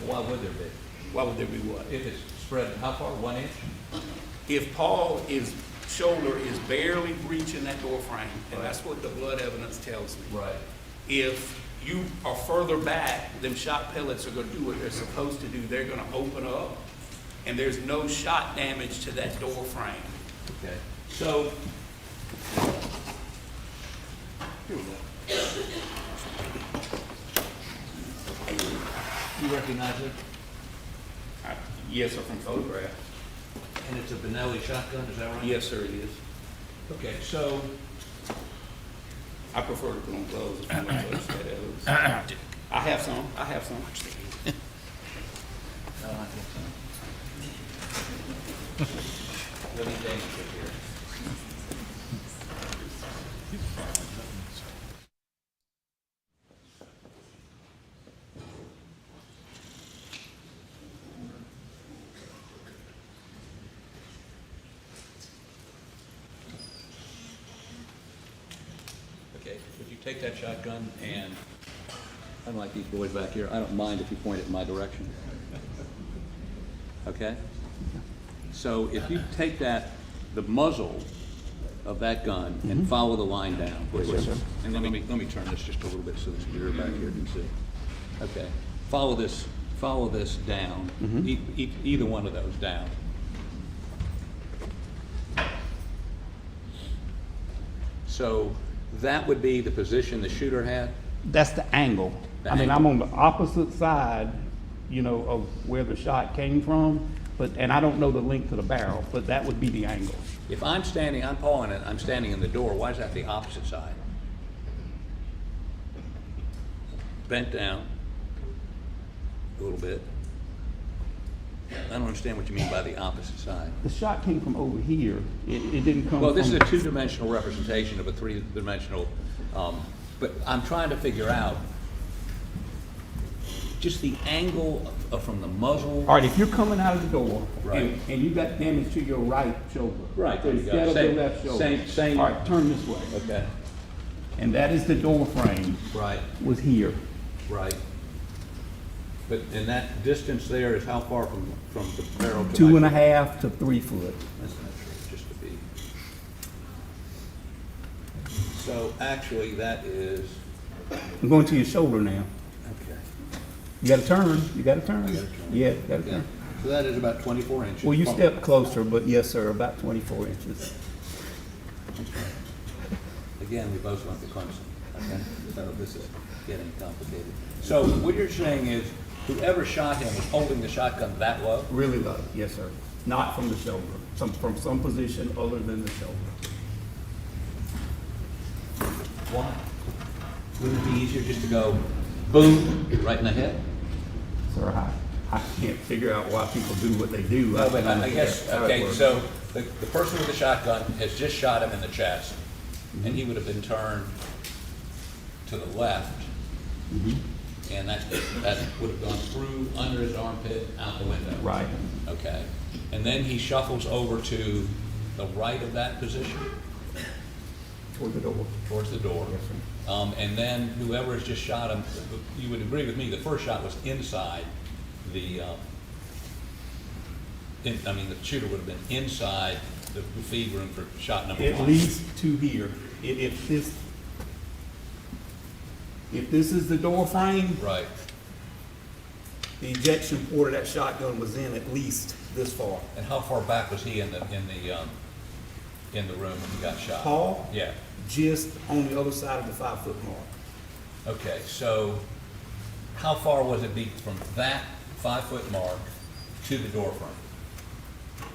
Why would there be? Why would there be what? If it's spread how far, 1 inch? If Paul's shoulder is barely breaching that door frame, and that's what the blood evidence tells me. Right. If you are further back, them shot pellets are gonna do what they're supposed to do. They're gonna open up, and there's no shot damage to that door frame. Okay. So, here we go. You recognize it? Yes, sir, from photograph. And it's a Benelli shotgun, is that right? Yes, sir, it is. Okay, so, I prefer to put on gloves if I'm gonna touch that evidence. I have some. I don't think so. What do you think here? Okay, would you take that shotgun and, unlike these boys back here, I don't mind if you point it in my direction. Okay? So if you take that, the muzzle of that gun and follow the line down, please. Yes, sir. And let me turn this just a little bit so this viewer back here can see. Okay. Follow this down, either one of those down. So that would be the position the shooter had? That's the angle. The I mean, angle. I'm on the opposite side, you know, of where the shot came from, and I don't know the length of the barrel, but that would be the angle. If I'm Paul, and I'm standing in the door, why is that the opposite side? Bent down a little bit. I don't understand what you mean by the opposite side. The shot came from over here. It didn't come from... Well, this is a two-dimensional representation of a three-dimensional, but I'm trying to figure out just the angle from the muzzle. All right, if you're coming out of the door, Right. and you got damage to your right shoulder. Right, there you go. Instead of Same- your left shoulder. same- All right, turn this way. Okay, And that is the door frame, right, was here. right. But, and that distance there is how far from the barrel to 2.5 to 3 foot. That's not true, just to be. So actually, that is, I'm going to your shoulder now. okay. You gotta turn, you gotta turn. turn. Yeah, you gotta Yeah. turn. So that is about 24 inches. Well, you step closer, but yes, sir, about 24 inches. Again, we both went to Clemson. Okay, so this is getting complicated. So what you're saying is whoever shot him was holding the shotgun that low? Really low, yes, sir. Not from the shoulder, from some position other than the shoulder. Why? Wouldn't it be easier just to go boom, right in the head? Sir, I can't figure out why people do what they do. No, but I guess, That's how it okay, works. so the person with the shotgun has just shot him in the chest, and he would have been turned to the left, and that would have gone through, under his armpit, out the window. Right. Okay, and then he shuffles over to the right of that position, Toward the door. towards the door. Yes, sir. And then whoever has just shot him, you would agree with me, the first shot was inside the, the shooter would have been inside the feed room for shot number one. At least to here. If this is the door frame, Right, the ejection port of that shotgun was in at least this far. and how far back was he in the room when he got shot? Paul? Yeah, Just on the other side of the 5-foot mark. okay, so how far was it be from that 5-foot mark to the door frame?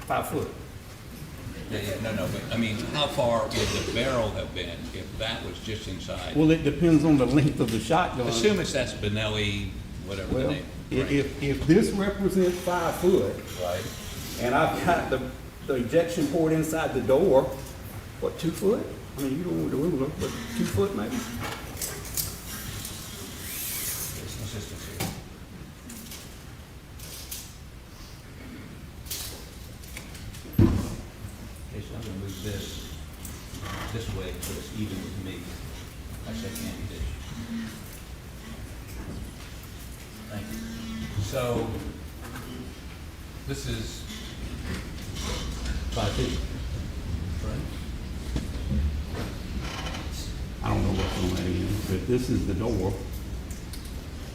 5 foot. Yeah, no, but, I mean, how far would the barrel have been if that was just inside? Well, it depends on the length of the shotgun. Assume that's Benelli, whatever the Well, name. if this represents 5 foot, Right, and I've got the ejection port inside the door, what, 2 foot? I mean, you don't want the ruler, but 2 foot maybe? there's consistency. Okay, so I'm gonna move this way so it's even with me. I said candy dish. Thank you. So, this is 5 feet, right? I don't know what's on that end, but this is the door.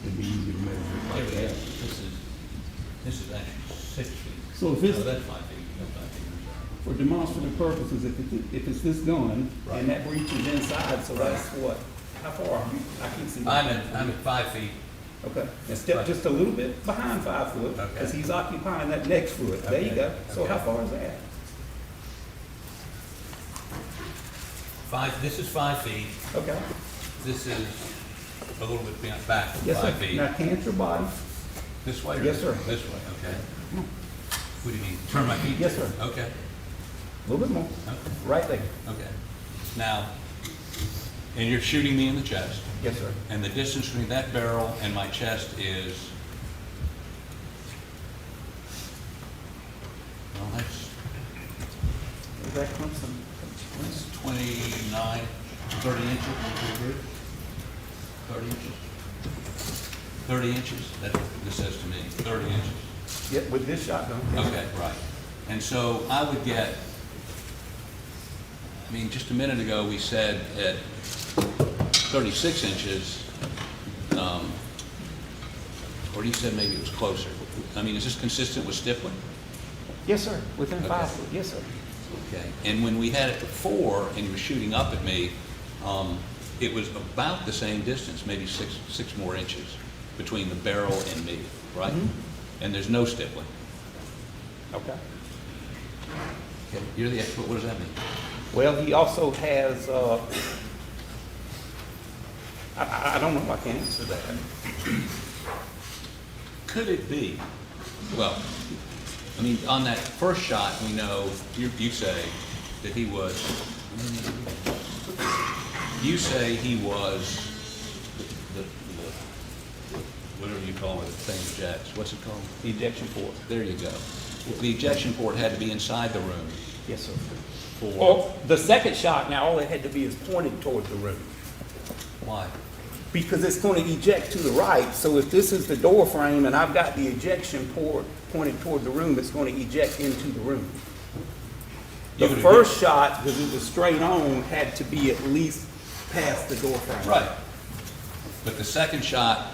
It'd be easy to measure it like that. This is actually 6 feet. So if it's- No, that's 5 feet, that's 5 feet. For demonstrative purposes, if it's this gun, Right. and that breach is inside, so that's what? How far? I can't see. I'm at 5 feet. Okay, and step just a little bit behind 5 foot, because Okay. he's occupying that next foot. There you Okay. go. So Okay. how far is that? This is 5 feet. Okay. This is a little bit back from Yes, sir. 5 feet. Now can't your body? This way or Yes, sir. This way, okay. What do you mean? Turn my feet? Yes, sir. Okay, A little bit more. okay, Right there. okay. Now, and you're shooting me in the chest, Yes, sir. and the distance between that barrel and my chest is, well, that's 29, 30 inches, 30 inches? 30 inches, that's what this says to me, 30 inches. Yeah, with this shotgun. Okay, right. And so I would get, just a minute ago, we said at 36 inches, or you said maybe it was closer. Is this consistent with stippling? Yes, sir. Within Okay. 5 foot. Yes, sir. Okay. And when we had it before, and you were shooting up at me, it was about the same distance, maybe six more inches between the barrel and me, right? And there's no stippling. Okay. Okay, you're the expert, what does that mean? Well, he also has, I don't know, I can't answer that. Could it be, well, on that first shot, we know, you say that he was, the whatever you call it, the thing ejects, what's it called? The ejection port. There you go. The ejection port had to be inside the room Yes, sir. for, Well, the second shot, now all it had to be is pointed toward the room. why? Because it's going to eject to the right, so if this is the door frame and I've got the ejection port pointed toward the room, it's going to eject into the room. The You would first shot, because it was straight on, had to be at least past the door frame. Right. But the second shot,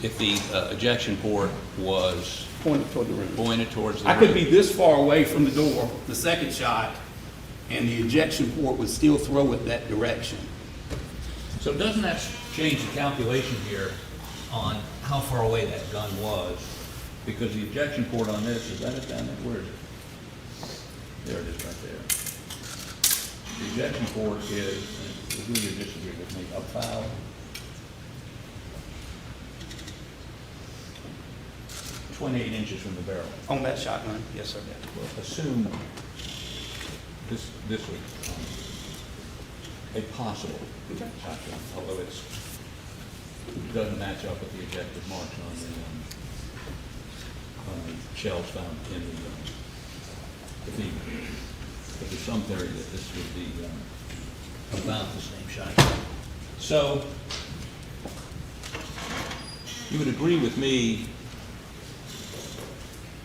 if the ejection port was Pointed toward the room. pointed towards the I could room- be this far away from the door, the second shot, and the ejection port would still throw it that direction. So doesn't that change the calculation here on how far away that gun was? Because the ejection port on this, is that it down there? Where is it? There it is right there. The ejection port is, agree or disagree with me, about 28 inches from the barrel. On that shotgun, yes, sir. Well, assume this was a possible shotgun, although it doesn't match up with the ejected marks on the shells found in the feed. But there's some theory that this would be about the same shotgun. So you would agree with me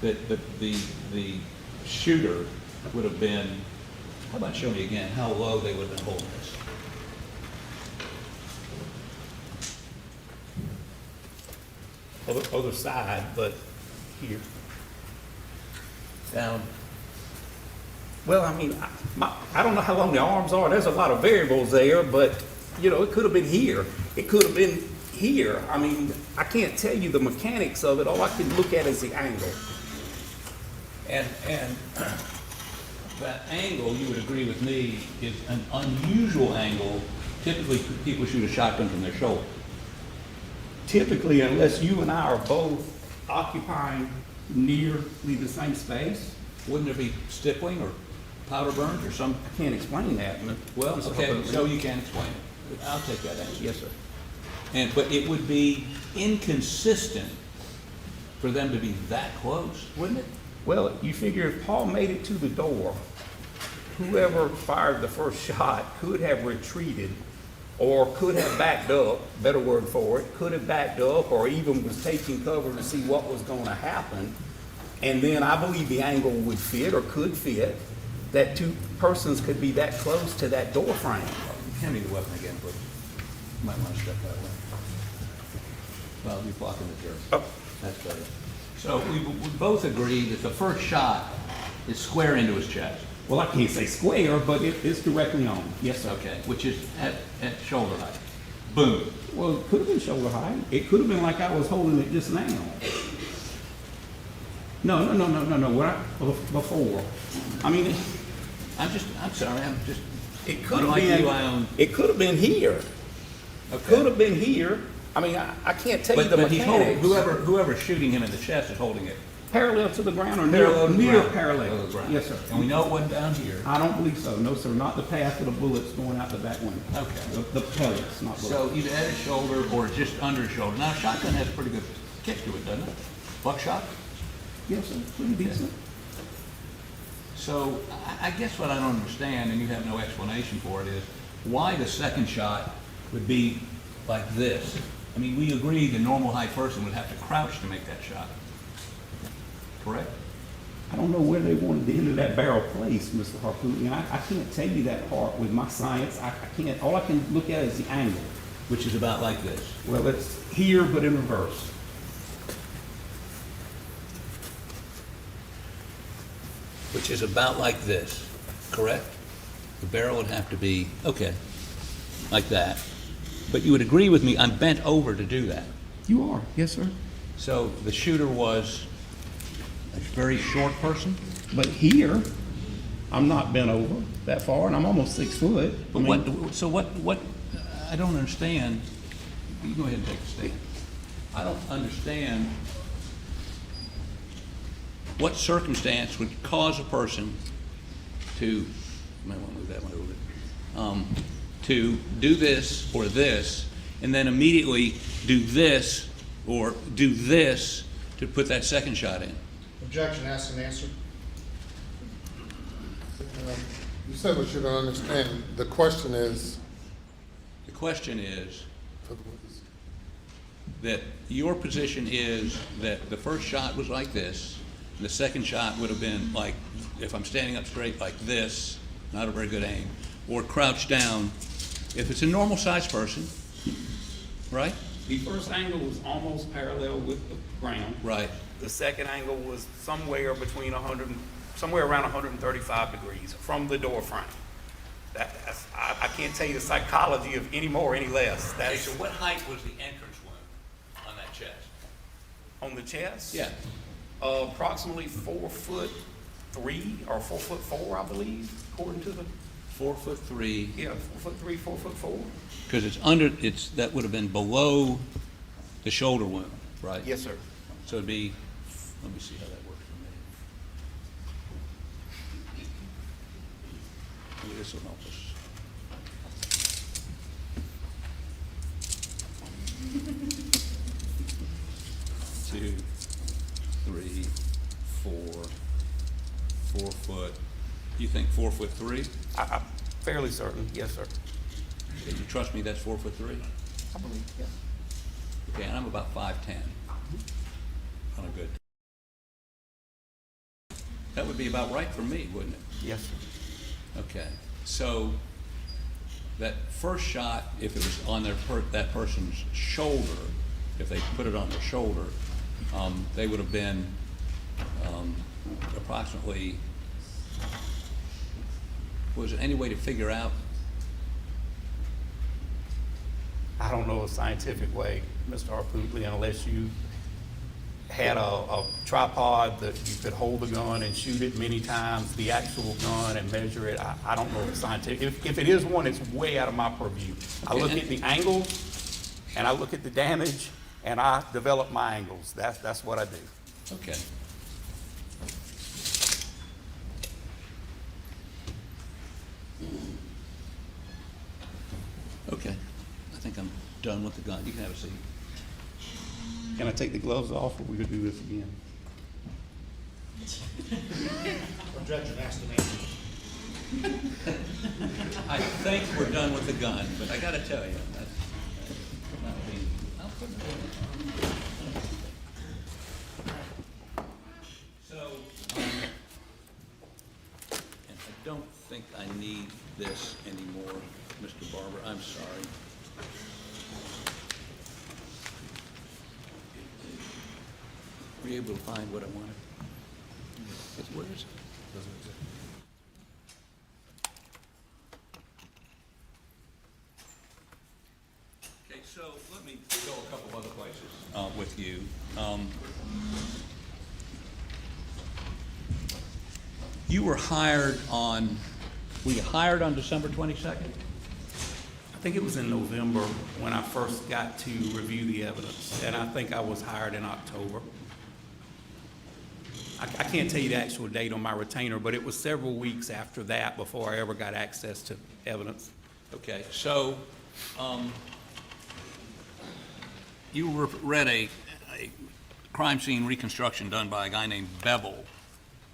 that the shooter would have been, how about show me again how low they would have been holding this? Other side, but here. Down. Well, I mean, I don't know how long the arms are. There's a lot of variables there, but, you know, it could have been here. It could have been here. I mean, I can't tell you the mechanics of it. All I can look at is the angle. And that angle, you would agree with me, is an unusual angle. Typically, people shoot a shotgun from their shoulder. Typically, unless you and I are both occupying nearly the same space, Wouldn't there be stippling or powder burns or some? I can't explain that. Well, okay, so you can explain it. I'll take that answer. Yes, sir. But it would be inconsistent for them to be that close, wouldn't it? Well, you figure if Paul made it to the door, whoever fired the first shot could have retreated or could have backed up, better word for it, could have backed up or even was taking cover to see what was going to happen. And then I believe the angle would fit or could fit, that two persons could be that close to that door frame. Hand me the weapon again, please. You might want to step that way. Well, you're blocking the jerk. Oh. That's better. So we both agree that the first shot is square into his chest. Well, I can't say square, but it's directly on. Yes, sir. Okay, which is at shoulder height. Boom. Well, it could have been shoulder height. It could have been like I was holding it just now. No. Before. I mean, I'm sorry, it could have Unlike been. you, I own- It could have been here. Okay. Could have been here. I mean, I can't tell you the But he's holding, mechanics. whoever's shooting him in the chest is holding it Parallel to the ground or parallel to the near ground. parallel. To the ground. Yes, sir. And we know it wasn't down here. I don't believe so. No, sir. Not the path of the bullets going out the back window. Okay. The pellets, not bullets. So either at his shoulder or just under his shoulder. Now, a shotgun has a pretty good kick to it, doesn't it? Buckshot? Yes, sir. Pretty decent. So I guess what I don't understand, and you have no explanation for it, is why the second shot would be like this. I mean, we agree the normal height person would have to crouch to make that shot. Correct? I don't know where they wanted the end of that barrel placed, Mr. Harpoon. I can't tell you that part with my science. I can't. All I can look at is the angle. Which is about like this. Well, it's here, but in reverse. Which is about like this, correct? The barrel would have to be, okay, like that. But you would agree with me, I'm bent over to do that. You are. Yes, sir. So the shooter was a very short person? But here, I'm not bent over that far, and I'm almost 6 foot. But what, I don't understand. You go ahead and take the stand. I don't understand what circumstance would cause a person to, you might want to move that one a little bit, to do this or this, and then immediately do this or do this to put that second shot in. Objection, asked and answered. You said what you don't understand. The question is, The question is for the witness. that your position is that the first shot was like this, and the second shot would have been like, if I'm standing up straight like this, not a very good aim, or crouched down, if it's a normal sized person, right? The first angle was almost parallel with the ground. Right. The second angle was somewhere between somewhere around 135 degrees from the door frame. I can't tell you the psychology of any more, any less. Okay, That's so what height was the entrance wound on that chest? on the chest. Yeah. Approximately 4'3" or 4'4", I believe, according to the, 4'3". yeah, 4'3", 4'4". Because that would have been below the shoulder wound, right? Yes, sir. So it'd be, let me see how that works for me. Maybe this will help us. Two, 3, 4, 4 foot. You think 4'3"? I'm fairly certain, yes, sir. Okay, you trust me that's 4'3"? I believe, yes. Okay, and I'm about 5'10". On a good. That would be about right for me, wouldn't it? Yes, sir. Okay, so that first shot, if it was on that person's shoulder, if they put it on their shoulder, they would have been approximately, was there any way to figure out? I don't know a scientific way, Mr. Harpootlian, unless you had a tripod that you could hold the gun and shoot it many times, the actual gun, and measure it. I don't know if it's scientific. If it is one, it's way out of my purview. I look at the angles, and I look at the damage, and I develop my angles. That's what I do. Okay. Okay, I think I'm done with the gun. You can have a seat. Can I take the gloves off, or we could do this again? Objection, asked and answered. I think we're done with the gun, but I gotta tell you, that's not being, I'll put it on. So, and I don't think I need this anymore, Mr. Barber, I'm sorry. Were you able to find what I wanted? Where is it? Okay, so let me go a couple other places with you. You were hired on, were you hired on December 22nd? I think it was in November when I first got to review the evidence, and I think I was hired in October. I can't tell you the actual date on my retainer, but it was several weeks after that before I ever got access to evidence. Okay, so you read a crime scene reconstruction done by a guy named Bevel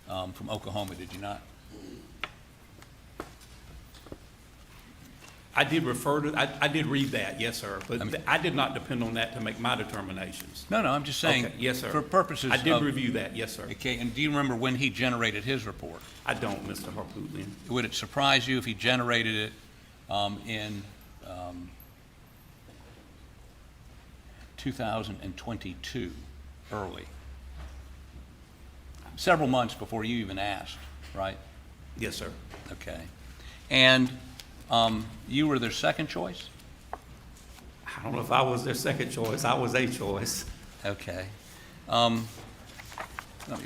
from Oklahoma, did you not? I did refer to, I did read that, yes, sir, but I did not depend on that to make my determinations. No, I'm just saying. Okay, yes, sir. For purposes I did of- review that, yes, sir. Okay, and do you remember when he generated his report? I don't, Mr. Harpootlian. Would it surprise you if he generated it in 2022, early? Several months before you even asked, right? Yes, sir. Okay. And you were their second choice? I don't know if I was their second choice. I was a choice. Okay. Let me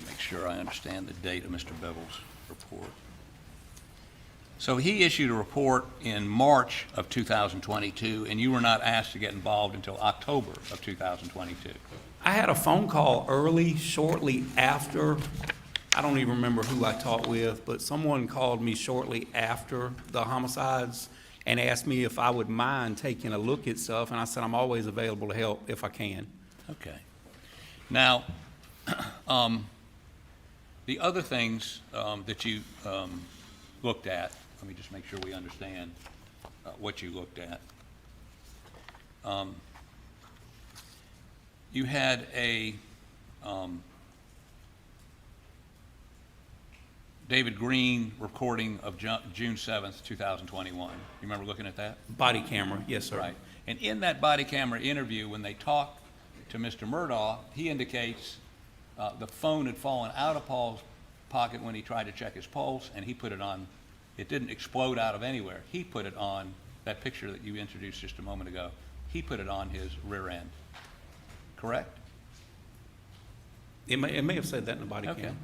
make sure I understand the date of Mr. Bevel's report. So he issued a report in March of 2022, and you were not asked to get involved until October of 2022. I had a phone call early, shortly after. I don't even remember who I talked with, but someone called me shortly after the homicides and asked me if I would mind taking a look at stuff, and I said I'm always available to help if I can. Okay. Now, the other things that you looked at, let me just make sure we understand what you looked at. You had a David Green recording of June 7th, 2021. You remember looking at that? Body camera, yes, sir. Right. And in that body camera interview, when they talk to Mr. Murdaugh, he indicates the phone had fallen out of Paul's pocket when he tried to check his pulse, and he put it on It didn't explode out of anywhere. He put it on, that picture that you introduced just a moment ago, he put it on his rear end, correct? It may have said that in the body Okay. cam.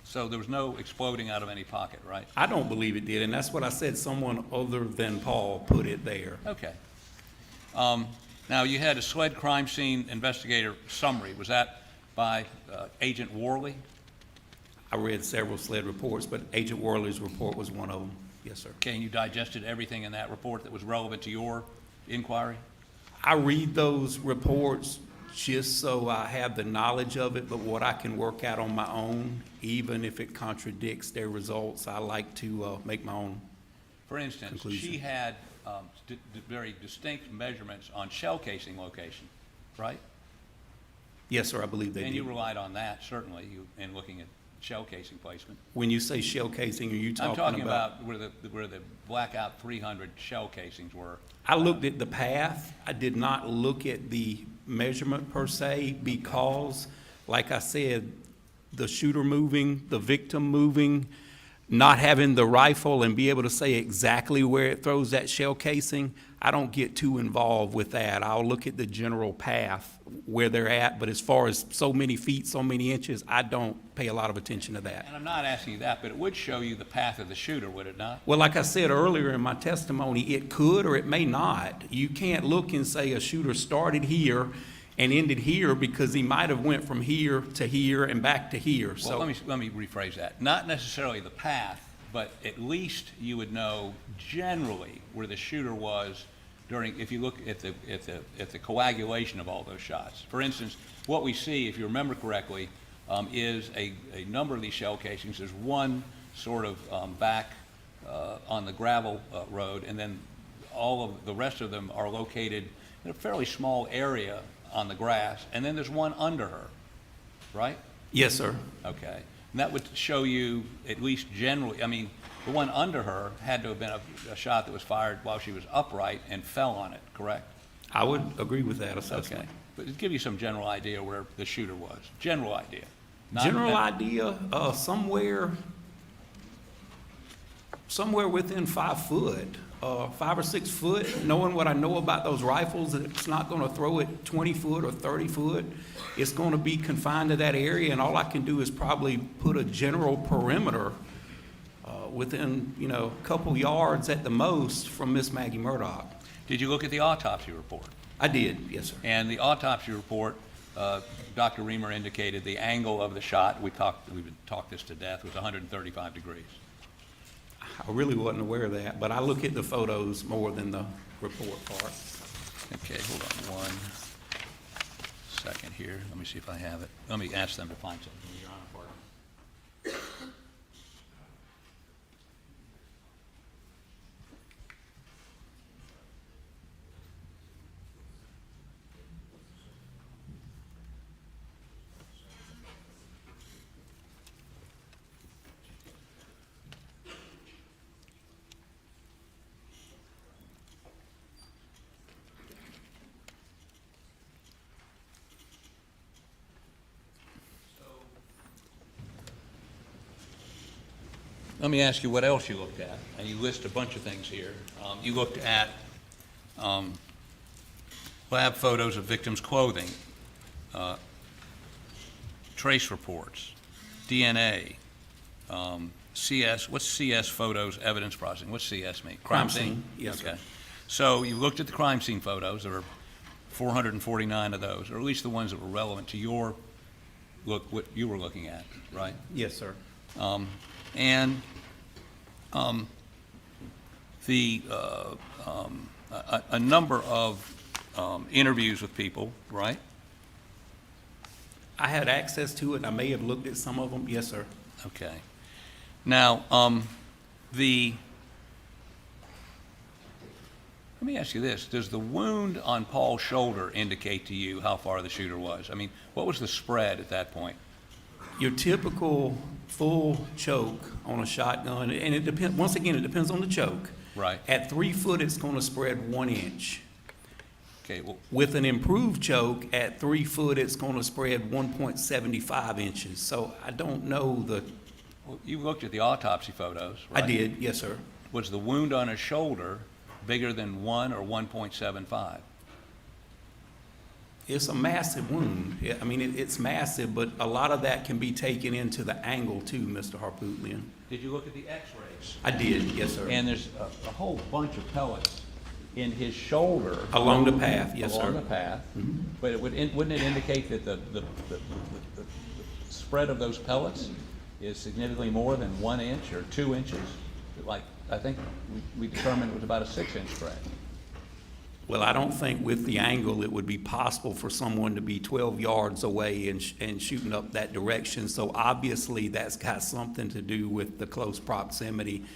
So there was no exploding out of any pocket, right? I don't believe it did, and that's what I said, someone other than Paul put it there. Okay. Now, you had a SLED crime scene investigator summary. Was that by Agent Worley? I read several SLED reports, but Agent Worley's report was one of them. Yes, sir. Okay, and you digested everything in that report that was relevant to your inquiry? I read those reports just so I have the knowledge of it, but what I can work out on my own, even if it contradicts their results, I like to make my own. For instance, Conclusion. she had very distinct measurements on shell casing location, right? Yes, sir, I believe they And did. you relied on that, certainly, in looking at shell casing placement. When you say shell casing, are you I'm talking about? about where the Blackout 300 shell casings were. I looked at the path. I did not look at the measurement per se because, like I said, the shooter moving, the victim moving, not having the rifle and be able to say exactly where it throws that shell casing, I don't get too involved with that. I'll look at the general path where they're at, but as far as so many feet, so many inches, I don't pay a lot of attention to that. And I'm not asking you that, but it would show you the path of the shooter, would it not? Well, like I said earlier in my testimony, it could or it may not. You can't look and say a shooter started here and ended here because he might have went from here to here and back to here. Well, So let me rephrase that. Not necessarily the path, but at least you would know generally where the shooter was during, if you look at the coagulation of all those shots. For instance, what we see, if you remember correctly, is a number of these shell casings. There's one sort of back on the gravel road, and then all of the rest of them are located in a fairly small area on the grass, and then there's one under her, right? yes, sir. Okay. And that would show you, at least generally, I mean, the one under her had to have been a shot that was fired while she was upright and fell on it, correct? I would agree with that Okay. assessment. But it'd give you some general idea where the shooter was. General idea. Not General that- idea, somewhere within 5 foot, 5 or 6 foot, knowing what I know about those rifles, that it's not going to throw it 20 foot or 30 foot. It's going to be confined to that area, and all I can do is probably put a general perimeter within, a couple yards at the most from Miss Maggie Murdaugh. Did you look at the autopsy report? I did, yes, sir. And the autopsy report, Dr. Reamer indicated the angle of the shot, we've talked this to death, was 135 degrees. I really wasn't aware of that, but I look at the photos more than the report part. Okay, hold on one second here. Let me see if I have it. Let me ask them to find something. Your Honor, pardon. Let me ask you what else you looked at, and you list a bunch of things here. You looked at lab photos of victims' clothing, trace reports, DNA, CS, what's CS photos, evidence processing, what's CS mean? Crime scene, yes, sir. Okay. So you looked at the crime scene photos, there were 449 of those, or at least the ones that were relevant to your look, what you were looking at, right? Yes, sir. And a number of interviews with people, right? I had access to it. I may have looked at some of them. Yes, sir. Okay. Now, let me ask you this. Does the wound on Paul's shoulder indicate to you how far the shooter was? I mean, what was the spread at that point? Your typical full choke on a shotgun, and it depends, once again, it depends on the choke. Right. At 3 foot, it's going to spread 1 inch. Okay, well, With an improved choke, at 3 foot, it's going to spread 1.75 inches. So I don't know you looked at the autopsy photos, right? I did, yes, sir. was the wound on his shoulder bigger than 1 or 1.75? It's a massive wound. I mean, it's massive, but a lot of that can be taken into the angle too, Mr. Harpootlian. Did you look at the x-rays? I did, yes, sir. And there's a whole bunch of pellets in his shoulder. Along the path, yes, sir. Along the path. But it wouldn't it indicate that the spread of those pellets is significantly more than 1 inch or 2 inches? Like, I think we determined it was about a 6-inch spread. Well, I don't think with the angle it would be possible for someone to be 12 yards away and shooting up that direction. So obviously that's got something to do with the close proximity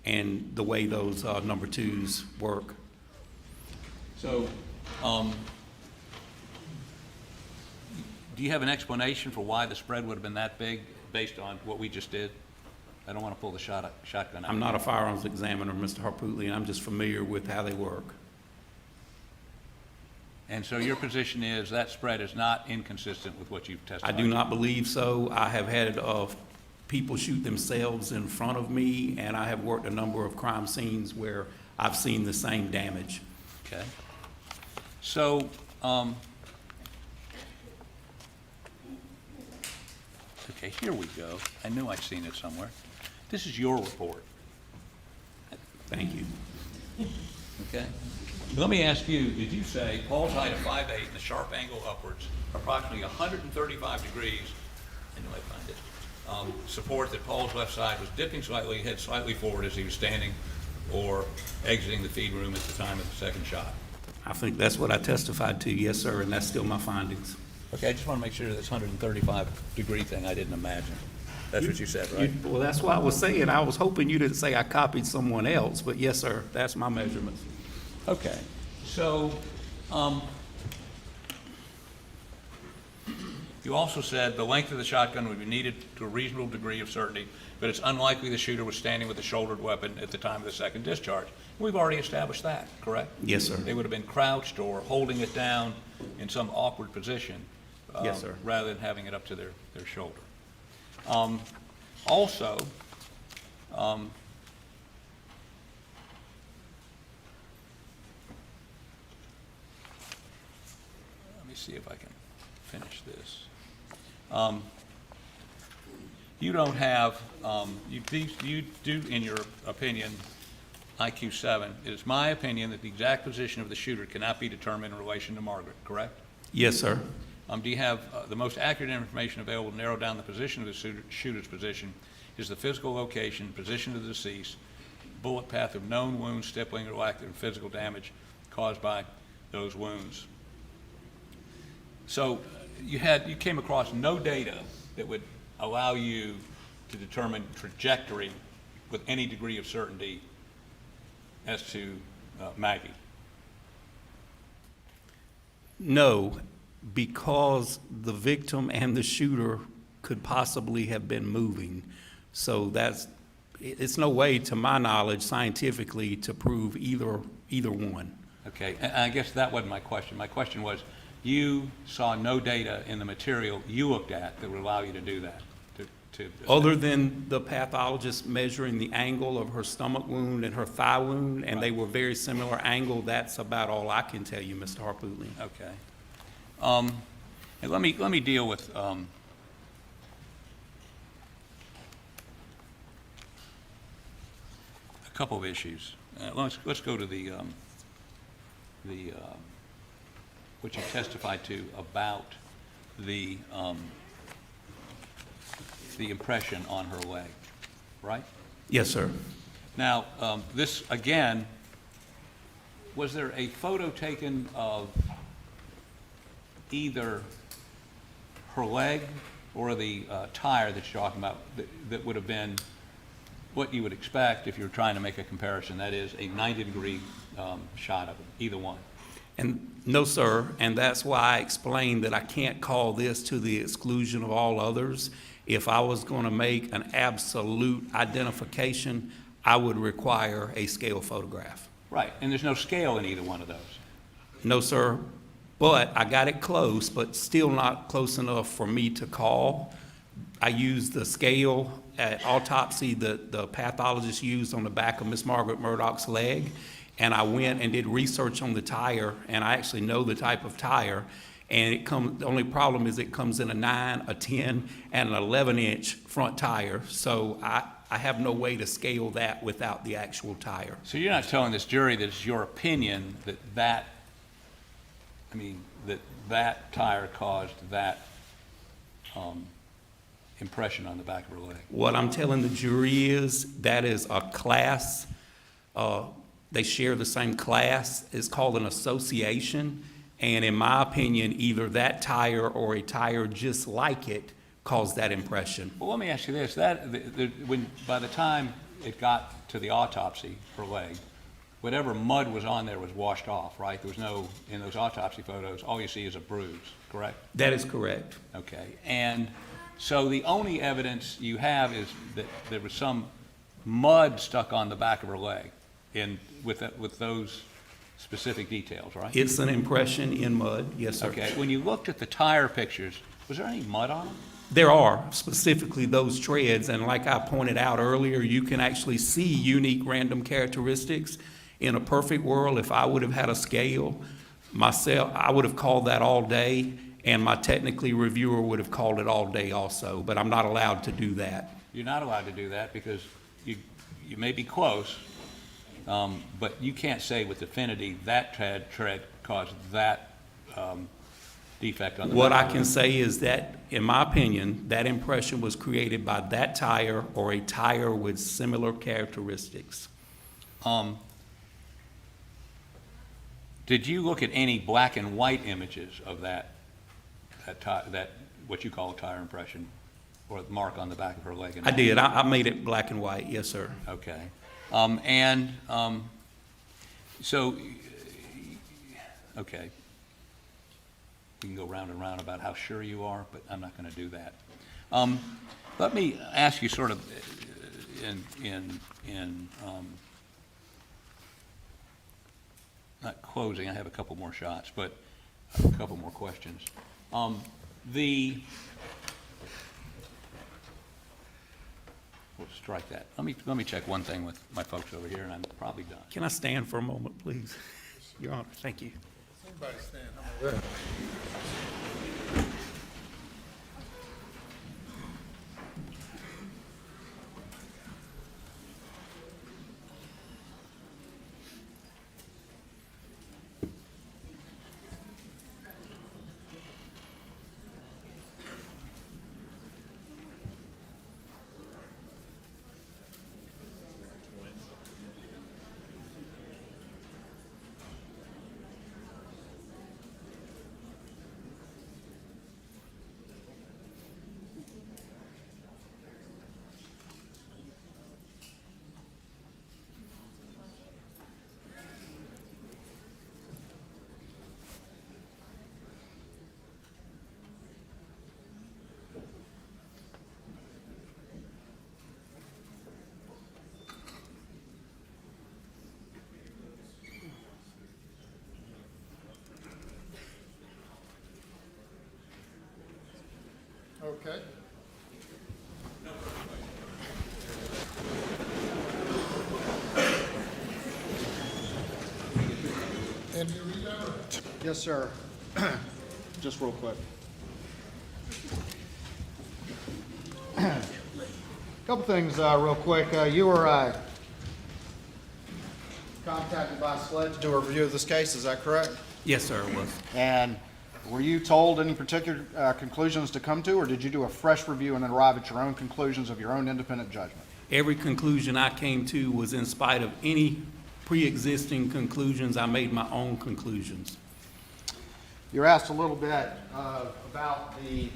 and the way those number twos work. So, do you have an explanation for why the spread would have been that big based on what we just did? I don't want to pull the shotgun out. I'm not a firearms examiner, Mr. Harpootlian. I'm just familiar with how they work. And so your position is that spread is not inconsistent with what you've testified? I do not believe so. I have had people shoot themselves in front of me, and I have worked a number of crime scenes where I've seen the same damage. Okay. So, okay, here we go. I knew I'd seen it somewhere. This is your report. Thank you. Okay. Let me ask you, did you say Paul's height of 5'8" and the sharp angle upwards, approximately 135 degrees, I know I find it, support that Paul's left side was dipping slightly, head slightly forward as he was standing or exiting the feed room at the time of the second shot? I think that's what I testified to, yes, sir, and that's still my findings. Okay, I just want to make sure this 135 degree thing I didn't imagine. That's what you said, right? Well, that's what I was saying. I was hoping you didn't say I copied someone else, but yes, sir, that's my measurements. Okay, so you also said the length of the shotgun would be needed to a reasonable degree of certainty, but it's unlikely the shooter was standing with a shouldered weapon at the time of the second discharge. We've already established that, correct? Yes, sir. They would have been crouched or holding it down in some awkward position. Yes, sir. Rather than having it up to their shoulder. Also, let me see if I can finish this. You don't have, you do, in your opinion, IQ 7. It is my opinion that the exact position of the shooter cannot be determined in relation to Margaret, correct? Yes, sir. Do you have the most accurate information available to narrow down the position of the shooter's position is the physical location, position of the deceased, bullet path of known wounds, stippling, or lack of physical damage caused by those wounds? So you came across no data that would allow you to determine trajectory with any degree of certainty as to Maggie? No, because the victim and the shooter could possibly have been moving. So it's no way, to my knowledge, scientifically, to prove either one. Okay, and I guess that wasn't my question. My question was, you saw no data in the material you looked at that would allow you to do that? Other than the pathologist measuring the angle of her stomach wound and her thigh wound, and Right. they were very similar angle, that's about all I can tell you, Mr. Harpootlian. Okay. And let me deal with a couple of issues. Let's go to the what you testified to about the impression on her leg, right? Yes, sir. Now, this, again, was there a photo taken of either her leg or the tire that you're talking about that would have been what you would expect if you were trying to make a comparison, that is a 90-degree shot of it, either one? And no, sir, and that's why I explained that I can't call this to the exclusion of all others. If I was going to make an absolute identification, I would require a scale photograph. Right, and there's no scale in either one of those. No, sir, but I got it close, but still not close enough for me to call. I used the scale at autopsy the pathologist used on the back of Miss Margaret Murdaugh's leg, and I went and did research on the tire, and I actually know the type of tire, and the only problem is it comes in a 9, a 10, and an 11-inch front tire, so I have no way to scale that without the actual tire. So you're not telling this jury that it's your opinion that that tire caused that impression on the back of her leg? What I'm telling the jury is that is a class, they share the same class. It's called an association, and in my opinion, either that tire or a tire just like it caused that impression. Well, let me ask you this, by the time it got to the autopsy, her leg, whatever mud was on there was washed off, right? There was no, in those autopsy photos, all you see is a bruise, correct? That is correct. Okay, and so the only evidence you have is that there was some mud stuck on the back of her leg with those specific details, right? It's an impression in mud, yes, sir. Okay, when you looked at the tire pictures, was there any mud on them? There are, specifically those treads, and like I pointed out earlier, you can actually see unique random characteristics. In a perfect world, if I would have had a scale myself, I would have called that all day, and my technically reviewer would have called it all day also, but I'm not allowed to do that. You're not allowed to do that because you may be close, but you can't say with definity that tread caused that defect on the What back I of can the say is that, in my opinion, that impression was created by that tire or a tire with similar characteristics. Did you look at any black and white images of that what you call a tire impression or mark on the back of her leg? I did. I made it black and white, yes, sir. Okay. So, okay. We can go round and round about how sure you are, but I'm not going to do that. Let me ask you sort of not closing, I have a couple more shots, but a couple more questions. We'll strike that. Let me check one thing with my folks over here, and I'm probably done. Can I stand for a moment, please? Your Honor, thank you. Somebody stand, I'm aware. Okay. And you remember? Yes, sir. Just real quick. Couple things real quick. You were contacted by SLED to do a review of this case, is that correct? Yes, sir, it was. And were you told any particular conclusions to come to, or did you do a fresh review and then arrive at your own conclusions of your own independent judgment? Every conclusion I came to was in spite of any pre-existing conclusions. I made my own conclusions. You were asked a little bit about the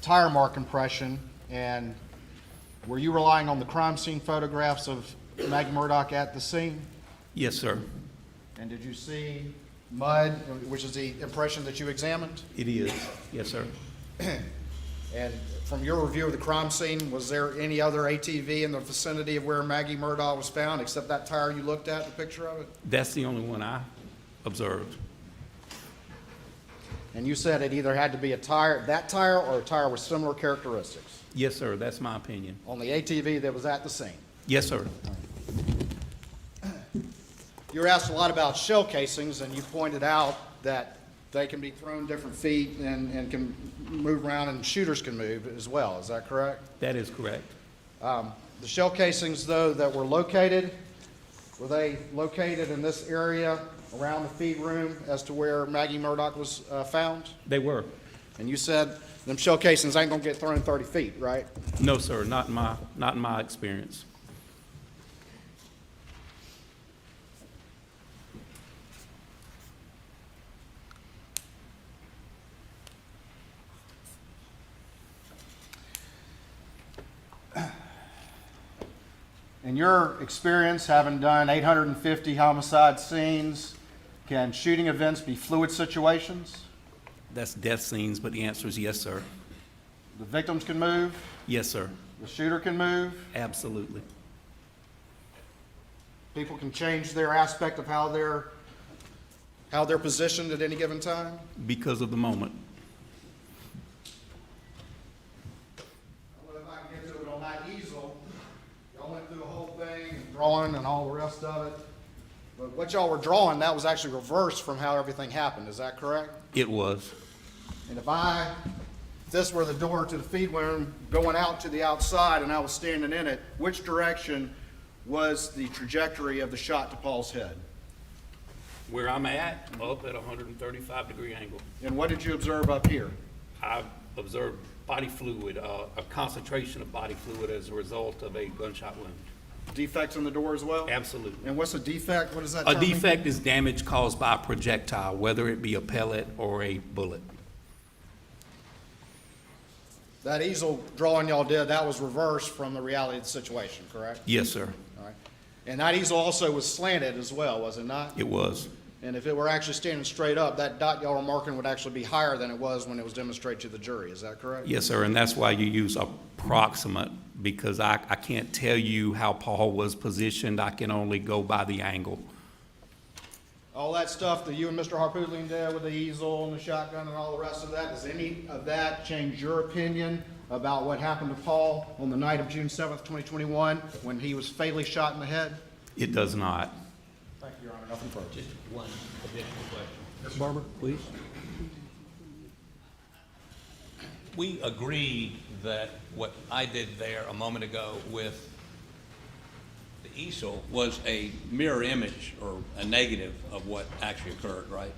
tire mark impression, and were you relying on the crime scene photographs of Maggie Murdaugh at the scene? Yes, sir. And did you see mud, which is the impression that you examined? It is. Yes, sir. And from your review of the crime scene, was there any other ATV in the vicinity of where Maggie Murdaugh was found, except that tire you looked at, the picture of it? That's the only one I observed. And you said it either had to be a tire, that tire, or a tire with similar characteristics Yes, sir, that's my opinion. on the ATV that was at the scene. Yes, sir. You were asked a lot about shell casings, and you pointed out that they can be thrown different feet and can move around, and shooters can move as well. Is that correct? That is correct. The shell casings, though, that were they located in this area around the feed room as to where Maggie Murdaugh was found? They were. And you said them shell casings ain't gonna get thrown 30 feet, right? No, sir, not in my experience. In your experience, having done 850 homicide scenes, can shooting events be fluid situations? That's death scenes, but the answer is yes, sir. The victims can move, Yes, sir. the shooter can move, Absolutely. people can change their aspect of how they're positioned at any given time? Because of the moment. I don't know if I can get to it on that easel. Y'all went through the whole thing, and drawing and all the rest of it. But what y'all were drawing, that was actually reversed from how everything happened, is that correct? It was. And if this were the door to the feed room going out to the outside and I was standing in it, which direction was the trajectory of the shot to Paul's head? Where I'm at, up at a 135-degree angle. And what did you observe up here? I observed body fluid, a concentration of body fluid as a result of a gunshot wound. Defects in the door as well? Absolutely. And what's a defect? What does that A term mean? defect is damage caused by a projectile, whether it be a pellet or a bullet. That easel drawing y'all did, that was reversed from the reality of the situation, correct? Yes, sir. All right. And that easel also was slanted as well, was it not? It was. And if it were actually standing straight up, that dot y'all were marking would actually be higher than it was when it was demonstrated to the jury, is that correct? Yes, sir, and that's why you use approximate, because I can't tell you how Paul was positioned. I can only go by the angle. All that stuff that you and Mr. Harpootlian did with the easel and the shotgun and all the rest of that, does any of that change your opinion about what happened to Paul on the night of June 7th, 2021, when he was fatally shot in the head? It does not. Thank you, Your Honor. Nothing further. Just one additional question. Mr. Barber, please. We agreed that what I did there a moment ago with the easel was a mirror image or a negative of what actually occurred, right?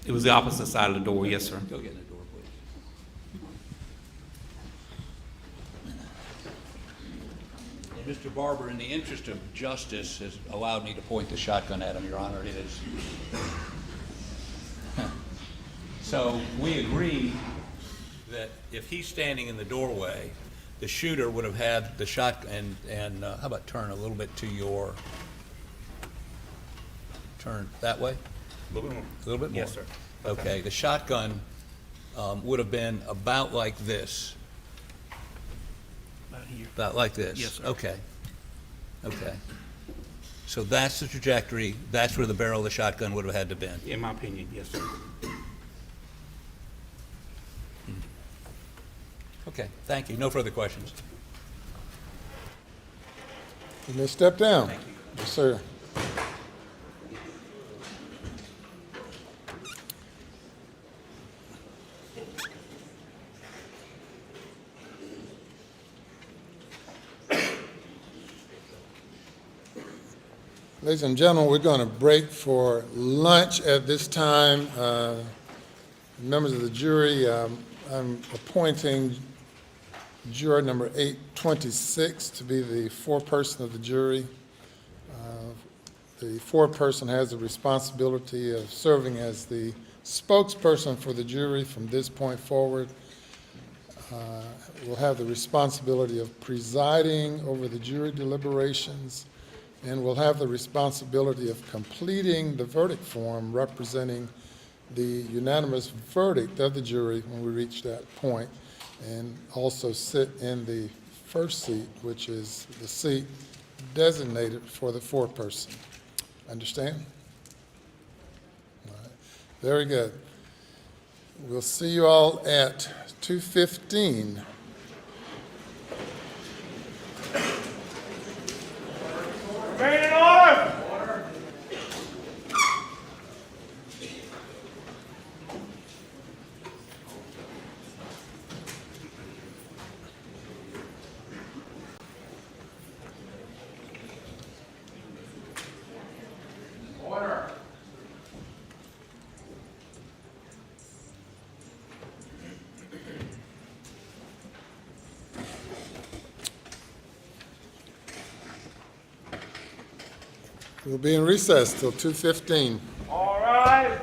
It was the opposite side of the door, yes, sir. Go get in the door, please. Mr. Barber, in the interest of justice, has allowed me to point the shotgun at him, Your Honor. It is. So we agree that if he's standing in the doorway, the shooter would have had the shotgun, and how about turn a little bit to your, turn that way? A little bit more. A little bit more? Yes, sir. Okay, the shotgun would have been about like this. About here. About like this? Yes, sir. Okay. Okay. So that's the trajectory, that's where the barrel of the shotgun would have had to been. In my opinion, yes, sir. Okay, thank you. No further questions. You may step down. Yes, sir. Ladies and gentlemen, we're going to break for lunch at this time. Members of the jury, I'm appointing juror number 826 to be the foreperson of the jury. The foreperson has the responsibility of serving as the spokesperson for the jury from this point forward. Will have the responsibility of presiding over the jury deliberations, and will have the responsibility of completing the verdict form representing the unanimous verdict of the jury when we reach that point, and also sit in the first seat, which is the seat designated for the foreperson. Understand? All right. Very good. We'll see you all at 2:15. Remain in order. We'll be in recess till 2:15. All right.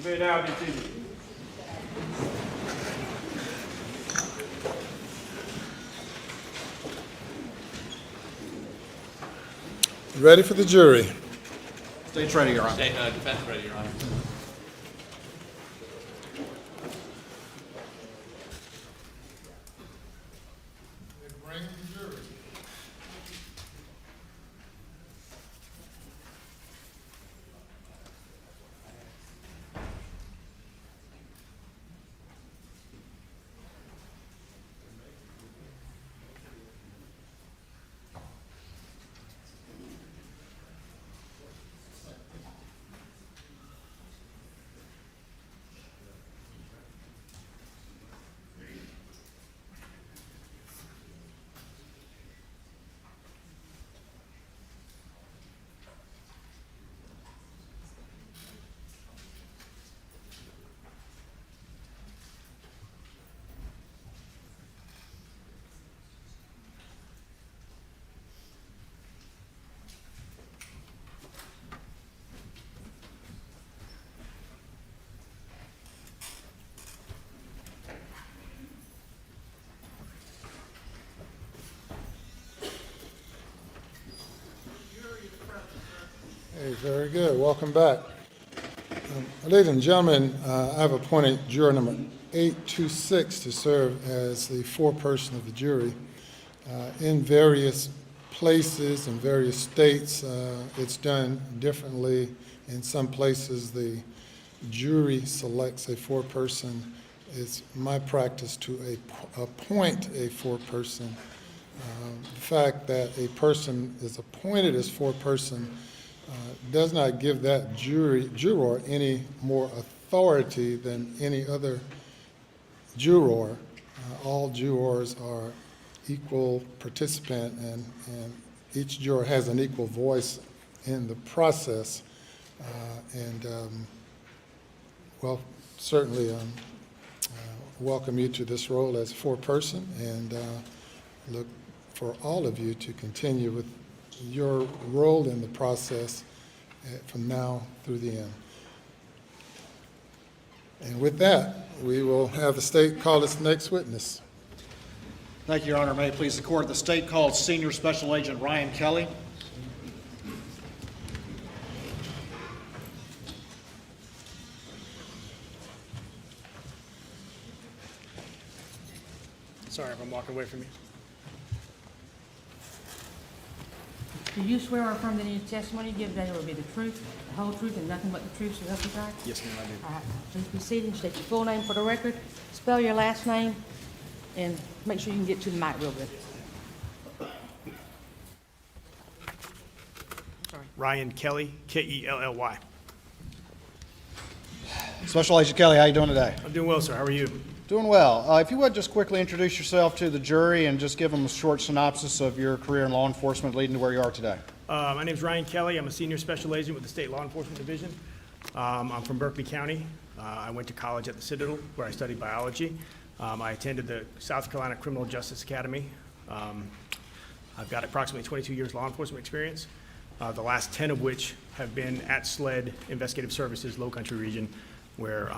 You may now be seated. Ready for the jury? State's ready, Your Honor. Defense ready, Your Honor. Hey, very good. Welcome back. Ladies and gentlemen, I've appointed juror number 826 to serve as the foreperson of the jury. In various places, in various states, it's done differently. In some places, the jury selects a foreperson. It's my practice to appoint a foreperson. The fact that a person is appointed as foreperson does not give that juror any more authority than any other juror. All jurors are equal participant, and each juror has an equal voice in the process. Well, certainly welcome you to this role as foreperson, and look for all of you to continue with your role in the process from now through the end. And with that, we will have the state call its next witness. Thank you, Your Honor. May it please the court, the state calls Senior Special Agent Ryan Kelly. Sorry if I'm walking away from you. Do you swear or affirm that any testimony you give today will be the truth, the whole truth, and nothing but the truth, so help you God? Yes, ma'am, I do. All right, please be seated and state your full name for the record, spell your last name, and make sure you can get to the mic real good. Ryan Kelly, Kelly. Special Agent Kelly, how you doing today? I'm doing well, sir. How are you? Doing well. If you would just quickly introduce yourself to the jury and just give them a short synopsis of your career in law enforcement leading to where you are today. My name is Ryan Kelly. I'm a senior special agent with the State Law Enforcement Division. I'm from Berkeley County. I went to college at the Citadel, where I studied biology. I attended the South Carolina Criminal Justice Academy. I've got approximately 22 years law enforcement experience, the last 10 of which have been at SLED Investigative Services, Low Country region, where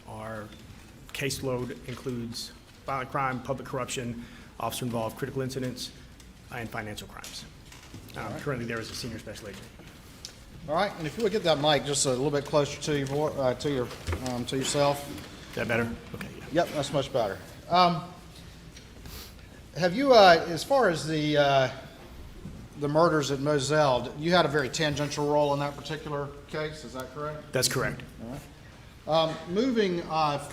our caseload includes violent crime, public corruption, officer-involved critical incidents, and financial crimes. Currently there as a senior special agent. All right, and if you would get that mic just a little bit closer to yourself. Is that better? Okay. Yeah. Yep, that's much better. Have you, as far as the murders at Moselle, you had a very tangential role in that particular case, is that correct? That's correct. All right. Moving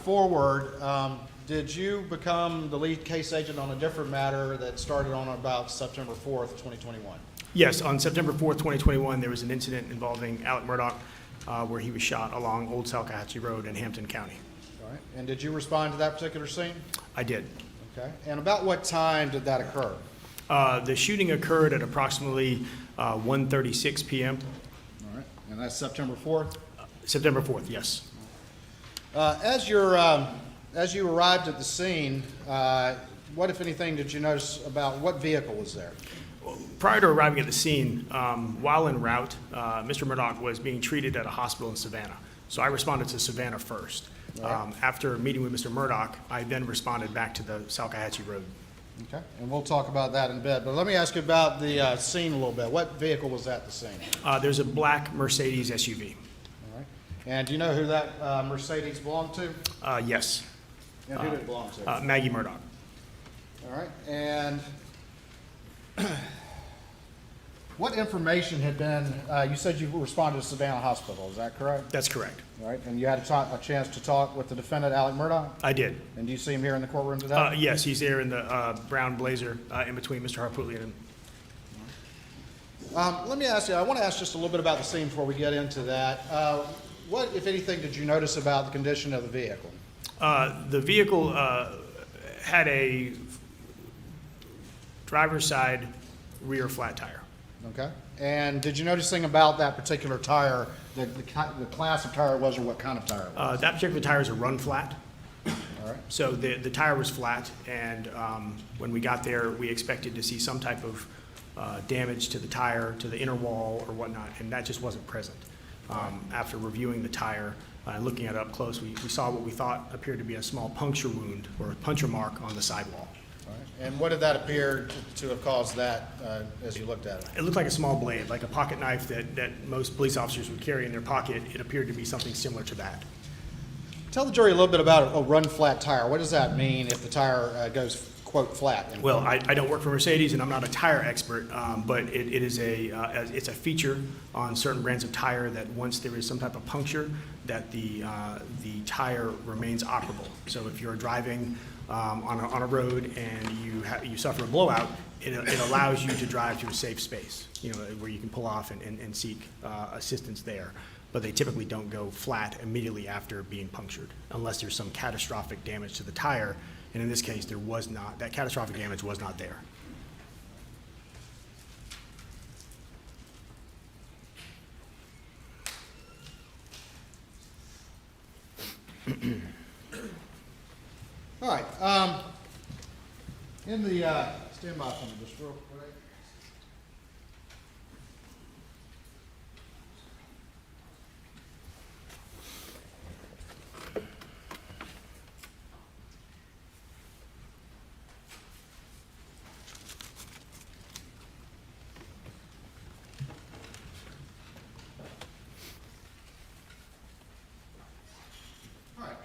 forward, did you become the lead case agent on a different matter that started on about September 4th, 2021? Yes, on September 4th, 2021, there was an incident involving Alec Murdaugh where he was shot along Old Salcahatchee Road in Hampton County. All right. And did you respond to that particular scene? I did. Okay. And about what time did that occur? The shooting occurred at approximately 1:36 p.m. All right. And that's September 4th? September 4th, yes. As you arrived at the scene, what, if anything, did you notice about what vehicle was there? Prior to arriving at the scene, while en route, Mr. Murdaugh was being treated at a hospital in Savannah. So I responded to Savannah first. After meeting with Mr. Murdaugh, I then responded back to the Salcahatchee Road. Okay, and we'll talk about that in a bit, but let me ask you about the scene a little bit. What vehicle was at the scene? There's a black Mercedes SUV. All right, and do you know who that Mercedes belonged to? Yes, And who did it belong to? Maggie Murdaugh. All right, and what information had been, you said you responded to Savannah Hospital, is that correct? That's correct. All right, and you had a chance to talk with the defendant, Alec Murdaugh? I did. And do you see him here in the courtroom today? Yes, he's there in the brown blazer in between Mr. Harpootlian and Let me ask you, I want to ask just a little bit about the scene before we get into that. What, if anything, did you notice about the condition of the vehicle? The vehicle had a driver's side rear flat tire. Okay. And did you notice anything about that particular tire, the class of tire it was, or what kind of tire it was? That particular tire is a run flat. All right. So the tire was flat, and when we got there, we expected to see some type of damage to the tire, to the inner wall or whatnot, and that just wasn't present. After reviewing the tire and looking at it up close, we saw what we thought appeared to be a small puncture wound or a puncture mark on the sidewall. All right. And what did that appear to have caused that as you looked at it? It looked like a small blade, like a pocket knife that most police officers would carry in their pocket. It appeared to be something similar to that. Tell the jury a little bit about a run flat tire. What does that mean if the tire goes, quote, flat? Well, I don't work for Mercedes, and I'm not a tire expert, but it is it's a feature on certain brands of tire that once there is some type of puncture, that the tire remains operable. So if you're driving on a road and you suffer a blowout, it allows you to drive to a safe space, where you can pull off and seek assistance there. But they typically don't go flat immediately after being punctured, unless there's some catastrophic damage to the tire. And in this case, there was not. That catastrophic damage was not there. All right. In the stand by for me just real quick.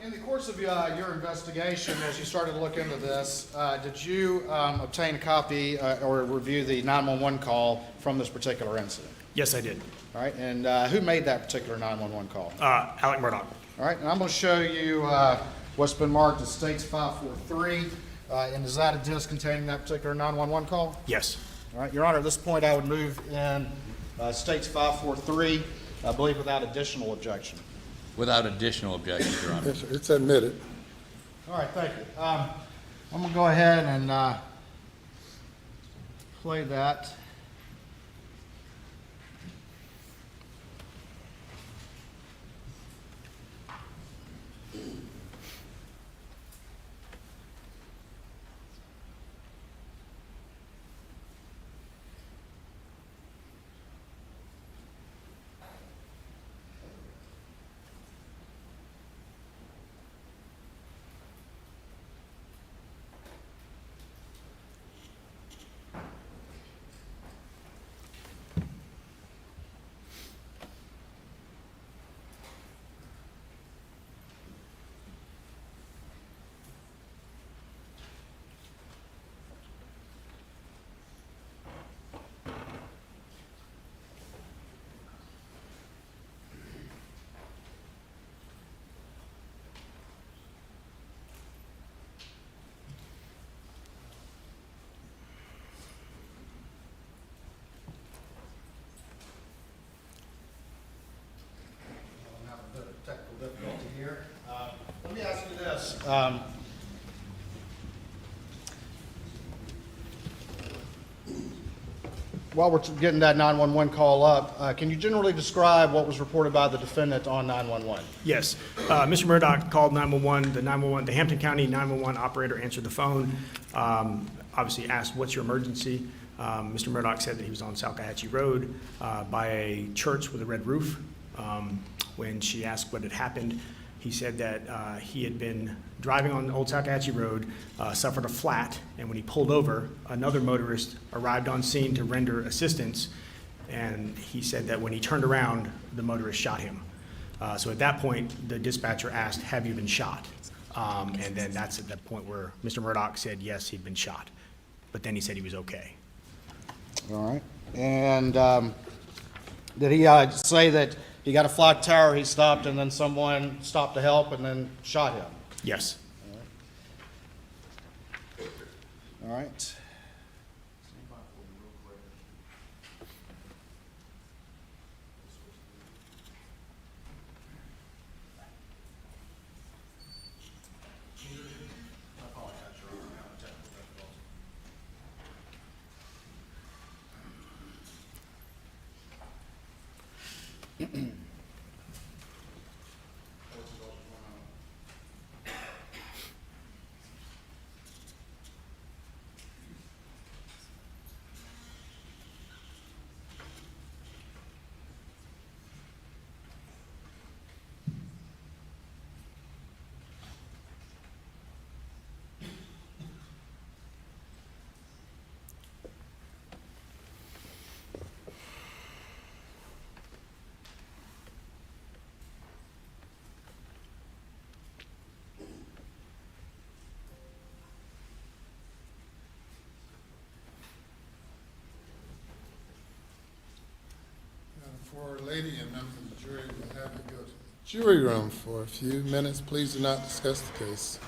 In the course of your investigation, as you started to look into this, did you obtain a copy or review the 911 call from this particular incident? Yes, I did. All right, and who made that particular 911 call? Alec Murdaugh. All right, and I'm going to show you what's been marked as States 543, and is that a disc containing that particular 911 call? Yes. All right, Your Honor, at this point I would move in States 543, I believe without additional objection. Without additional objection, Your Honor. Yes, sir. It's admitted. All right, thank you. I'm going to go ahead and play that. Technical difficulty here. Let me ask you this. While we're getting that 911 call up, can you generally describe what was reported by the defendant on 911? Yes. Mr. Murdaugh called 911. The Hampton County 911 operator answered the phone, obviously asked, "What's your emergency?" Mr. Murdaugh said that he was on Salcahatchee Road by a church with a red roof. When she asked what had happened, he said that he had been driving on Old Salkatchie Road, suffered a flat, and when he pulled over, another motorist arrived on scene to render assistance, and he said that when he turned around, the motorist shot him. So at that point, the dispatcher asked, "Have you been shot?" And then that's at that point where Mr. Murdaugh said, yes, he'd been shot. But then he said he was okay. All right. And did he say that he got a flat tire, he stopped, and then someone stopped to help and then shot him? Yes. All right. For lady and members of the jury, we'll have you go to the jury room for a few minutes. Please do not discuss the case.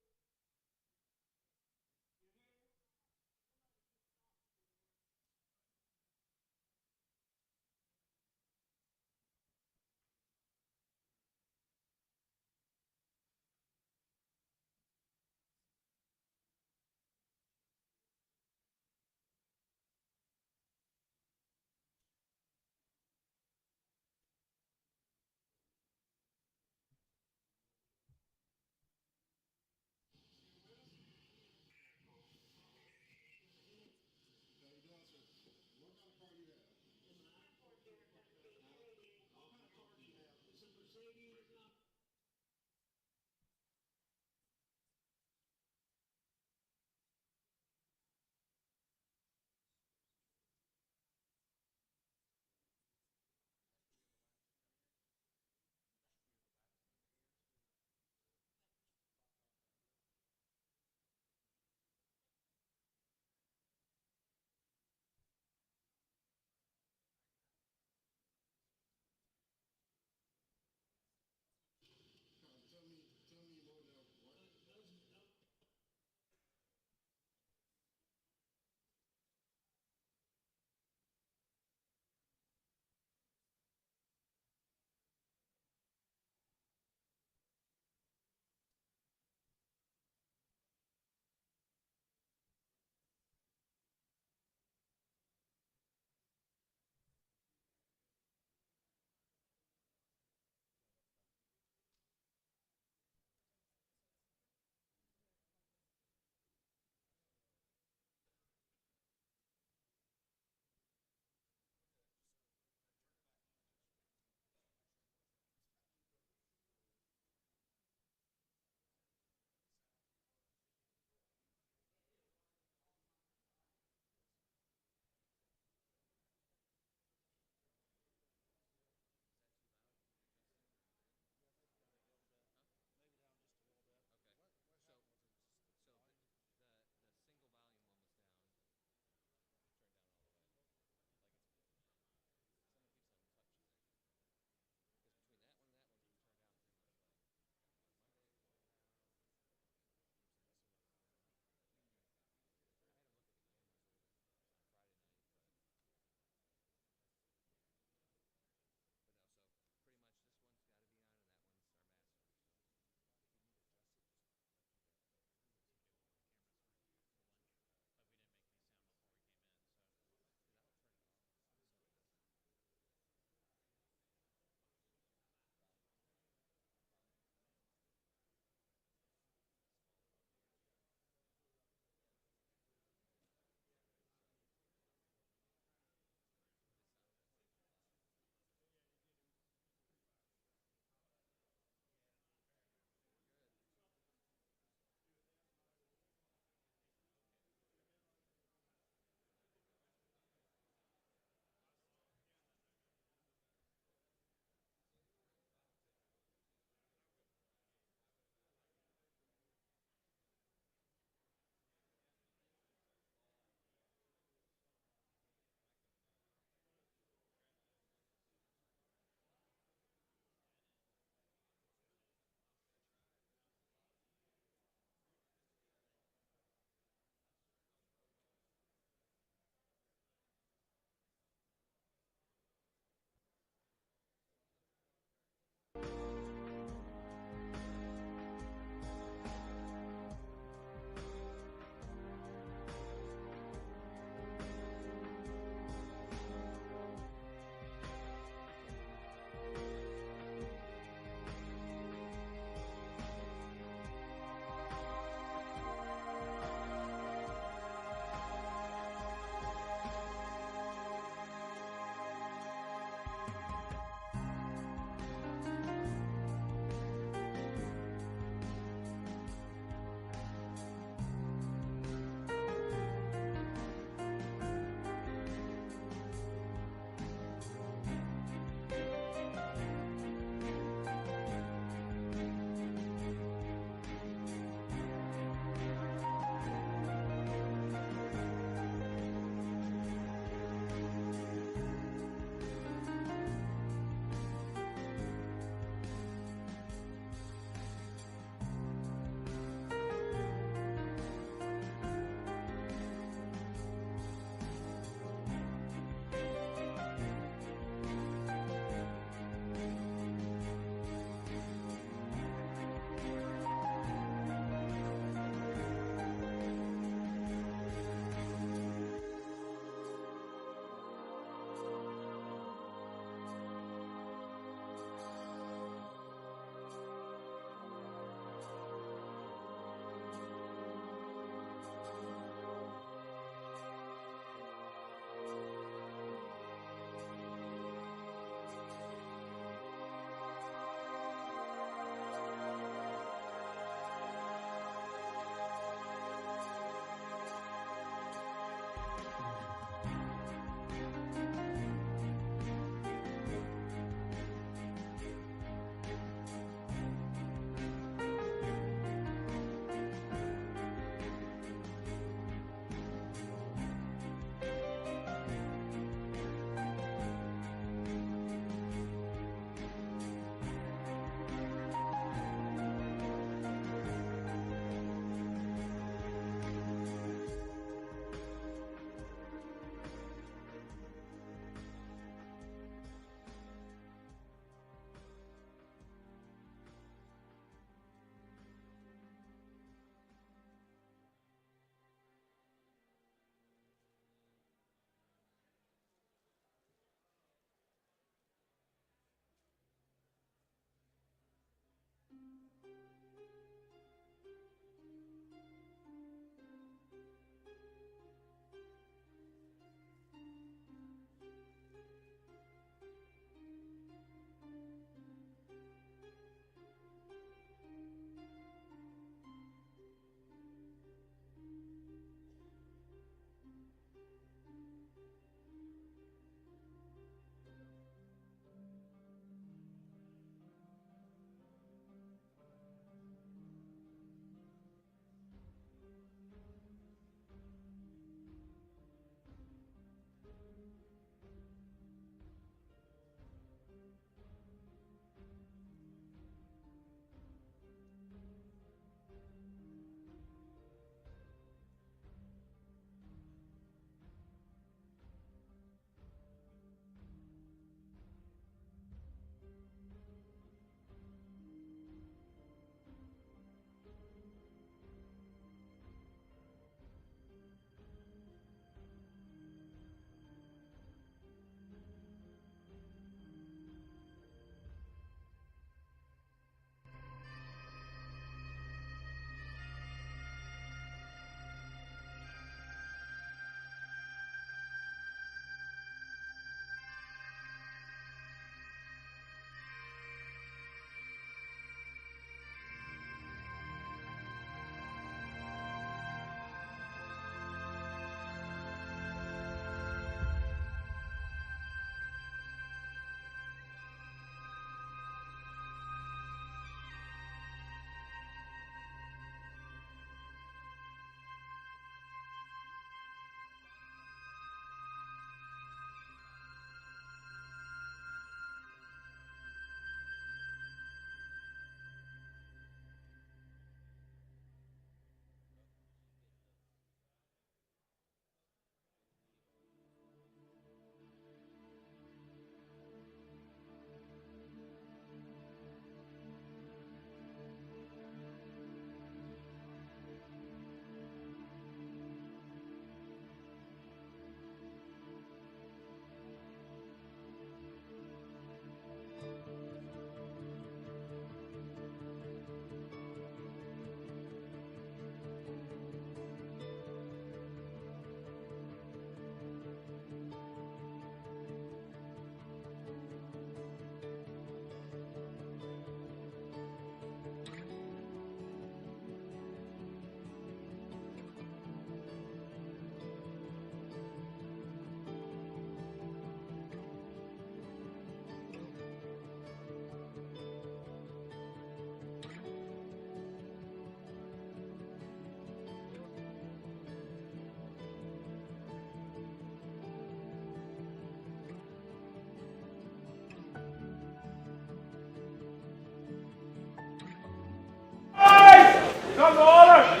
Come to order.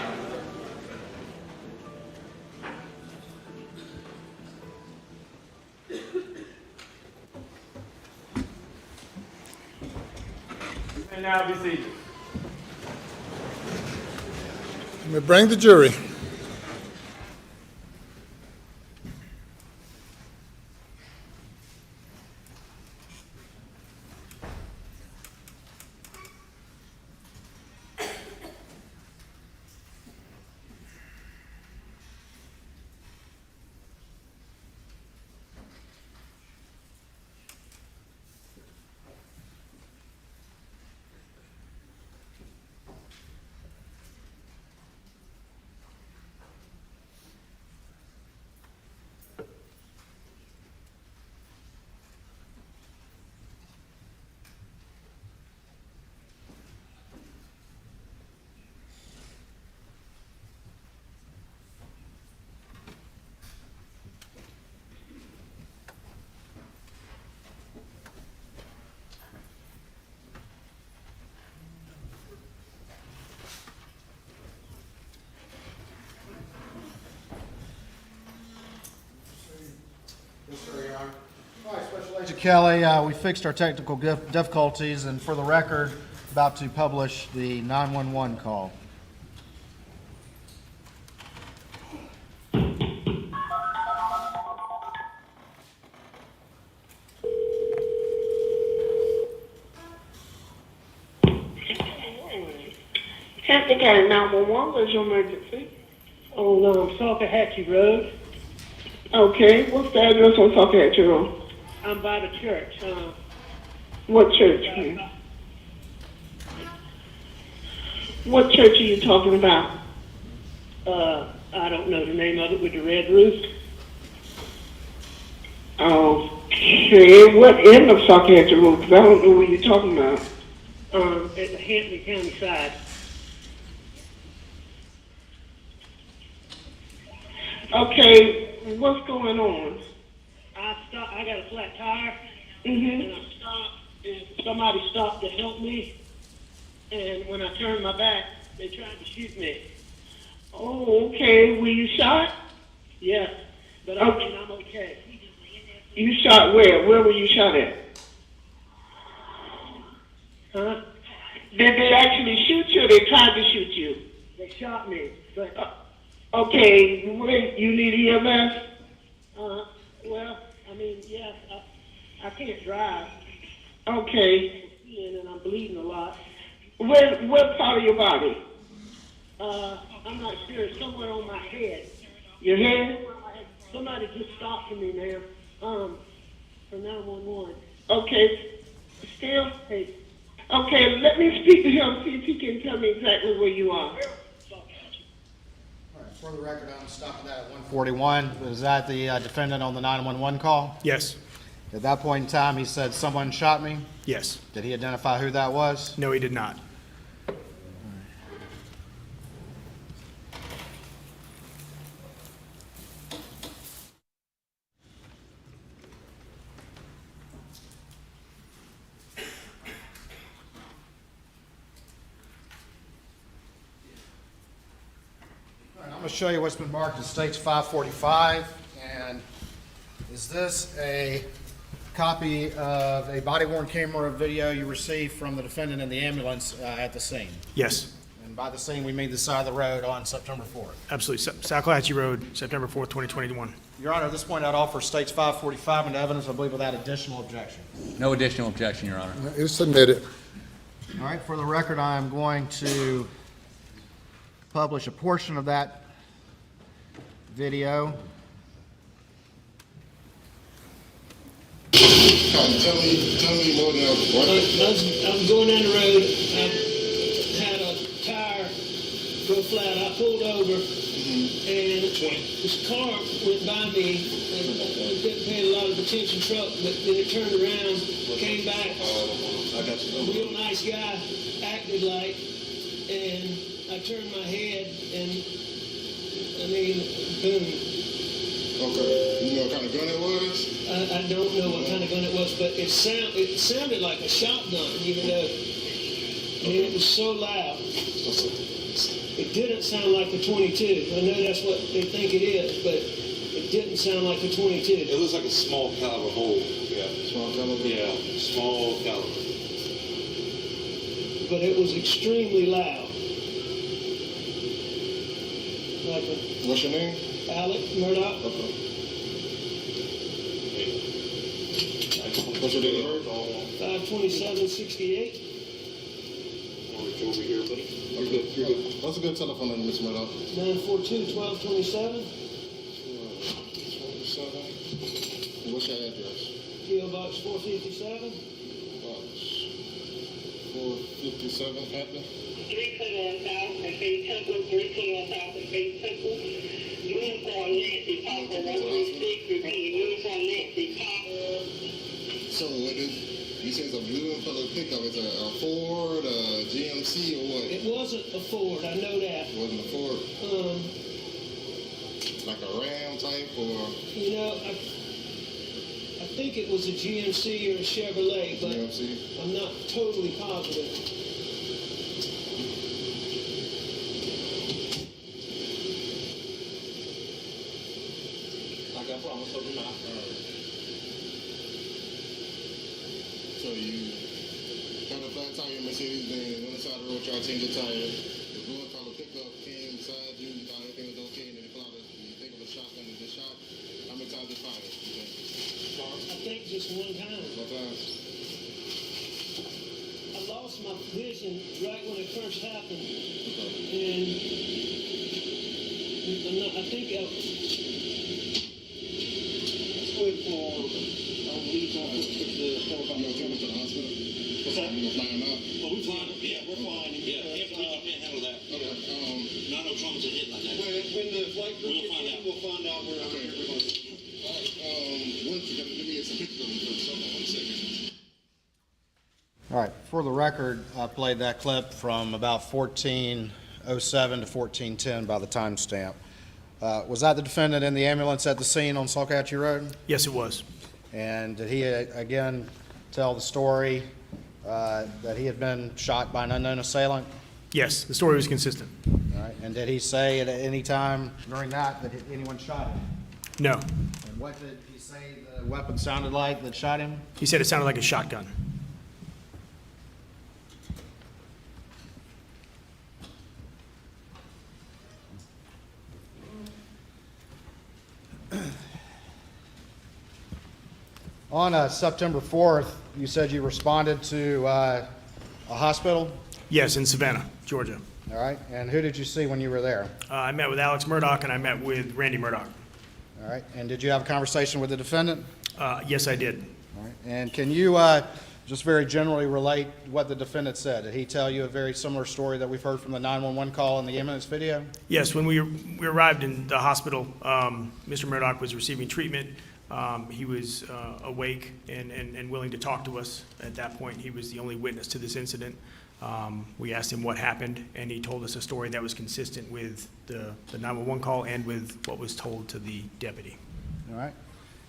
And now be seated. You may bring the jury. All right, Special Agent Kelly, we fixed our technical difficulties, and for the record, about to publish the 911 call. Hampton County 911, what's your emergency? On Salkehatchie Road. Okay, what's the address on Salkehatchie Road? I'm by the church. What church? What church are you talking about? I don't know the name of it with the red roof. Okay, what end of Salkehatchie Road? Because I don't know what you're talking about. At the Hampton County side. Okay, what's going on? I got a flat tire, Mm-hmm. and I stopped, and somebody stopped to help me. And when I turned my back, they tried to shoot me. Oh, okay. Were you shot? Yeah, but Okay. I mean, I'm okay. You shot where? Where were you shot at? Huh? Did they actually shoot you or they tried to shoot you? They shot me, but Okay, wait, you need EMS? well, I mean, yes, I can't drive. Okay. And I'm bleeding a lot. What part of your body? I'm not sure. It's somewhere on my head. Your head? Somebody just stopped for me, ma'am. For 911. Okay. Still? Hey, Okay, let me speak to him, see if he can tell me exactly where you are. All right, for the record, I'm stopping that at 141. Was that the defendant on the 911 call? Yes. At that point in time, he said, "Someone shot me." Yes. Did he identify who that was? No, he did not. All right, I'm going to show you what's been marked as States 545. And is this a copy of a body-worn camera video you received from the defendant in the ambulance at the scene? Yes. And by the scene, we mean the side of the road on September 4th. Absolutely. Salkehatchie Road, September 4th, 2021. Your Honor, at this point, I'd offer States 545 into evidence, I believe, without additional objection. No additional objection, Your Honor. It's submitted. All right, for the record, I am going to publish a portion of that video. Tell me more than I'm going down the road. I had a tire go flat. I pulled over, and this car went by me. And I didn't pay a lot of attention. Truck, but then it turned around, came back. A real nice guy, acted like, and I turned my head, and I mean, boom. Okay. You know what kind of gun it was? I don't know what kind of gun it was, but it sounded like a shotgun, even though And it was so loud. It didn't sound like a 22. I know that's what they think it is, but it didn't sound like a 22. It looks like a small caliber hole. Yeah. Small caliber? Yeah, small caliber. But it was extremely loud. Like a What's your name? Alec Murdaugh. Okay. What's your date of birth? 5/27/68. Over here, buddy. You're good. You're good. What's a good telephone number, Mr. Murdaugh? 942-1227. 27. What's your address? P.O. Box 457. Box 457, Hampton. 321 South and Bay Temple, 321 South and Bay Temple. Uniform Nancy Parker, 136, repeat, Uniform Nancy Parker. So what is, you say it's a blue and color pickup, it's a Ford, a GMC, or what? It wasn't a Ford, I know that. It wasn't a Ford? Like a Ram type, or? You know, I think it was a GMC or a Chevrolet, but GMC? I'm not totally positive. Like I promised, hope you're not. So you got a flat tire in Mercedes Benz, on the side of the road, try to change your tire. The blue color pickup came beside you, you thought everything was okay, and then it came out, you think of a shotgun and just shot. How many times did it fire? I think just one time. What times? I lost my vision right when it first happened. Okay. And I think Let's wait for, lead on the story about my camera to the hospital. What's that? You gonna fly him out? Oh, we're fine. Yeah, we're fine. Yeah, we can't handle that. Okay. Not no traumas are hit like that. When the flight crew We'll find out. we'll find out where we're going. All right, one second, give me some pictures of him first. Hold on 1 second. All right, for the record, I played that clip from about 14:07 to 14:10 by the timestamp. Was that the defendant in the ambulance at the scene on Salkatchee Road? Yes, it was. And did he again tell the story that he had been shot by an unknown assailant? Yes, the story was consistent. All right, and did he say at any time during that anyone shot him? No. And what did he say the weapon sounded like that shot him? He said it sounded like a shotgun. On September 4th, you said you responded to a hospital? Yes, in Savannah, Georgia. All right, and who did you see when you were there? I met with Alex Murdaugh and I met with Randy Murdaugh. All right, and did you have a conversation with the defendant? Yes, I did. All right, and can you just very generally relate what the defendant said? Did he tell you a very similar story that we've heard from the 911 call in the ambulance video? Yes, when we arrived in the hospital, Mr. Murdaugh was receiving treatment. He was awake and willing to talk to us. At that point, he was the only witness to this incident. We asked him what happened, and he told us a story that was consistent with the 911 call and with what was told to the deputy. All right.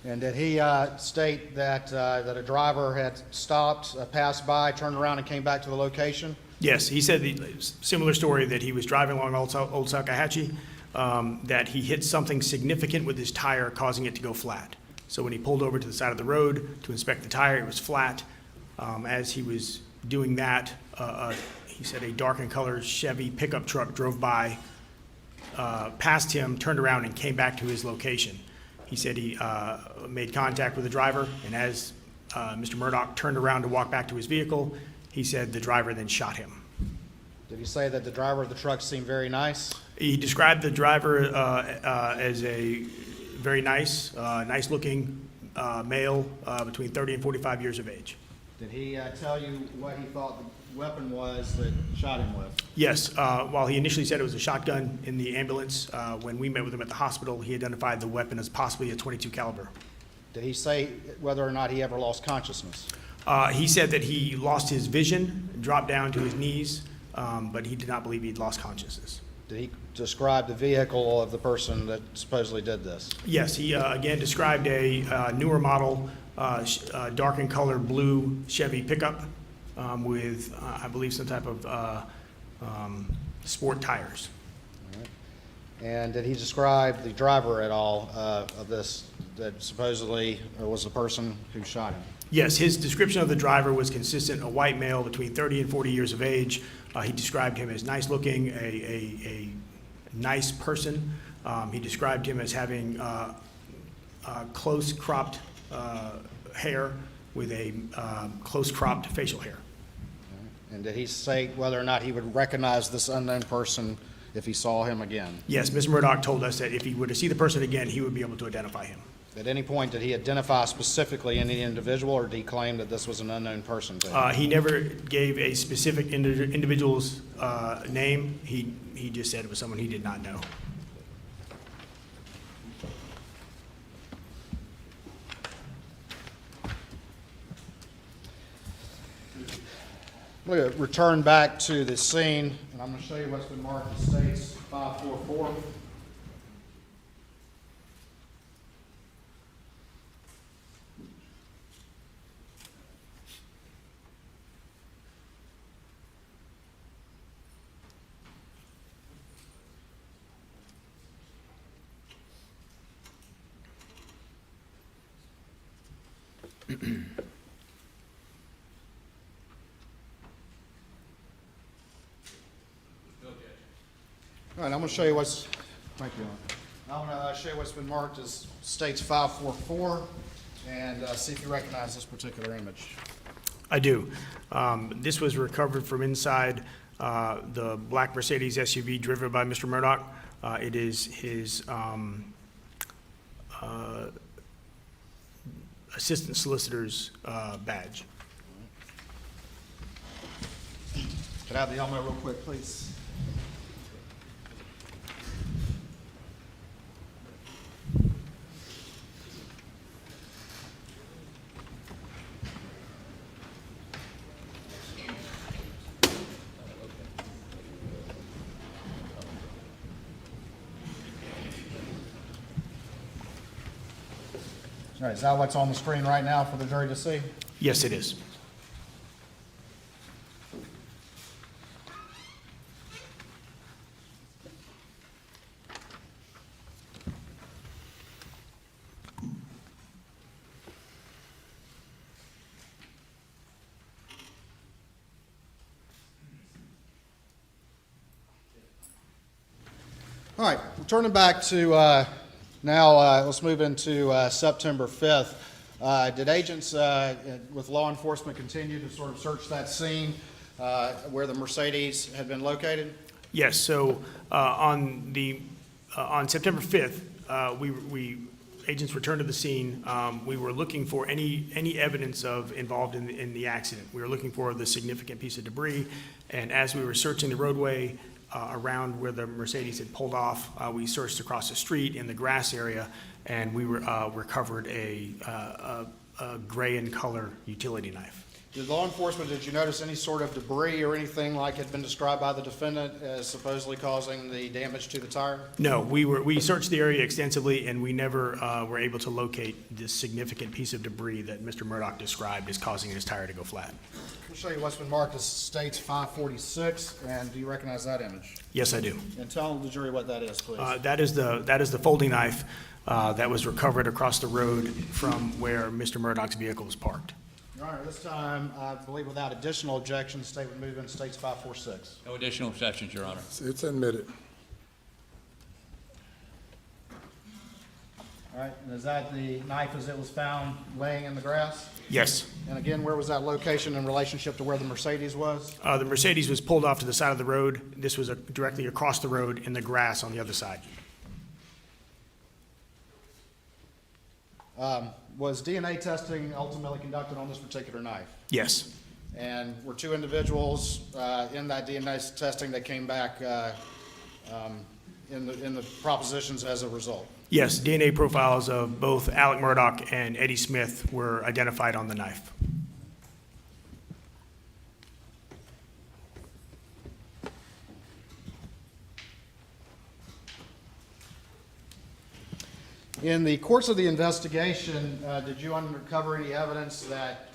And did he state that a driver had stopped, passed by, turned around, and came back to the location? Yes, he said the similar story, that he was driving along Old Salkatchee, that he hit something significant with his tire, causing it to go flat. So when he pulled over to the side of the road to inspect the tire, it was flat. As he was doing that, he said a dark and colored Chevy pickup truck drove by, passed him, turned around, and came back to his location. He said he made contact with the driver, and as Mr. Murdaugh turned around to walk back to his vehicle, he said the driver then shot him. Did he say that the driver of the truck seemed very nice? He described the driver as a very nice, nice-looking male between 30 and 45 years of age. Did he tell you what he thought the weapon was that shot him with? Yes. While he initially said it was a shotgun in the ambulance, when we met with him at the hospital, he identified the weapon as possibly a .22 caliber. Did he say whether or not he ever lost consciousness? He said that he lost his vision, dropped down to his knees, but he did not believe he'd lost consciousness. Did he describe the vehicle of the person that supposedly did this? Yes, he again described a newer model, dark and colored blue Chevy pickup. with, I believe, some type of sport tires. And did he describe the driver at all of this, that supposedly was the person who shot him? Yes, his description of the driver was consistent, a white male between 30 and 40 years of age. He described him as nice looking, a nice person. He described him as having close cropped hair with a close cropped facial hair. And did he state whether or not he would recognize this unknown person if he saw him again? Yes, Mr. Murdaugh told us that if he were to see the person again, he would be able to identify him. At any point, did he identify specifically any individual, or did he claim that this was an unknown person to him? He never gave a specific individual's name. He just said it was someone he did not know. I'm going to return back to the scene, and I'm going to show you what's been marked as States 544. All right, I'm going to show you what's, thank you. I'm going to show you what's been marked as States 544 and see if you recognize this particular image. I do. This was recovered from inside the black Mercedes SUV driven by Mr. Murdaugh. It is his assistant solicitor's badge. Could I have the helmet real quick, please? All right, is that what's on the screen right now for the jury to see? Yes, it is. All right, we're turning back to now, let's move into September 5th. Did agents with law enforcement continue to sort of search that scene where the Mercedes had been located? Yes, so on September 5th, agents returned to the scene. We were looking for any evidence of involved in the accident. We were looking for the significant piece of debris, and as we were searching the roadway around where the Mercedes had pulled off, we searched across the street in the grass area, and we recovered a gray in color utility knife. Did law enforcement, did you notice any sort of debris or anything like had been described by the defendant as supposedly causing the damage to the tire? No, we searched the area extensively, and we never were able to locate this significant piece of debris that Mr. Murdaugh described as causing his tire to go flat. We'll show you what's been marked as States 546, and do you recognize that image? Yes, I do. And tell the jury what that is, please. That is the folding knife that was recovered across the road from where Mr. Murdaugh's vehicle was parked. Your Honor, this time, I believe without additional objections, the state would move in States 546. No additional objections, Your Honor. It's admitted. All right, and is that the knife as it was found laying in the grass? Yes. And again, where was that location in relationship to where the Mercedes was? The Mercedes was pulled off to the side of the road. This was directly across the road in the grass on the other side. Was DNA testing ultimately conducted on this particular knife? Yes. And were two individuals in that DNA testing that came back in the propositions as a result? Yes, DNA profiles of both Alec Murdaugh and Eddie Smith were identified on the knife. In the course of the investigation, did you uncover any evidence that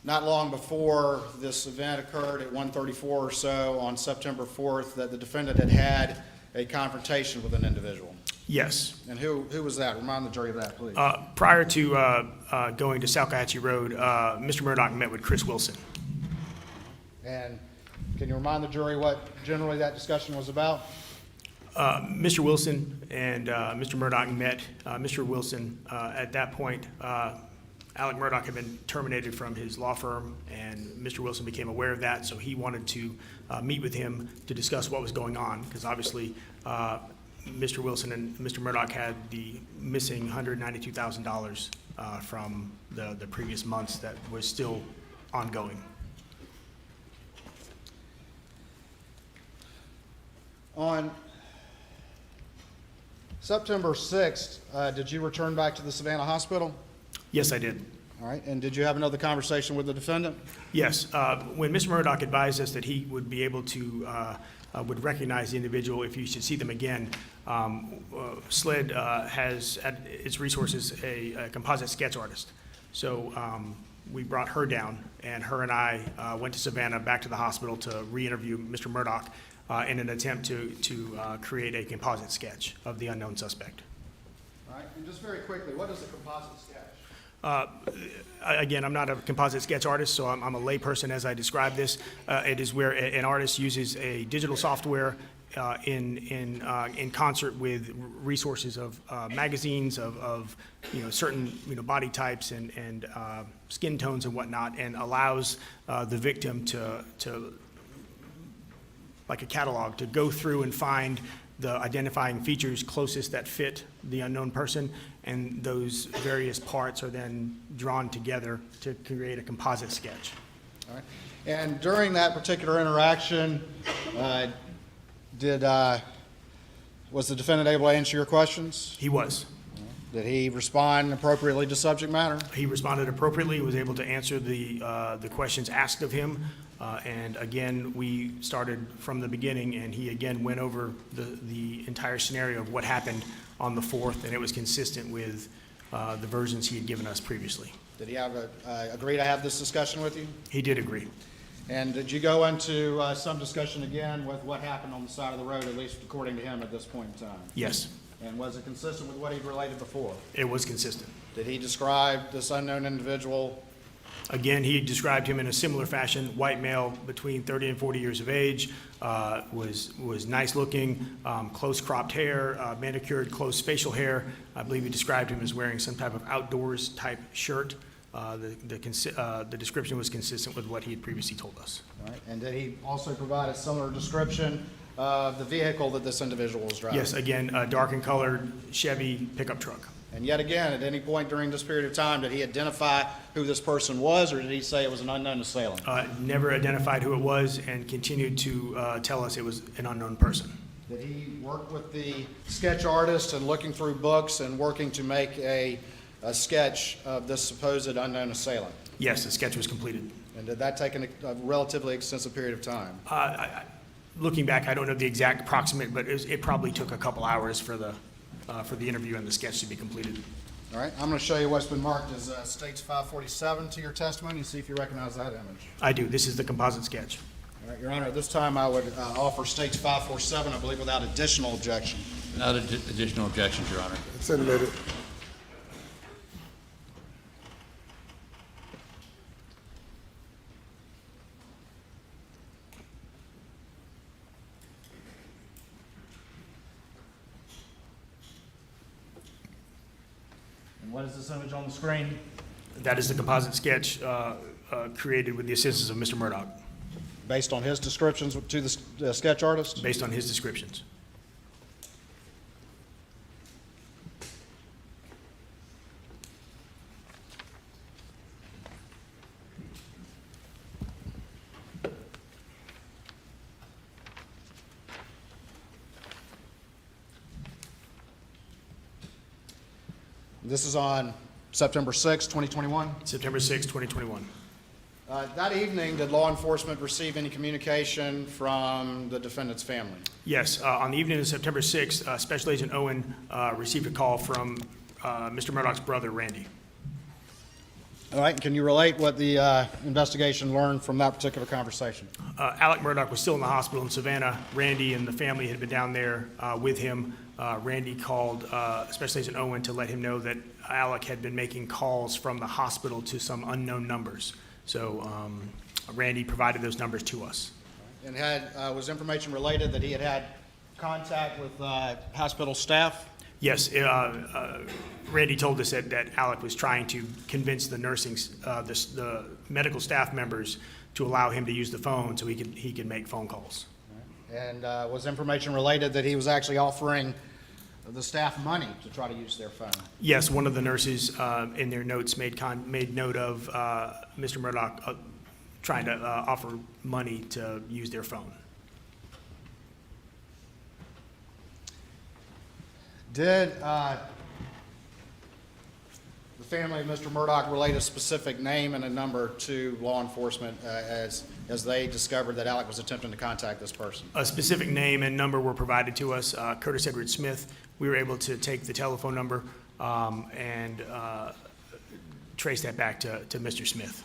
not long before this event occurred at 1:34 or so on September 4th that the defendant had had a confrontation with an individual. Yes. And who was that? Remind the jury of that, please. Prior to going to Salcahatchee Road, Mr. Murdaugh met with Chris Wilson. And can you remind the jury what generally that discussion was about? Mr. Wilson and Mr. Murdaugh met. Mr. Wilson, at that point, Alec Murdaugh had been terminated from his law firm, and Mr. Wilson became aware of that, so he wanted to meet with him to discuss what was going on, because obviously Mr. Wilson and Mr. Murdaugh had the missing $192,000 from the previous months that was still ongoing. On September 6th, did you return back to the Savannah Hospital? Yes, I did. All right, and did you have another conversation with the defendant? Yes. When Mr. Murdaugh advised us that he would be able to, would recognize the individual if you should see them again, SLED has at its resources a composite sketch artist. So we brought her down, and her and I went to Savannah back to the hospital to re-interview Mr. Murdaugh in an attempt to create a composite sketch of the unknown suspect. All right, and just very quickly, what is a composite sketch? Again, I'm not a composite sketch artist, so I'm a layperson as I describe this. It is where an artist uses a digital software in concert with resources of magazines, of certain body types and skin tones and whatnot, and allows the victim to like a catalog, to go through and find the identifying features closest that fit the unknown person, and those various parts are then drawn together to create a composite sketch. All right, and during that particular interaction, was the defendant able to answer your questions? He was. Did he respond appropriately to subject matter? He responded appropriately, was able to answer the questions asked of him. And again, we started from the beginning, and he again went over the entire scenario of what happened on the 4th, and it was consistent with the versions he had given us previously. Did he agree to have this discussion with you? He did agree. And did you go into some discussion again with what happened on the side of the road, at least according to him at this point in time? Yes. And was it consistent with what he'd related before? It was consistent. Did he describe this unknown individual? Again, he described him in a similar fashion: white male between 30 and 40 years of age, was nice looking, close cropped hair, manicured close facial hair. I believe he described him as wearing some type of outdoors type shirt. The description was consistent with what he had previously told us. All right. And did he also provide a similar description of the vehicle that this individual was driving? Yes, again, a dark and colored Chevy pickup truck. And yet again, at any point during this period of time, did he identify who this person was, or did he say it was an unknown assailant? Never identified who it was, and continued to tell us it was an unknown person. Did he work with the sketch artist and looking through books and working to make a sketch of this supposed unknown assailant? Yes, the sketch was completed. And did that take a relatively extensive period of time? Looking back, I don't know the exact approximate, but it probably took a couple hours for the interview and the sketch to be completed. All right, I'm going to show you what's been marked as States 547 to your testimony and see if you recognize that image. I do. This is the composite sketch. All right, Your Honor, at this time I would offer States 547, I believe, without additional objection. Without additional objections, Your Honor. It's admitted. What is this image on the screen? That is the composite sketch created with the assistance of Mr. Murdaugh. Based on his descriptions to the sketch artist? Based on his descriptions. This is on September 6, 2021? September 6, 2021. That evening, did law enforcement receive any communication from the defendant's family? Yes. On the evening of September 6th, Special Agent Owen received a call from Mr. Murdaugh's brother, Randy. All right, can you relate what the investigation learned from that particular conversation? Alec Murdaugh was still in the hospital in Savannah. Randy and the family had been down there with him. Randy called Special Agent Owen to let him know that Alec had been making calls from the hospital to some unknown numbers. So Randy provided those numbers to us. And was information related that he had contact with hospital staff? Yes, Randy told us that Alec was trying to convince the the medical staff members to allow him to use the phone so he could make phone calls. And was information related that he was actually offering the staff money to try to use their phone? Yes, one of the nurses in their notes made note of Mr. Murdaugh trying to offer money to use their phone. Did the family of Mr. Murdaugh relate a specific name and a number to law enforcement as they discovered that Alec was attempting to contact this person? A specific name and number were provided to us. Curtis Edward Smith. We were able to take the telephone number and trace that back to Mr. Smith.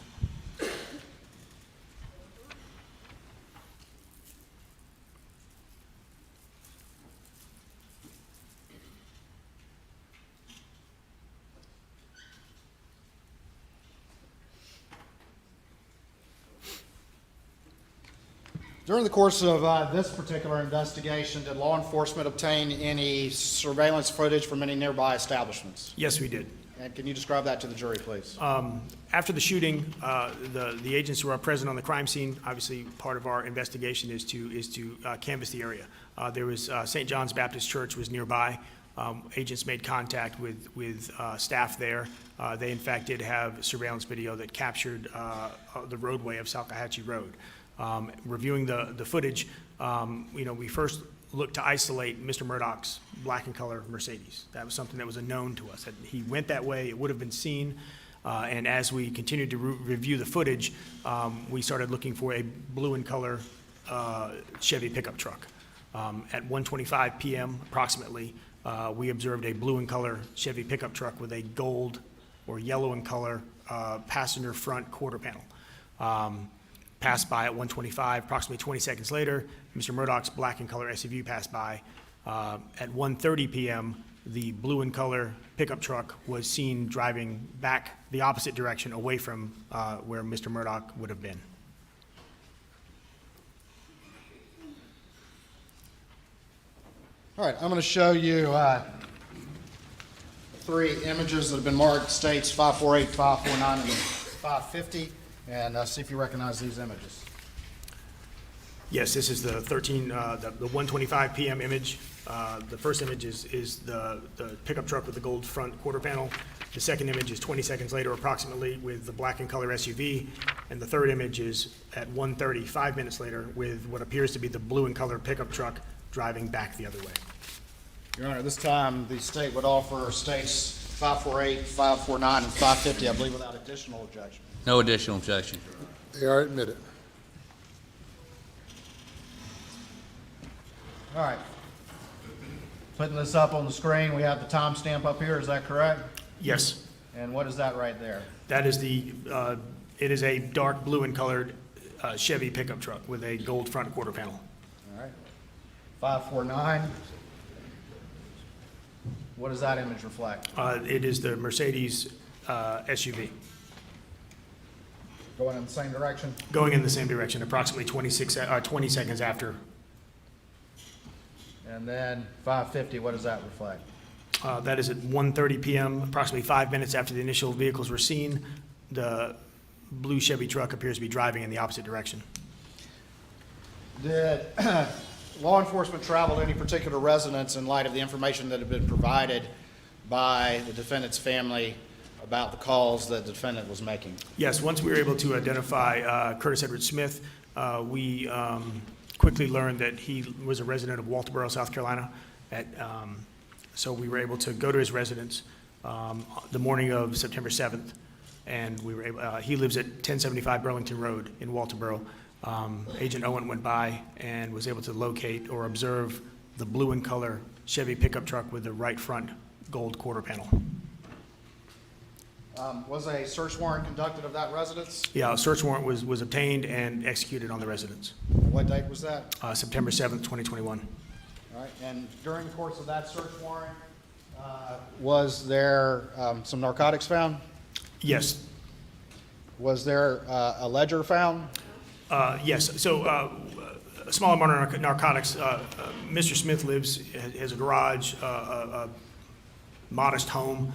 During the course of this particular investigation, did law enforcement obtain any surveillance footage from any nearby establishments? Yes, we did. And can you describe that to the jury, please? After the shooting, the agents who are present on the crime scene, obviously part of our investigation is to canvass the area. There was St. John's Baptist Church was nearby. Agents made contact with staff there. They in fact did have surveillance video that captured the roadway of Salcahatchee Road. Reviewing the footage, we first looked to isolate Mr. Murdaugh's black and color Mercedes. That was something that was a known to us. That he went that way, it would have been seen. And as we continued to review the footage, we started looking for a blue and color Chevy pickup truck. At 1:25 p.m. approximately, we observed a blue and color Chevy pickup truck with a gold or yellow in color passenger front quarter panel. Passed by at 1:25, approximately 20 seconds later, Mr. Murdaugh's black and color SUV passed by. At 1:30 p.m., the blue and color pickup truck was seen driving back the opposite direction away from where Mr. Murdaugh would have been. All right, I'm going to show you 3 images that have been marked, states 548, 549, and 550. And see if you recognize these images. Yes, this is the 1:25 p.m. image. The first image is the pickup truck with the gold front quarter panel. The second image is 20 seconds later approximately with the black and color SUV. And the third image is at 1:30, 5 minutes later, with what appears to be the blue and color pickup truck driving back the other way. Your Honor, this time the state would offer states 548, 549, and 550, I believe, without additional objection. No additional objection. They are admitted. All right. Putting this up on the screen, we have the timestamp up here, is that correct? Yes. And what is that right there? That is it is a dark blue and colored Chevy pickup truck with a gold front quarter panel. All right. 549. What does that image reflect? It is the Mercedes SUV. Going in the same direction? Going in the same direction, approximately 20 seconds after. And then 550, what does that reflect? That is at 1:30 p.m., approximately 5 minutes after the initial vehicles were seen. The blue Chevy truck appears to be driving in the opposite direction. Did law enforcement travel to any particular residence in light of the information that had been provided by the defendant's family about the calls that the defendant was making? Yes, once we were able to identify Curtis Edward Smith, we quickly learned that he was a resident of Walterboro, South Carolina. So we were able to go to his residence the morning of September 7th, and we were able, he lives at 1075 Burlington Road in Walterboro. Agent Owen went by and was able to locate or observe the blue and color Chevy pickup truck with the right front gold quarter panel. Was a search warrant conducted of that residence? Yeah, a search warrant was obtained and executed on the residence. What date was that? September 7th, 2021. All right, and during the course of that search warrant, was there some narcotics found? Yes. Was there a ledger found? Yes, so a small amount of narcotics. Mr. Smith has a garage, a modest home.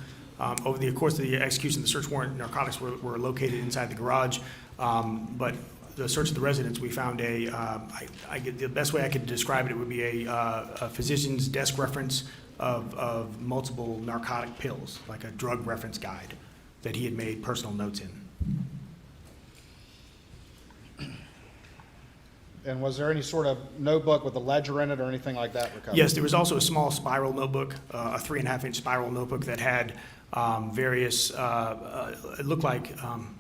Over the course of the execution of the search warrant, narcotics were located inside the garage. But the search of the residence, we found the best way I could describe it would be a physician's desk reference of multiple narcotic pills, like a drug reference guide that he had made personal notes in. And was there any sort of notebook with a ledger in it or anything like that recovered? Yes, there was also a small spiral notebook, a 3.5-inch spiral notebook that had various, it looked like,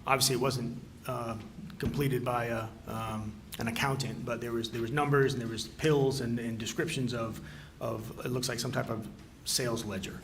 obviously it wasn't completed by an accountant, but there was numbers and there was pills and descriptions of it looks like some type of sales ledger.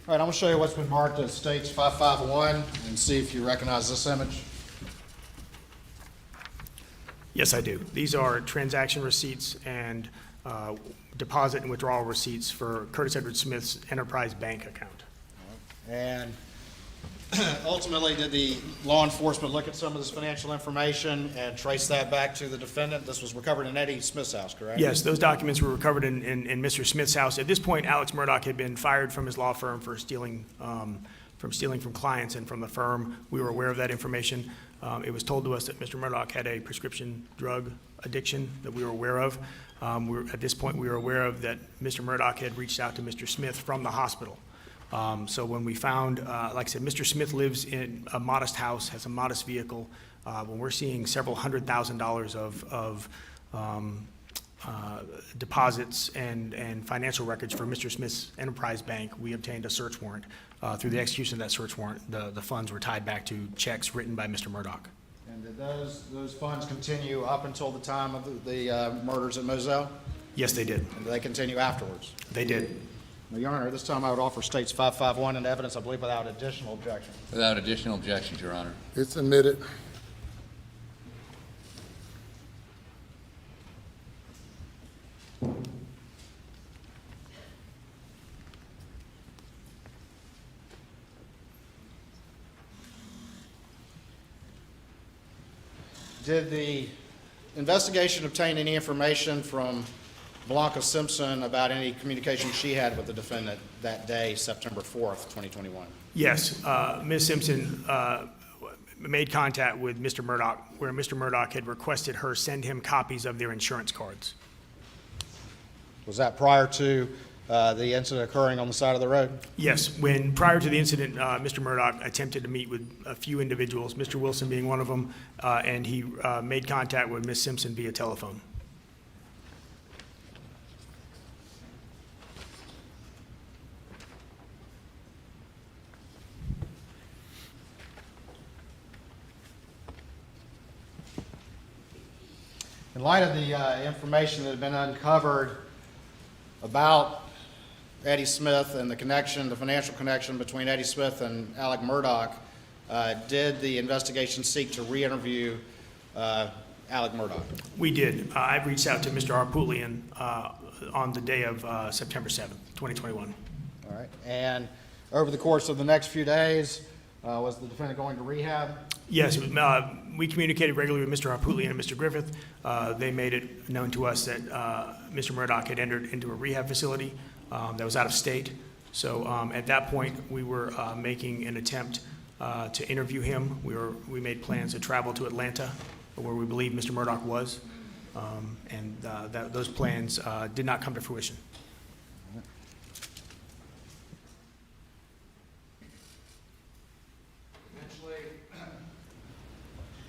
All right, I'm going to show you what's been marked as States 551 and see if you recognize this image. Yes, I do. These are transaction receipts and deposit and withdrawal receipts for Curtis Edward Smith's Enterprise Bank account. And ultimately, did the law enforcement look at some of this financial information and trace that back to the defendant? This was recovered in Eddie Smith's house, correct? Yes, those documents were recovered in Mr. Smith's house. At this point, Alex Murdaugh had been fired from his law firm for stealing from clients and from the firm. We were aware of that information. It was told to us that Mr. Murdaugh had a prescription drug addiction that we were aware of. At this point, we were aware of that Mr. Murdaugh had reached out to Mr. Smith from the hospital. So when we found, like I said, Mr. Smith lives in a modest house, has a modest vehicle. When we're seeing several $100,000 of deposits and financial records for Mr. Smith's Enterprise Bank, we obtained a search warrant. Through the execution of that search warrant, the funds were tied back to checks written by Mr. Murdaugh. And did those funds continue up until the time of the murders at Moselle? Yes, they did. And did they continue afterwards? They did. Well, Your Honor, this time I would offer States 551 into evidence, I believe, without additional objection. Without additional objections, Your Honor. It's admitted. Did the investigation obtain any information from Blanca Simpson about any communication she had with the defendant that day, September 4th, 2021? Yes, Ms. Simpson made contact with Mr. Murdaugh, where Mr. Murdaugh had requested her send him copies of their insurance cards. Was that prior to the incident occurring on the side of the road? Yes, prior to the incident, Mr. Murdaugh attempted to meet with a few individuals, Mr. Wilson being one of them, and he made contact with Ms. Simpson via telephone. In light of the information that had been uncovered about Eddie Smith and the financial connection between Eddie Smith and Alec Murdaugh, did the investigation seek to re-interview Alec Murdaugh? We did. I reached out to Mr. Arpulian on the day of September 7th, 2021. All right. And over the course of the next few days, was the defendant going to rehab? Yes, we communicated regularly with Mr. Arpulian and Mr. Griffith. They made it known to us that Mr. Murdaugh had entered into a rehab facility that was out of state. So at that point, we were making an attempt to interview him. We made plans to travel to Atlanta, where we believe Mr. Murdaugh was. And those plans did not come to fruition.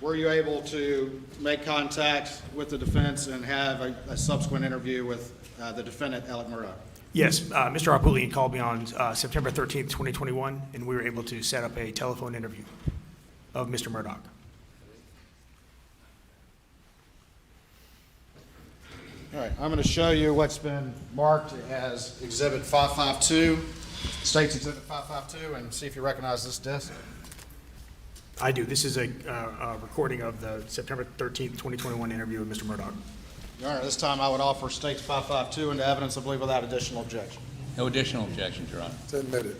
Were you able to make contact with the defense and have a subsequent interview with the defendant, Alec Murdaugh? Yes, Mr. Arpulian called me on September 13th, 2021, and we were able to set up a telephone interview of Mr. Murdaugh. All right, I'm going to show you what's been marked as Exhibit 552, State's Exhibit 552, and see if you recognize this disc. I do. This is a recording of the September 13th, 2021 interview with Mr. Murdaugh. Your Honor, this time I would offer State's 552 into evidence, I believe, without additional objection. No additional objections, Your Honor. It's admitted.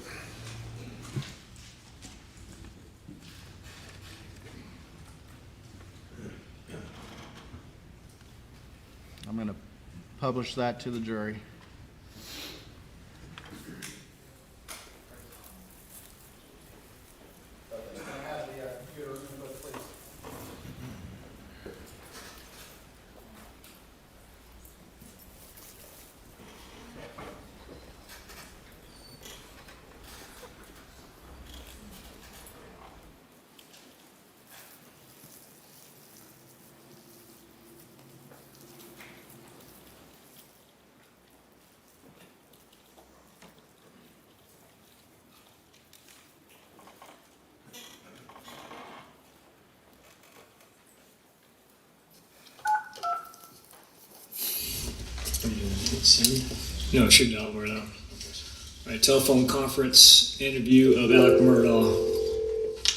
I'm going to publish that to the jury. No, it should not. We're not. All right, telephone conference interview of Alec Murdaugh,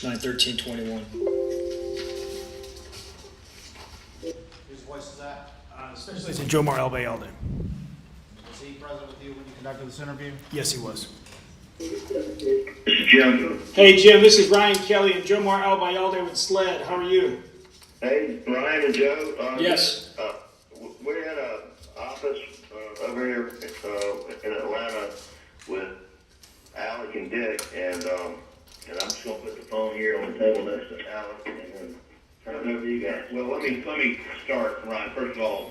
9/13/21. Whose voice is that? Special Agent Jomar El Bayalde. Was he present with you when you conducted this interview? Yes, he was. Jim. Hey, Jim, this is Ryan Kelly and Jomar El Bayalde with SLED. How are you? Hey, Ryan and Joe. Yes. We're in an office over here in Atlanta with Alec and Dick, and I'm just gonna put the phone here on the table next to Alec, and then turn it over to you guys. Well, let me start, Ryan. First of all,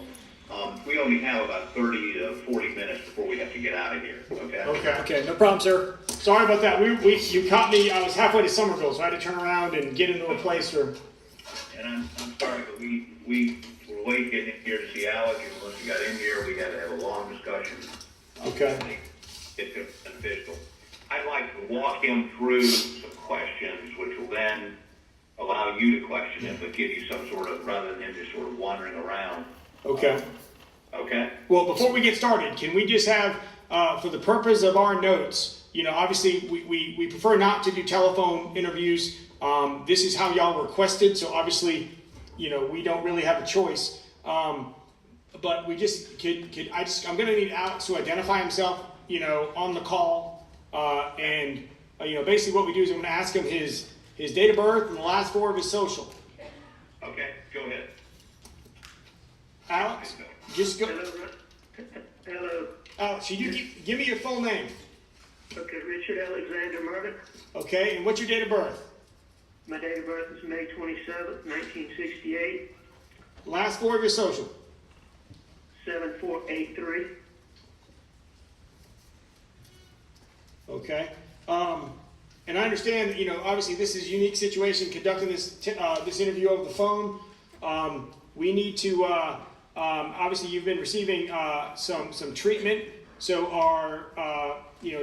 we only have about 30 to 40 minutes before we have to get out of here, okay? Okay, no problem, sir. Sorry about that. You caught me. I was halfway to Somerville, so I had to turn around and get into a place where. And I'm sorry, but we were late getting in here to see Alec, and once we got in here, we had to have a long discussion. Okay. It's beneficial. I'd like to walk him through some questions, which will then allow you to question him, but give you some sort of, rather than him just sort of wandering around. Okay. Okay? Well, before we get started, can we just have, for the purpose of our notes, obviously we prefer not to do telephone interviews. This is how y'all requested, so obviously, we don't really have a choice. But we just I'm gonna need Alex to identify himself, on the call, and basically what we do is I'm gonna ask him his date of birth and the last four of his social. Okay, go ahead. Alex, just go. Hello. Alex, should you give me your full name? Okay, Richard Alexander Murdaugh. Okay, and what's your date of birth? My date of birth is May 27th, 1968. Last four of your social. 7483. Okay. And I understand that, obviously this is a unique situation conducting this interview over the phone. We need to, obviously you've been receiving some treatment. So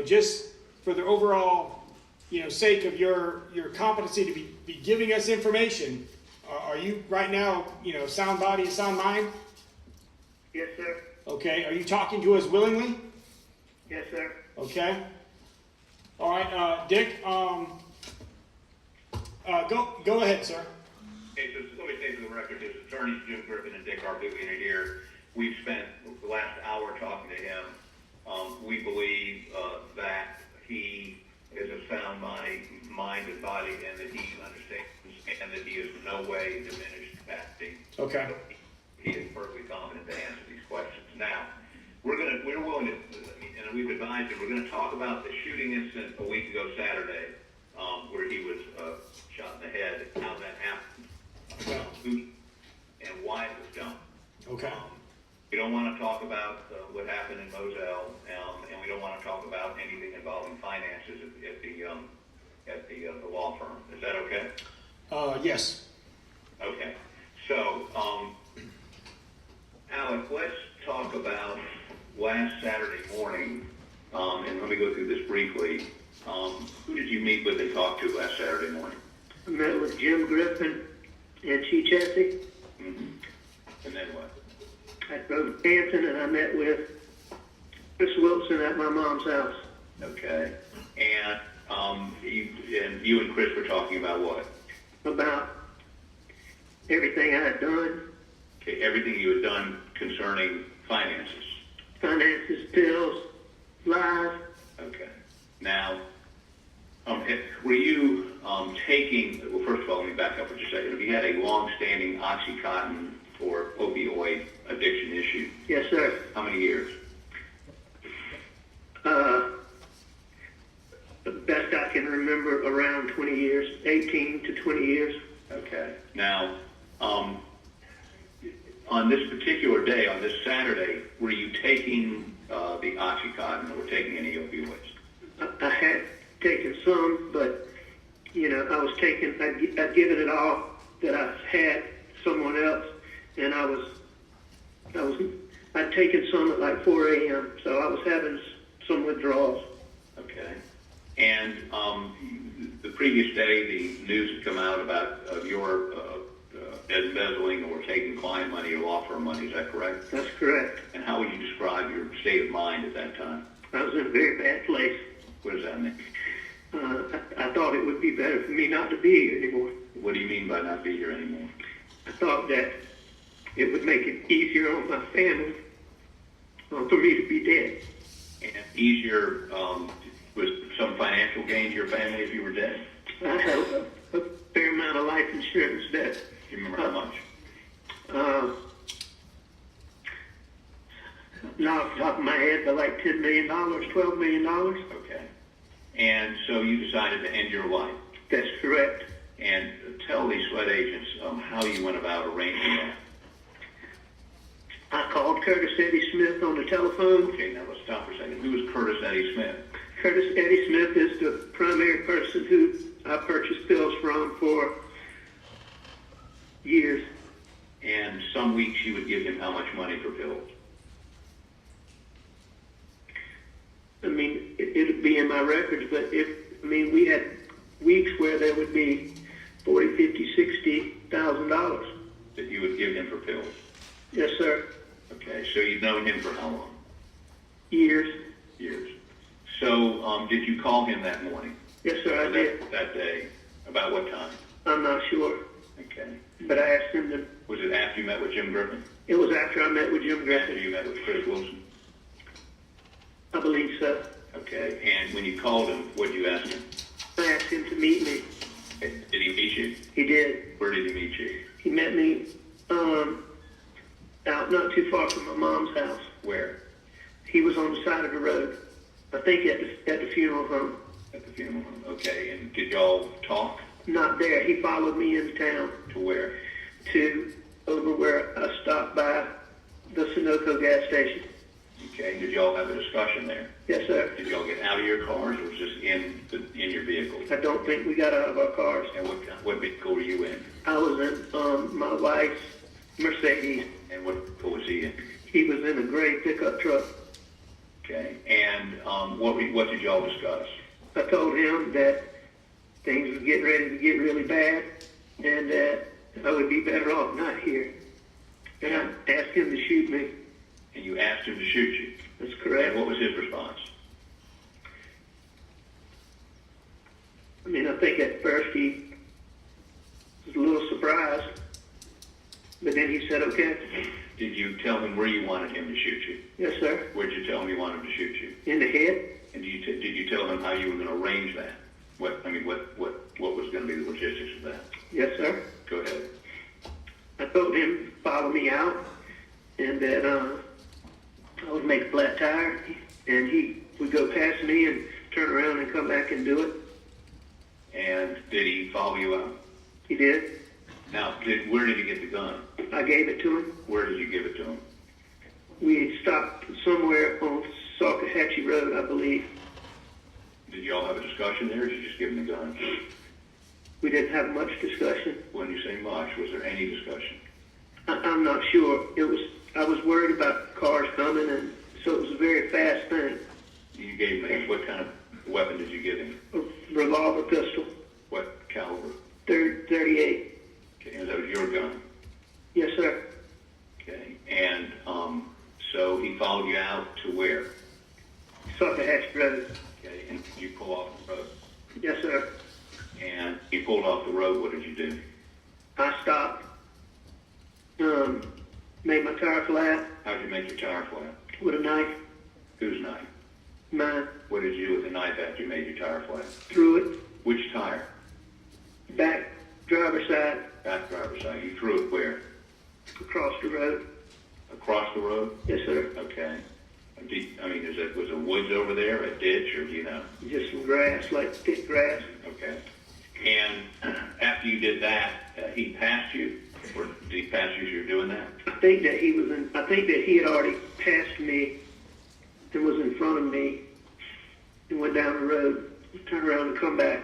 just for the overall, sake of your competency to be giving us information, are you right now, sound body and sound mind? Yes, sir. Okay. Are you talking to us willingly? Yes, sir. Okay. All right, Dick. Go ahead, sir. Okay, so let me say for the record, his attorneys, Jim Griffin and Dick Arbulian, are here. We've spent the last hour talking to him. We believe that he is of sound mind and body, and that he understands, and that he is in no way diminished capacity. Okay. So he is perfectly competent to answer these questions. Now, we're willing to, and we've advised him, we're going to talk about the shooting incident a week ago Saturday, where he was shot in the head, how that happened, who and why it was done. Okay. We don't want to talk about what happened in Moselle, and we don't want to talk about anything involving finances at the law firm. Is that okay? Yes. Okay. So, Alex, let's talk about last Saturday morning, and let me go through this briefly. Who did you meet with and talk to last Saturday morning? I met with Jim Griffin and Chief Chessie. Mm-hmm. And then what? I drove to Canton and I met with Chris Wilson at my mom's house. Okay. And you and Chris were talking about what? About everything I had done. Okay, everything you had done concerning finances. Finances, bills, live. Okay. Now, were you taking, well, first of all, let me back up for just a second. Have you had a long-standing Oxycontin or opioid addiction issue? Yes, sir. How many years? The best I can remember, around 20 years, 18 to 20 years. Okay. Now, on this particular day, on this Saturday, were you taking the Oxycontin or taking any opioids? I had taken some, but, you know, I was taking, I'd given it all that I had someone else, and I'd taken some at like 4 a.m., so I was having some withdrawals. Okay. And the previous day, the news had come out about your embezzling or taking client money or law firm money. Is that correct? That's correct. And how would you describe your state of mind at that time? I was in a very bad place. What does that mean? I thought it would be better for me not to be here anymore. What do you mean by not be here anymore? I thought that it would make it easier on my family for me to be dead. And easier, was some financial gain to your family if you were dead? I had a fair amount of life insurance debt. Do you remember how much? Not off the top of my head, but like $10 million, $12 million. Okay. And so you decided to end your life? That's correct. And tell these SLED agents how you went about arranging that. I called Curtis Eddie Smith on the telephone. Okay, now let's stop for a second. Who is Curtis Eddie Smith? Curtis Eddie Smith is the primary person who I purchased pills from for years. And some weeks you would give him how much money for pills? I mean, it'd be in my records, but we had weeks where there would be $40,000, $50,000, $60,000. That you would give him for pills? Yes, sir. Okay, so you've known him for how long? Years. Years. So, did you call him that morning? Yes, sir, I did. That day? About what time? I'm not sure. Okay. But I asked him to... Was it after you met with Jim Griffin? It was after I met with Jim Griffin. After you met with Chris Wilson? I believe so. Okay, and when you called him, what did you ask him? I asked him to meet me. Did he meet you? He did. Where did he meet you? He met me out not too far from my mom's house. Where? He was on the side of the road. I think at the funeral home. At the funeral home. Okay, and did y'all talk? Not there. He followed me into town. To where? To over where I stopped by the Sunoco gas station. Okay, did y'all have a discussion there? Yes, sir. Did y'all get out of your cars or was this in your vehicle? I don't think we got out of our cars. And what vehicle were you in? I was in my wife's Mercedes. And what vehicle was he in? He was in a gray pickup truck. Okay, and what did y'all discuss? I told him that things were getting ready to get really bad and that I would be better off not here. And I asked him to shoot me. And you asked him to shoot you? That's correct. And what was his response? I mean, I think at first he was a little surprised, but then he said, okay. Did you tell him where you wanted him to shoot you? Yes, sir. Where did you tell him you wanted him to shoot you? In the head. And did you tell him how you were going to arrange that? What was going to be the logistics of that? Yes, sir. Go ahead. I told him to follow me out and that I would make a flat tire and he would go past me and turn around and come back and do it. And did he follow you out? He did. Now, where did he get the gun? I gave it to him. Where did you give it to him? We had stopped somewhere on Salcahatchee Road, I believe. Did you all have a discussion there, or did you just give him the gun? We didn't have much discussion. When you say much, was there any discussion? I'm not sure. I was worried about cars coming, and so it was a very fast thing. You gave him, what kind of weapon did you give him? A revolver pistol, What caliber? 38. Okay, and that was your gun? Yes, sir. Okay, and so he followed you out to where? Salcahatchee Road. Okay, and you pull off the road? Yes, sir. And you pulled off the road, what did you do? I stopped, made my tire flat How'd you make your tire flat? with a knife, Whose knife? mine, What did you do with the knife after you made your tire flat? threw it, Which tire? back driver's side, Back driver's side. You threw it where? across the road. Across the road? Yes, sir. Okay. Was it woods over there, a ditch, or do you know? Just some grass, like thick grass. Okay. And after you did that, he passed you, or did he pass you as you were doing that? I think that he had already passed me and was in front of me and went down the road, turned around and come back.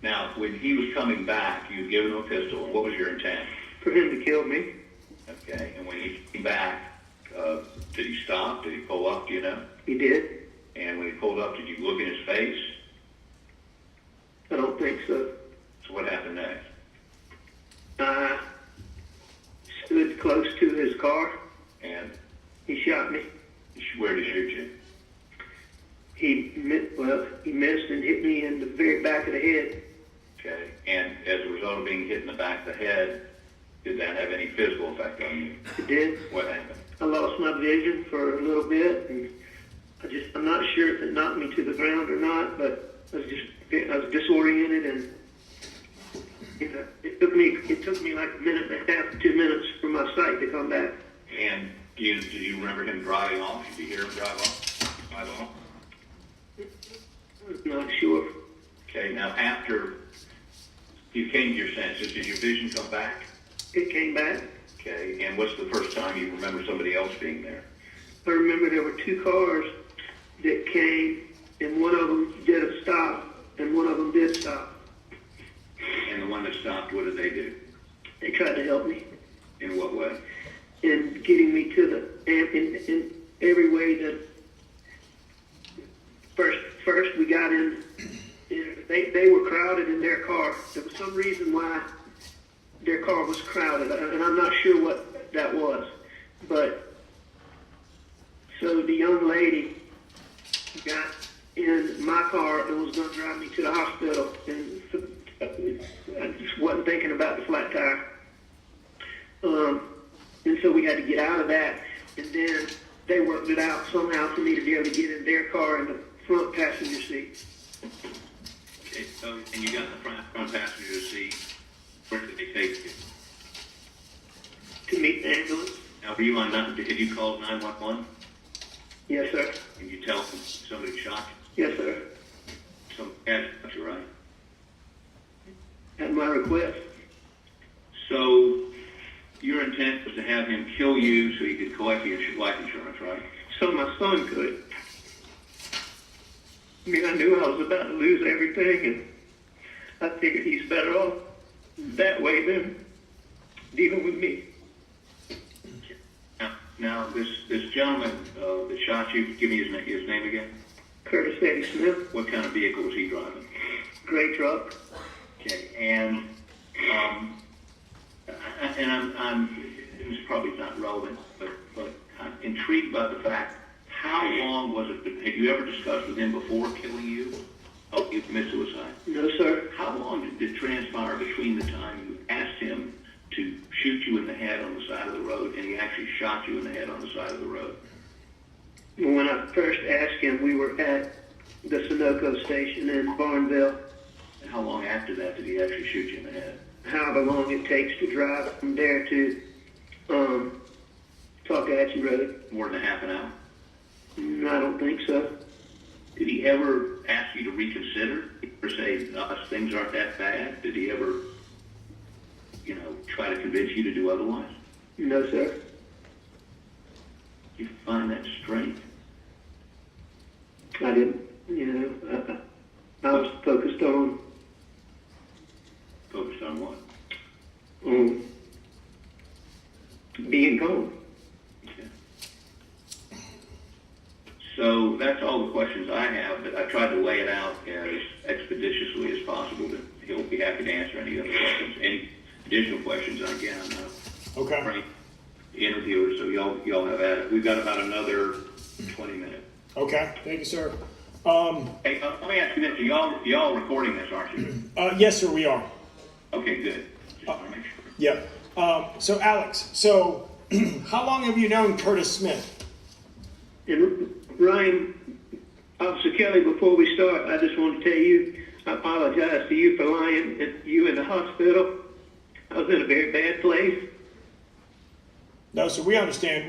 Now, when he was coming back, you had given him a pistol, and what was your intent? For him to kill me. Okay. And when he came back, did he stop? Did he pull up? Do you know? He did. And when he pulled up, did you look in his face? I don't think so. So what happened next? I stood close to his car. And He shot me. where did he shoot you? He missed and hit me in the very back of the head. Okay. And as a result of being hit in the back of the head, did that have any physical effect on you? It did. What happened? I lost my vision for a little bit, and I'm not sure if it knocked me to the ground or not, but I was disoriented, and it took me like a minute and a half, 2 minutes for my sight to come back. And do you remember him driving off? Did you hear him drive off? I'm not sure. Okay, now after you came to your senses, did your vision come back? It came back. Okay, and what's the first time you remember somebody else being there? I remember there were 2 cars that came, and one of them did a stop, and one of them did stop. And the one that stopped, what did they do? They tried to help me. In what way? In getting me to in every way that first we got in, they were crowded in their car. There was some reason why their car was crowded, and I'm not sure what that was. But so the young lady got in my car and was going to drive me to the hospital, and I just wasn't thinking about the flat tire. And so we had to get out of that, and then they worked it out somehow for me to be able to get in their car in the front passenger seat. Okay, so, and you got in the front passenger seat. Where did they take you? To meet the ambulance. Now, were you on, did you call 911? Yes, sir. And you tell them somebody shot Yes, sir. you? Somebody shot you, right? At my request. So, your intent was to have him kill you so you could collect your life insurance, right? So my son could. I mean, I knew I was about to lose everything, and I figured he's better off that way than dealing with me. Now this gentleman that shot you, give me his name again. Curtis Eddie Smith. What kind of vehicle was he driving? Gray truck. Okay, and this is probably not relevant, but I'm intrigued by the fact, how long was it, have you ever discussed with him before killing you, help you commit suicide? No, sir. How long did it transpire between the time you asked him to shoot you in the head on the side of the road and he actually shot you in the head on the side of the road? When I first asked him, we were at the Sunoco station in Barnville. And how long after that did he actually shoot you in the head? However long it takes to drive from there to Talkatchee Road. More than a half an hour? I don't think so. Did he ever ask you to reconsider or say, things aren't that bad? Did he ever, try to convince you to do otherwise? No, sir. You find that straight? I didn't, I was focused on, Focused on what? being gone. So that's all the questions I have, but I tried to lay it out as expeditiously as possible. That he'll be happy to answer any other questions, any additional questions. And again, I'm Okay. the interviewer, so y'all have at it. We've got about another 20 minutes. Okay, thank you, sir. Hey, let me ask you this: y'all recording this, aren't you? Yes, sir, we are. Okay, good. Just want to make sure. Yep. So Alex, how long have you known Curtis Smith? And Ryan, Officer Kelly, before we start, I just want to tell you, I apologize to you for lying at you in the hospital. I was in a very bad place. No, so we understand,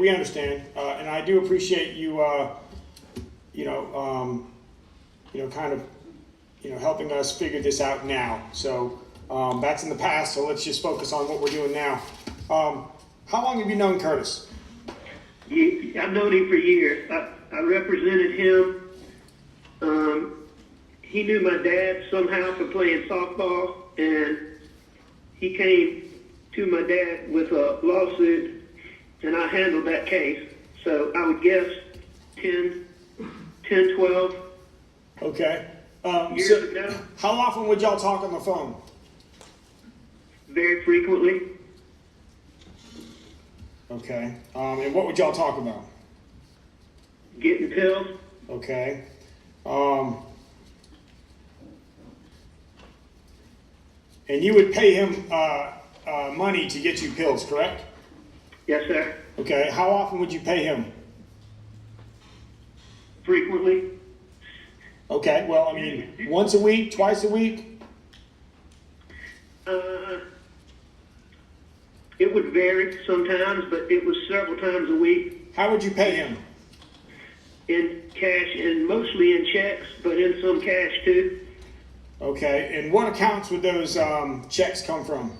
and I do appreciate you, helping us figure this out now. So that's in the past, so let's just focus on what we're doing now. How long have you known Curtis? I've known him for years. I represented him. He knew my dad somehow from playing softball, and he came to my dad with a lawsuit, and I handled that case. So I would guess 10, 12 Okay. years ago. How often would y'all talk on the phone? Very frequently. Okay. And what would y'all talk about? Getting pills. Okay. And you would pay him money to get you pills, correct? Yes, sir. Okay. How often would you pay him? Frequently. Okay. Well, I mean, once a week, twice a week? It would vary sometimes, but it was several times a week. How would you pay him? In cash and mostly in checks, but in some cash too. Okay. And what accounts would those checks come from?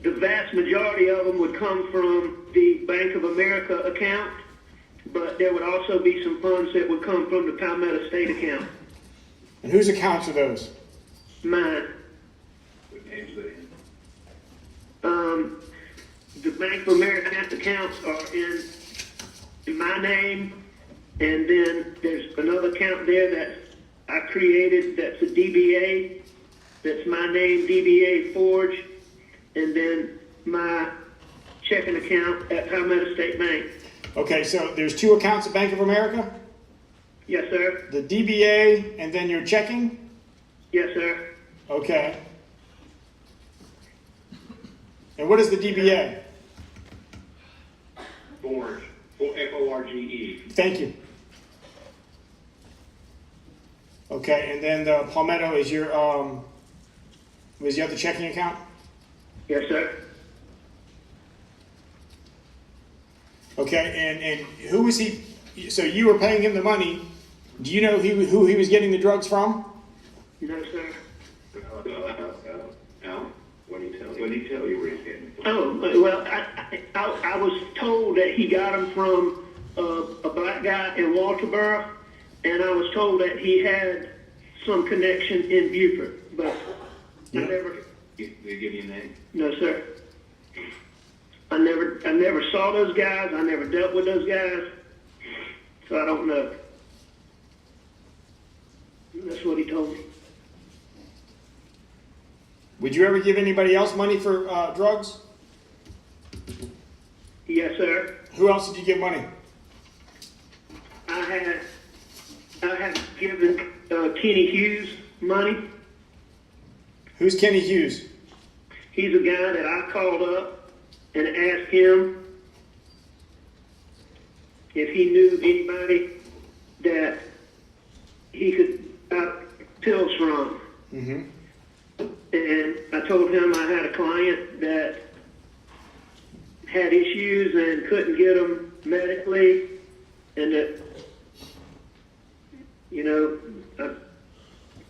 The vast majority of them would come from the Bank of America account, but there would also be some funds that would come from the Palmetto State account. And whose accounts are those? Mine. The Bank of America accounts are in my name, and then there's another account there that I created that's a DBA, that's my name, DBA Forge, and then my checking account at Palmetto State Bank. Okay, so there's two accounts at Bank of America? Yes, sir. The DBA and then your checking? Yes, sir. Okay. And what is the DBA? Forge. F-O-R-G-E. Thank you. Okay, and then the Palmetto is your, was the other checking account? Yes, sir. Okay, and who was he, so you were paying him the money. Do you know who he was getting the drugs from? No, sir. Al, what did he tell you where he's getting it from? Oh, well, I was told that he got them from a black guy in Walterboro, and I was told that he had some connection in Beaufort, but I never. Did they give you a name? No, sir. I never saw those guys. I never dealt with those guys, so I don't know. That's what he told me. Would you ever give anybody else money for drugs? Yes, sir. Who else did you give money? I had given Kenny Hughes money. Who's Kenny Hughes? He's a guy that I called up and asked him if he knew anybody that he could buy pills from. Mm-hmm. And I told him I had a client that had issues and couldn't get them medically, and that,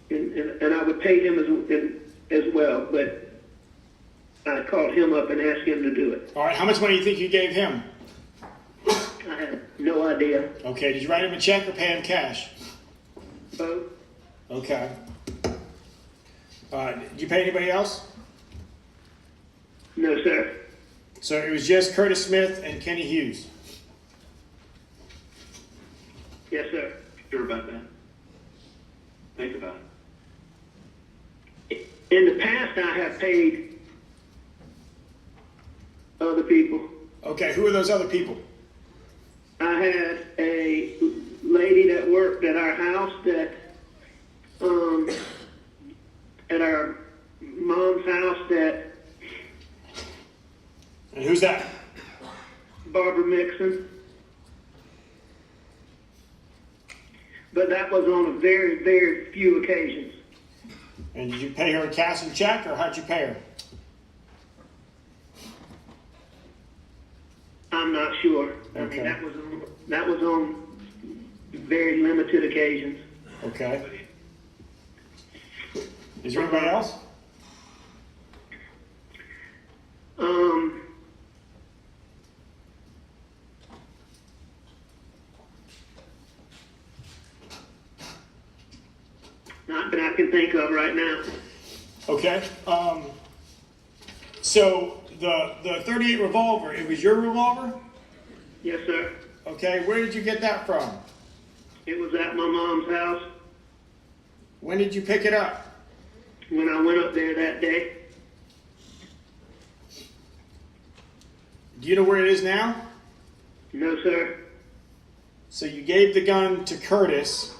and I would pay him as well. But I called him up and asked him to do it. All right, how much money do you think you gave him? I have no idea. Okay, did you write him a check or pay him cash? Both. Okay. Did you pay anybody else? No, sir. So it was just Curtis Smith and Kenny Hughes? Yes, sir. Sure about that? Think about it. In the past, I have paid other people. Okay, who are those other people? I had a lady that worked at our house that, at our mom's house that. And who's that? Barbara Mixon. But that was on a very, very few occasions. And did you pay her a cash and check, or how'd you pay her? I'm not sure. Okay. I mean, that was on very limited occasions. Okay. Is there anybody else? Not that I can think of right now. Okay. So the .38 revolver, it was your revolver? Yes, sir. Okay, where did you get that from? It was at my mom's house. When did you pick it up? When I went up there that day. Do you know where it is now? No, sir. So you gave the gun to Curtis,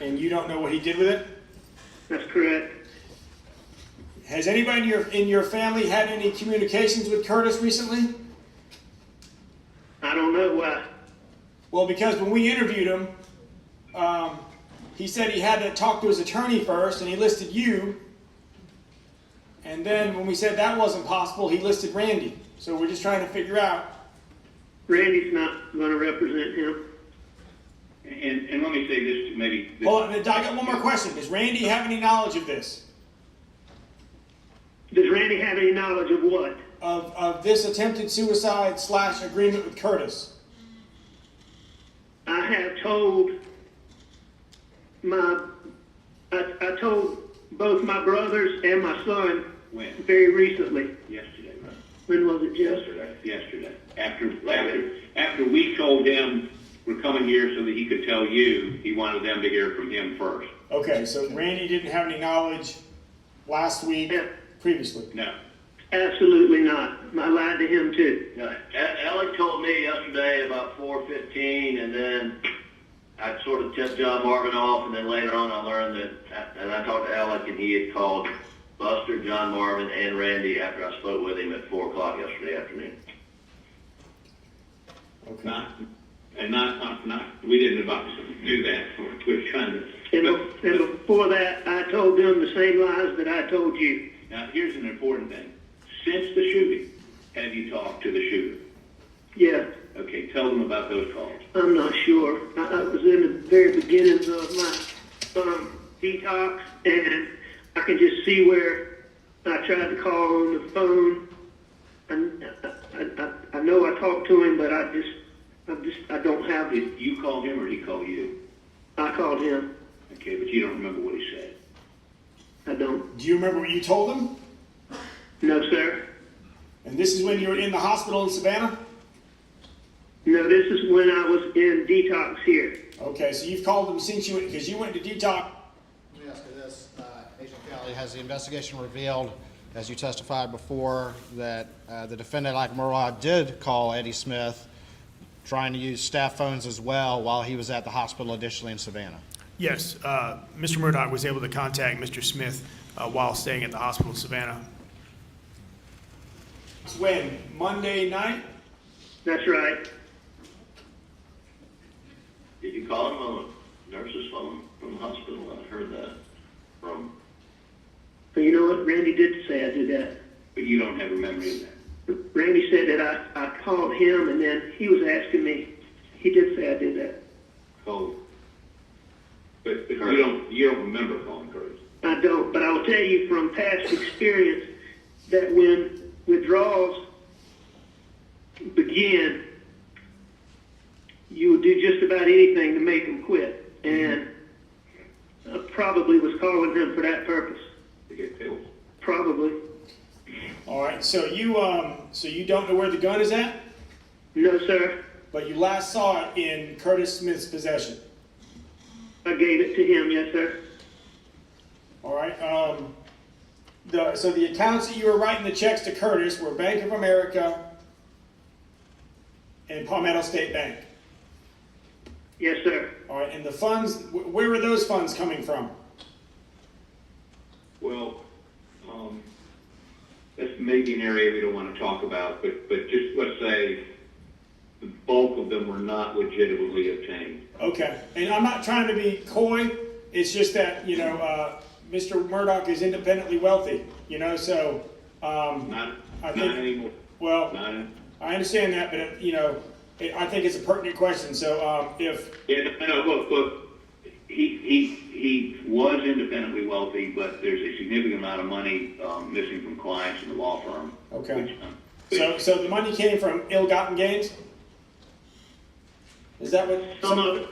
and you don't know what he did with it? That's correct. Has anybody in your family had any communications with Curtis recently? I don't know why. Well, because when we interviewed him, he said he had to talk to his attorney first, and he listed you. And then when we said that wasn't possible, he listed Randy. So we're just trying to figure out. Randy's not going to represent him. And let me say this, maybe. Hold on, I got one more question. Does Randy have any knowledge of this? Does Randy have any knowledge of what? Of this attempted suicide / agreement with Curtis? I have told I told both my brothers and my son When? very recently. Yesterday, right? When was it, Jeff? Yesterday. After we told him we're coming here so that he could tell you, he wanted them to hear from him first. Okay, so Randy didn't have any knowledge last week, previously? No. Absolutely not. I lied to him too. Alec told me yesterday about 4:15, and then I sort of tipped John Marvin off, and then later on I learned that, and I talked to Alec, and he had called Buster, John Marvin, and Randy after I spoke with him at 4 o'clock yesterday afternoon. Okay. We didn't do that. We're trying to. And before that, I told them the same lies that I told you. Now, here's an important thing. Since the shooting, have you talked to the shooter? Yeah, Okay, tell them about those calls. I'm not sure. I was in the very beginnings of my detox, and I can just see where I tried to call on the phone. And I know I talked to him, but I don't have it. Did you call him or did he call you? I called him. Okay, but you don't remember what he said. I don't. Do you remember what you told him? No, sir. And this is when you were in the hospital in Savannah? No, this is when I was in detox here. Okay, so you've called him since you went, because you went to detox. Let me ask you this, Agent Kelly, has the investigation revealed, as you testified before, that the defendant, like Murdaugh, did call Eddie Smith, trying to use staff phones as well while he was at the hospital additionally in Savannah? Yes, Mr. Murdaugh was able to contact Mr. Smith while staying at the hospital in Savannah. When? Monday night? That's right. Did you call him on a nurse's phone from the hospital? I heard that from. But you know what? Randy did say I did that. But you don't have a memory of that. Randy said that I called him, and then he was asking me. He did say I did that. Oh. But you don't remember calling Curtis. I don't, but I will tell you from past experience, that when withdrawals begin, you would do just about anything to make them quit. And I probably was calling him for that purpose. To get pills. Probably. All right, so you don't know where the gun is at? No, sir. But you last saw it in Curtis Smith's possession? I gave it to him, yes, sir. All right, so the accounts that you were writing the checks to Curtis were Bank of America and Palmetto State Bank? Yes, sir. All right, and the funds, where were those funds coming from? Well, that's maybe an area we don't want to talk about, but just let's say the bulk of them were not legitimately obtained. Okay, and I'm not trying to be coy, it's just that, Mr. Murdaugh is independently wealthy, so, Not I think, anymore. well, Not I understand that, but, I think it's a pertinent question, so, if, Yeah, no, look, he was independently wealthy, but there's a significant amount of money missing from clients in the law firm. okay. So the money came from ill-gotten gains? Is that what? Some of it.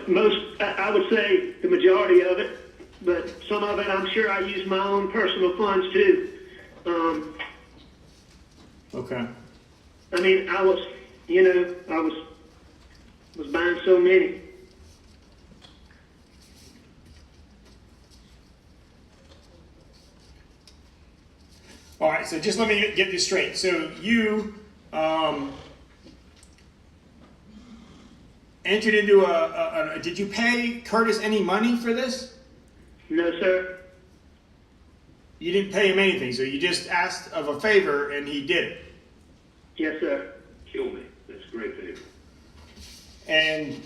Most, I would say the majority of it, but some of it I'm sure I use my own personal funds too. Okay. I mean, I was buying so many. All right, so just let me get this straight. So you entered into did you pay Curtis any money for this? No, sir. You didn't pay him anything, so you just asked of a favor and he did it. Yes, sir. Kill me. That's a great favor. And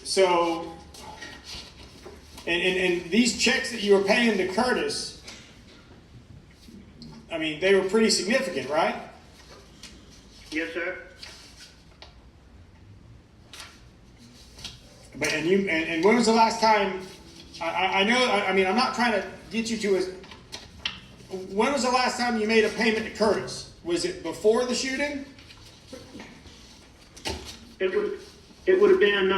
so, and these checks that you were paying to Curtis, I mean, they were pretty significant, right? Yes, sir. But and when was the last time? I know. I mean, I'm not trying to get you to a. When was the last time you made a payment to Curtis? Was it before the shooting? It would have been.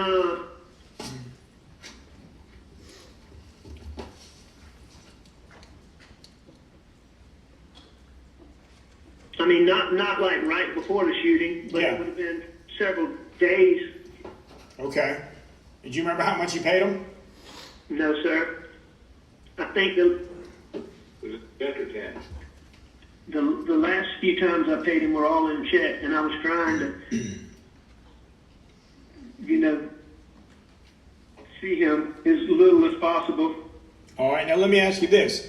I mean, not like right before the shooting, but Yeah. it would have been several days. Okay. Did you remember how much you paid him? No, sir. I think the Was it check or 10? the last few times I paid him were all in check, and I was trying to, see him as little as possible. All right. Now let me ask you this: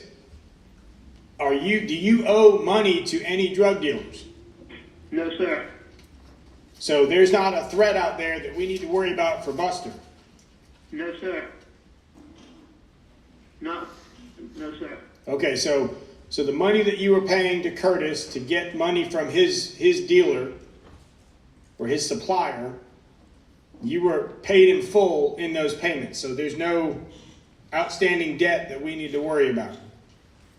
do you owe money to any drug dealers? No, sir. So there's not a threat out there that we need to worry about for Buster. No, sir. No, sir. Okay, so the money that you were paying to Curtis to get money from his dealer or his supplier, you were paid in full in those payments. So there's no outstanding debt that we need to worry about.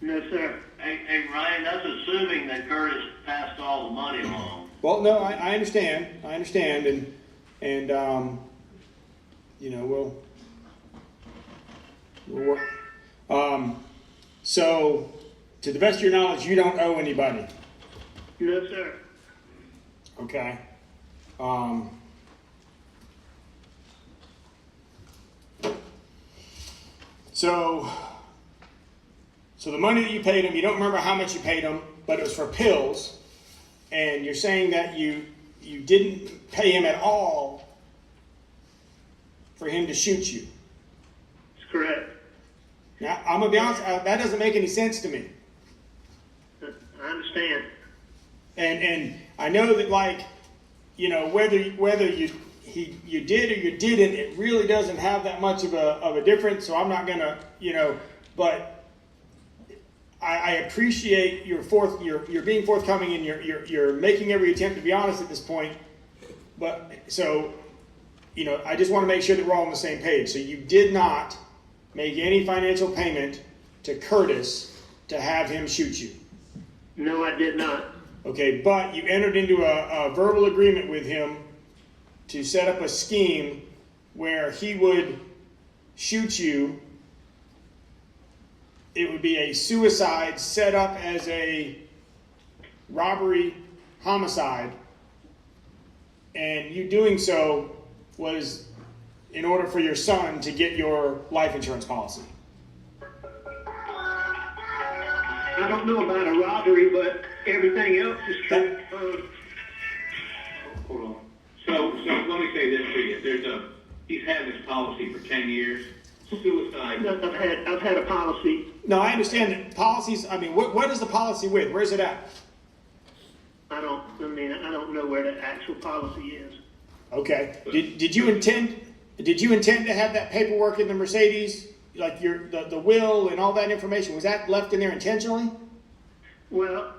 No, sir. Hey, Ryan, that's assuming that Curtis passed all the money along. Well, no, I understand. And we'll work. So, to the best of your knowledge, you don't owe anybody. No, sir. Okay. So the money that you paid him, you don't remember how much you paid him, but it was for pills, and you're saying that you didn't pay him at all for him to shoot you. That's correct. Now, I'm gonna be honest, that doesn't make any sense to me. I understand. And I know that, like, whether you did or you didn't, it really doesn't have that much of a difference. So I'm not gonna, but I appreciate you're being forthcoming and you're making every attempt to be honest at this point. But so, I just want to make sure that we're all on the same page. So you did not make any financial payment to Curtis to have him shoot you? No, I did not. Okay, but you entered into a verbal agreement with him to set up a scheme where he would shoot you. It would be a suicide set up as a robbery homicide, and you doing so was in order for your son to get your life insurance policy. I don't know about a robbery, but everything else is true. Hold on. So let me say this to you. He's had this policy for 10 years. Suicide. No, I've had a policy. No, I understand that policies, I mean, what is the policy with? Where's it at? I don't know where the actual policy is. Okay. Did you intend to have that paperwork in the Mercedes, like the will and all that information? Was that left in there intentionally? Well,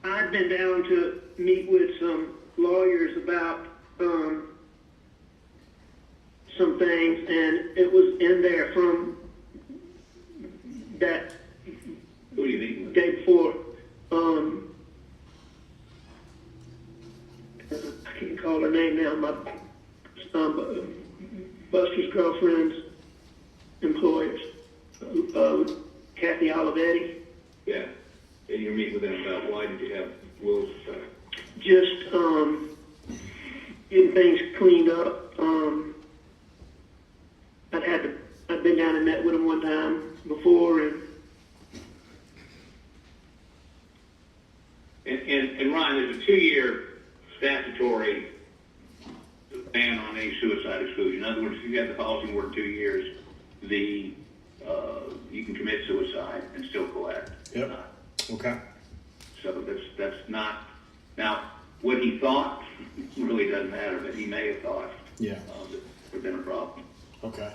I've been down to meet with some lawyers about some things, and it was in there from that Who do you think? day before. I can't call her name now. My Buster's girlfriend's employers, Kathy Olivetti. Yeah. And you're meeting with them about why did you have wills? Just getting things cleaned up. I'd been down and met with him one time before, and Ryan, there's a 2-year statutory ban on any suicide exclusion. In other words, if you have the policy more than 2 years, you can commit suicide and still collect. Yep. Okay. So that's not, now, what he thought really doesn't matter, but he may have thought Yeah. that there would have been a problem. Okay.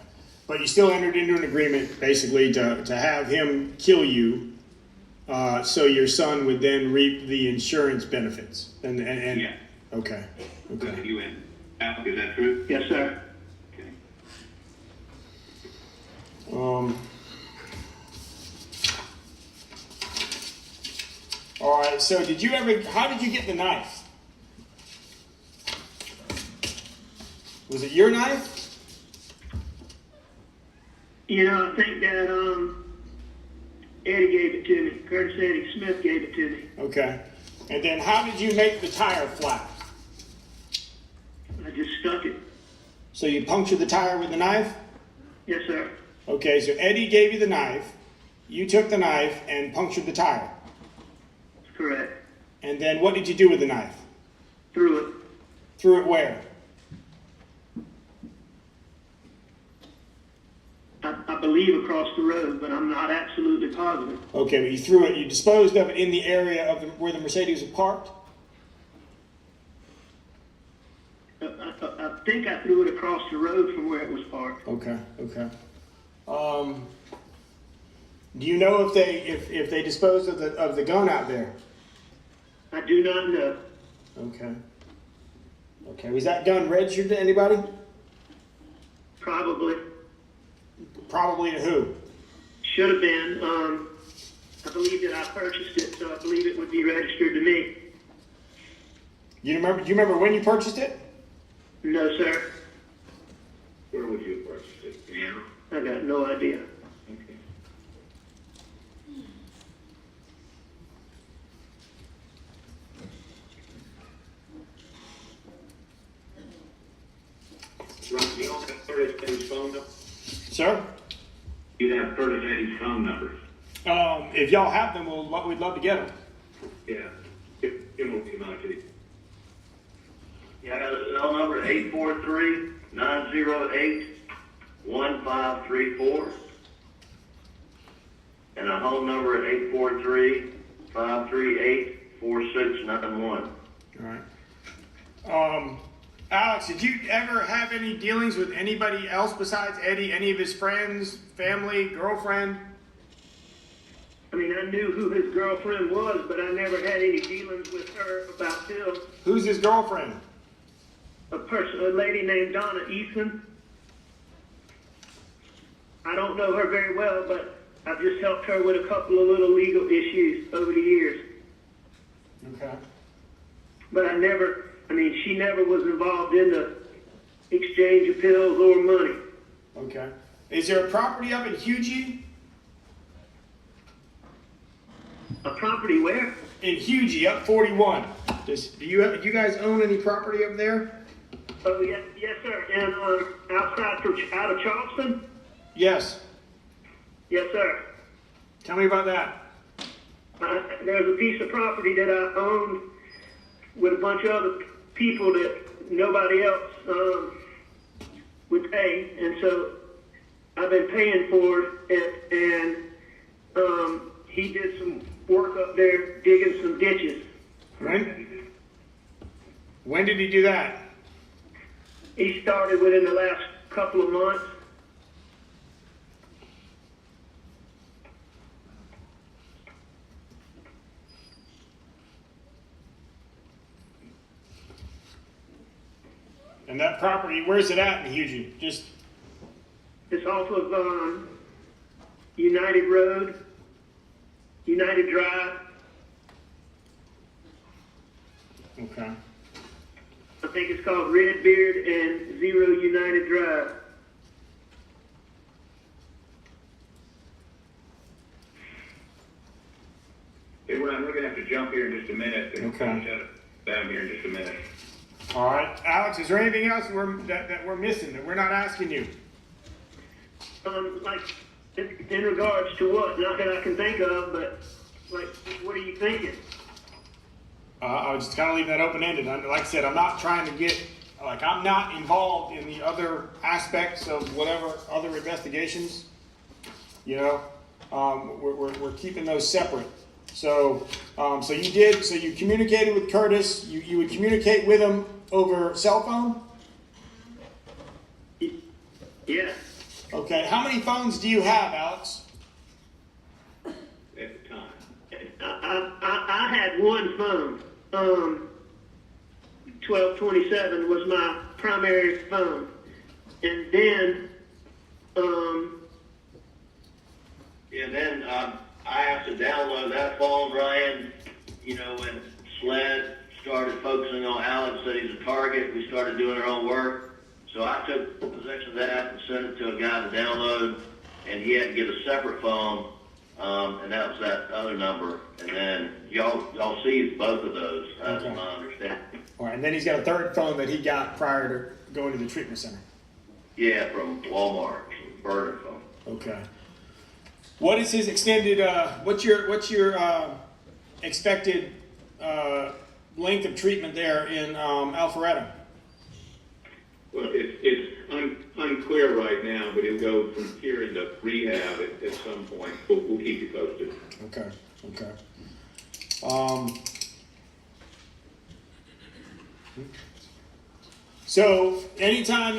But you still entered into an agreement, basically, to have him kill you, so your son would then reap the insurance benefits. And Yeah. Okay. Okay. You in? Is that true? yes, sir. Okay. All right. So how did you get the knife? Was it your knife? I think that Eddie gave it to me. Curtis Eddie Smith gave it to me. Okay. And then how did you make the tire flat? I just stuck it. So you punctured the tire with the knife? Yes, sir. Okay, so Eddie gave you the knife. You took the knife and punctured the tire. Correct. And then what did you do with the knife? Threw it. Threw it where? I believe across the road, but I'm not absolutely positive. Okay, but you disposed of it in the area of where the Mercedes was parked? I think I threw it across the road from where it was parked. Okay. Do you know if they disposed of the gun out there? I do not know. Okay. Was that gun registered to anybody? Probably. Probably to who? Should have been. I believe that I purchased it, so I believe it would be registered to me. Do you remember when you purchased it? No, sir. Where would you purchase it? Do you know? I got no idea. Okay. Ron, you don't have Curtis Eddie's phone number? Sir? You have Curtis Eddie's phone numbers? If y'all have them, we'd love to get them. Yeah. It will be out to you. Yeah, I got a cell number, 843-908-1534. And a home number at 843-538-4691. All right. Alex, did you ever have any dealings with anybody else besides Eddie? Any of his friends, family, girlfriend? I mean, I knew who his girlfriend was, but I never had any dealings with her about Bill. Who's his girlfriend? A lady named Donna Eason. I don't know her very well, but I've just helped her with a couple of little legal issues over the years. Okay. But she never was involved in the exchange of pills or money. Okay. Is there a property up in Hugie? A property where? In Hugie, up 41. Do you guys own any property up there? Oh, yes, sir. And out of Charleston? Yes. Yes, sir. Tell me about that. There's a piece of property that I owned with a bunch of other people that nobody else would pay, and so I've been paying for it, and he did some work up there digging some ditches. When did he do that? He started within the last couple of months. And that property, where's it at in Hugie? It's off of United Road, United Drive. Okay. I think it's called Redbeard and 0 United Drive. Hey, Ryan, we're gonna have to jump here in just a minute. Okay. Shut it down here in just a minute. All right. Alex, is there anything else that we're missing, that we're not asking you? Like, in regards to what? Not that I can think of, but, like, what are you thinking? I'll just kind of leave that open-ended. Like I said, I'm not trying to get, I'm not involved in the other aspects of whatever other investigations. You know, we're keeping those separate. So you communicated with Curtis. You would communicate with him over cell phone? Yeah. Okay. How many phones do you have, Alex? At the time. I had one phone. 1227 was my primary phone. And then, I have to download that phone, Ryan. You know, when SLED started focusing on Alex, said he's a target, we started doing our own work. So I took possession of that and sent it to a guy to download, and he had to get a separate phone, and that was that other number. And then y'all see both of those, as Okay. my understanding. All right, and then he's got a third phone that he got prior to going to the treatment center. Yeah, from Walmart, burner phone. Okay. What is his extended? What's your expected length of treatment there in Alpharetta? Well, it's unclear right now, but he'll go from here into rehab at some point. We'll keep you posted. Okay. So anytime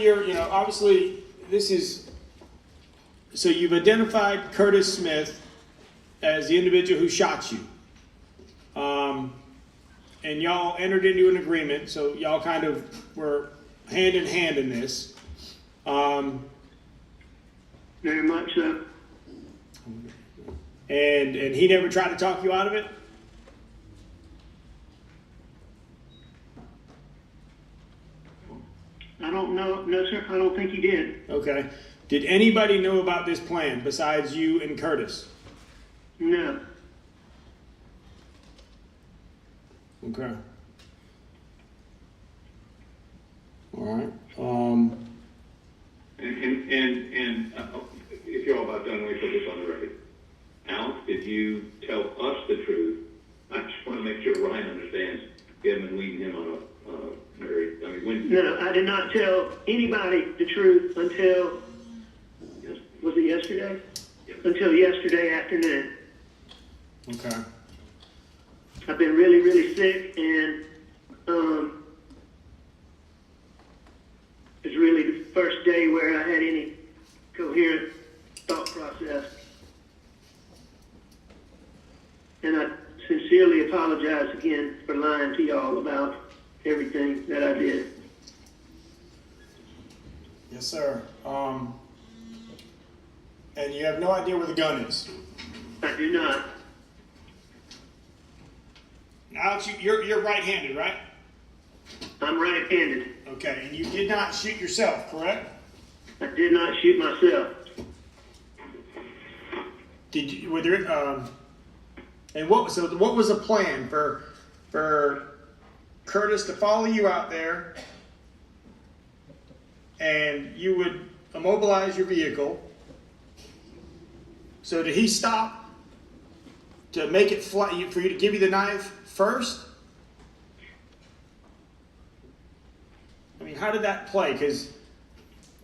obviously this is, so you've identified Curtis Smith as the individual who shot you. And y'all entered into an agreement, so y'all kind of were hand in hand in this. Very much so. And he never tried to talk you out of it? I don't know. No, sir. I don't think he did. Okay. Did anybody know about this plan besides you and Curtis? No. Okay. All right. And if you're all about done, let me put this on the record. Alex, did you tell us the truth? I just want to make sure Ryan understands. You haven't been leading him on a very, when... No, I did not tell anybody the truth until, was it yesterday? Yep. Until yesterday afternoon. Okay. I've been really, really sick, and it's really the first day where I had any coherent thought process. And I sincerely apologize again for lying to y'all about everything that I did. Yes, sir. And you have no idea where the gun is? I do not. Now, Alex, you're right-handed, right? I'm right-handed. Okay, and you did not shoot yourself, correct? I did not shoot myself. Did you? Were there? And what was the plan for Curtis to follow you out there, and you would immobilize your vehicle? So did he stop to make it fly for you to give you the knife first? I mean, how did that play? Because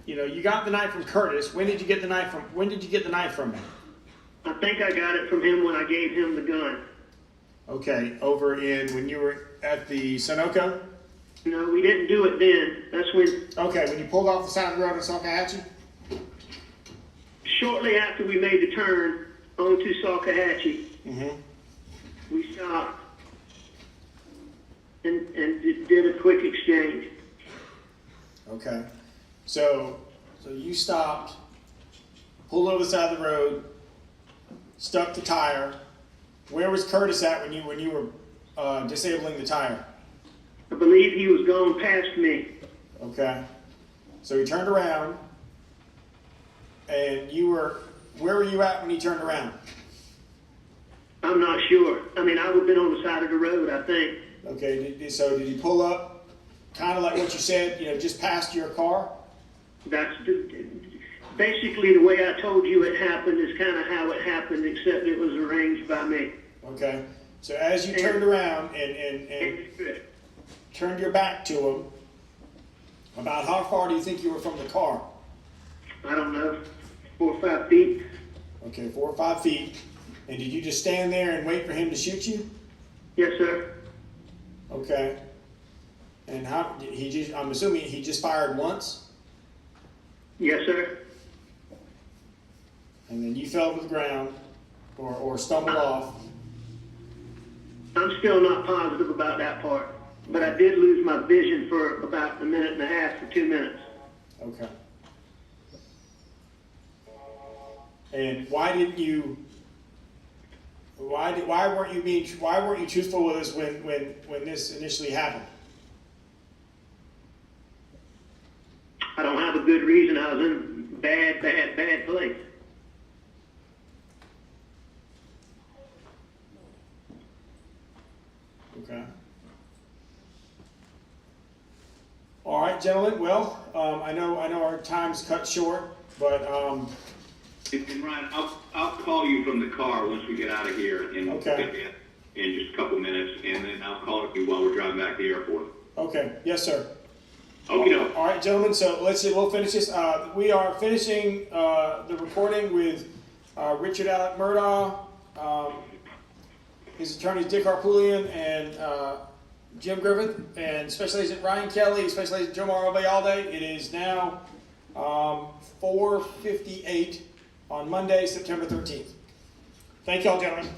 you got the knife from Curtis. When did you get the knife from him? I think I got it from him when I gave him the gun. Okay, when you were at the Sunoco? No, we didn't do it then. That's when. Okay, when you pulled off the side of the road in Salkehatchie? Shortly after we made the turn onto Salkehatchie, we stopped and did a quick exchange. Okay, so you stopped, pulled over the side of the road, stuck the tire. Where was Curtis at when you were disabling the tire? I believe he was going past me. Okay, so he turned around, and where were you at when he turned around? I'm not sure. I mean, I would have been on the side of the road, I think. Okay, so did he pull up, kind of like what you said, just past your car? That's basically the way I told you it happened is kind of how it happened, except it was arranged by me. Okay, so as you turned around and turned your back to him, about how far do you think you were from the car? I don't know, 4 or 5 feet. Okay, 4 or 5 feet. And did you just stand there and wait for him to shoot you? Yes, sir. Okay. And I'm assuming he just fired once? Yes, sir. And then you fell to the ground or stumbled off. I'm still not positive about that part, but I did lose my vision for about a minute and a half to 2 minutes. Okay. And why weren't you truthful with us when this initially happened? I don't have a good reason. I was in bad place. Okay. All right, gentlemen. Well, I know our time's cut short, but And Ryan, I'll call you from the car once we get out of here in just a couple minutes, and then I'll call you while we're driving back to the airport. Okay. Yes, sir. Okay. All right, gentlemen. So we'll finish this. We are finishing the recording with Richard Alec Murdaugh, his attorneys Dick Harpoolian and Jim Griffith, and Special Agent Ryan Kelly, Special Agent Joe Bayalde. It is now 4:58 on Monday, September 13th. Thank you all, gentlemen.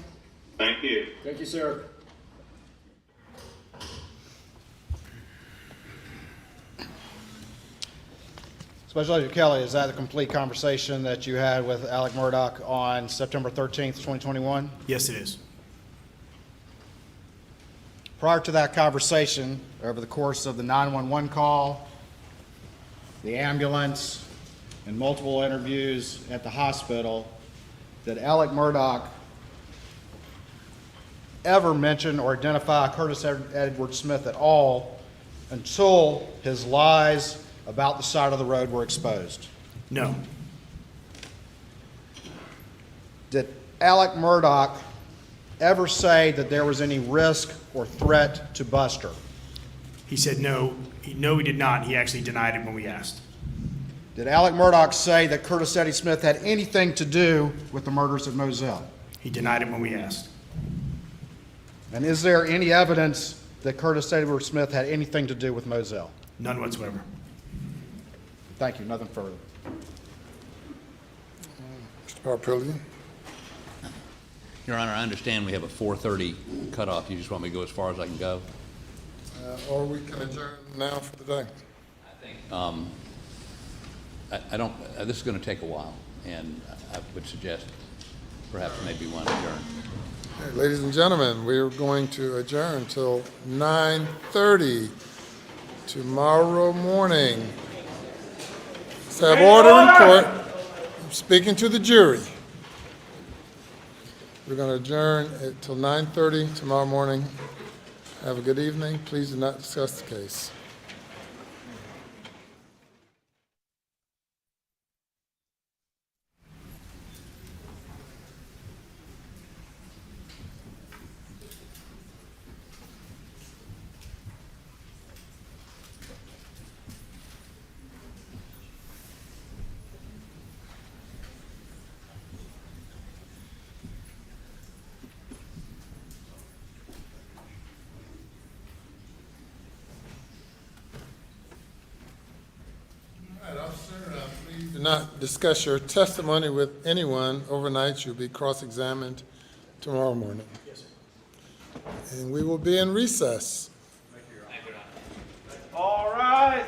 Thank you. Thank you, sir. Special Agent Kelly, is that the complete conversation that you had with Alec Murdaugh on September 13th, 2021? Yes, it is. Prior to that conversation, over the course of the 911 call, the ambulance, and multiple interviews at the hospital, did Alec Murdaugh ever mention or identify Curtis Edward Smith at all until his lies about the side of the road were exposed? No. Did Alec Murdaugh ever say that there was any risk or threat to Buster? He said no. No, he did not. He actually denied it when we asked. Did Alec Murdaugh say that Curtis Eddie Smith had anything to do with the murders at Moselle? He denied it when we asked. And is there any evidence that Curtis Edward Smith had anything to do with Moselle? None whatsoever. Thank you. Nothing further. Mr. Harpoolian. Your Honor, I understand we have a 4:30 cutoff. You just want me to go as far as I can go? Or we can adjourn now for the day. I don't, this is going to take a while. and I would suggest perhaps maybe one adjourn. Okay, ladies and gentlemen, we're going to adjourn till 9:30 tomorrow morning. Let's have order in court. I'm speaking to the jury. We're going to adjourn until 9:30 tomorrow morning. Have a good evening. Please do not discuss the case. Please do not discuss your testimony with anyone overnight. You'll be cross-examined tomorrow morning. Yes, sir. And we will be in recess. All right.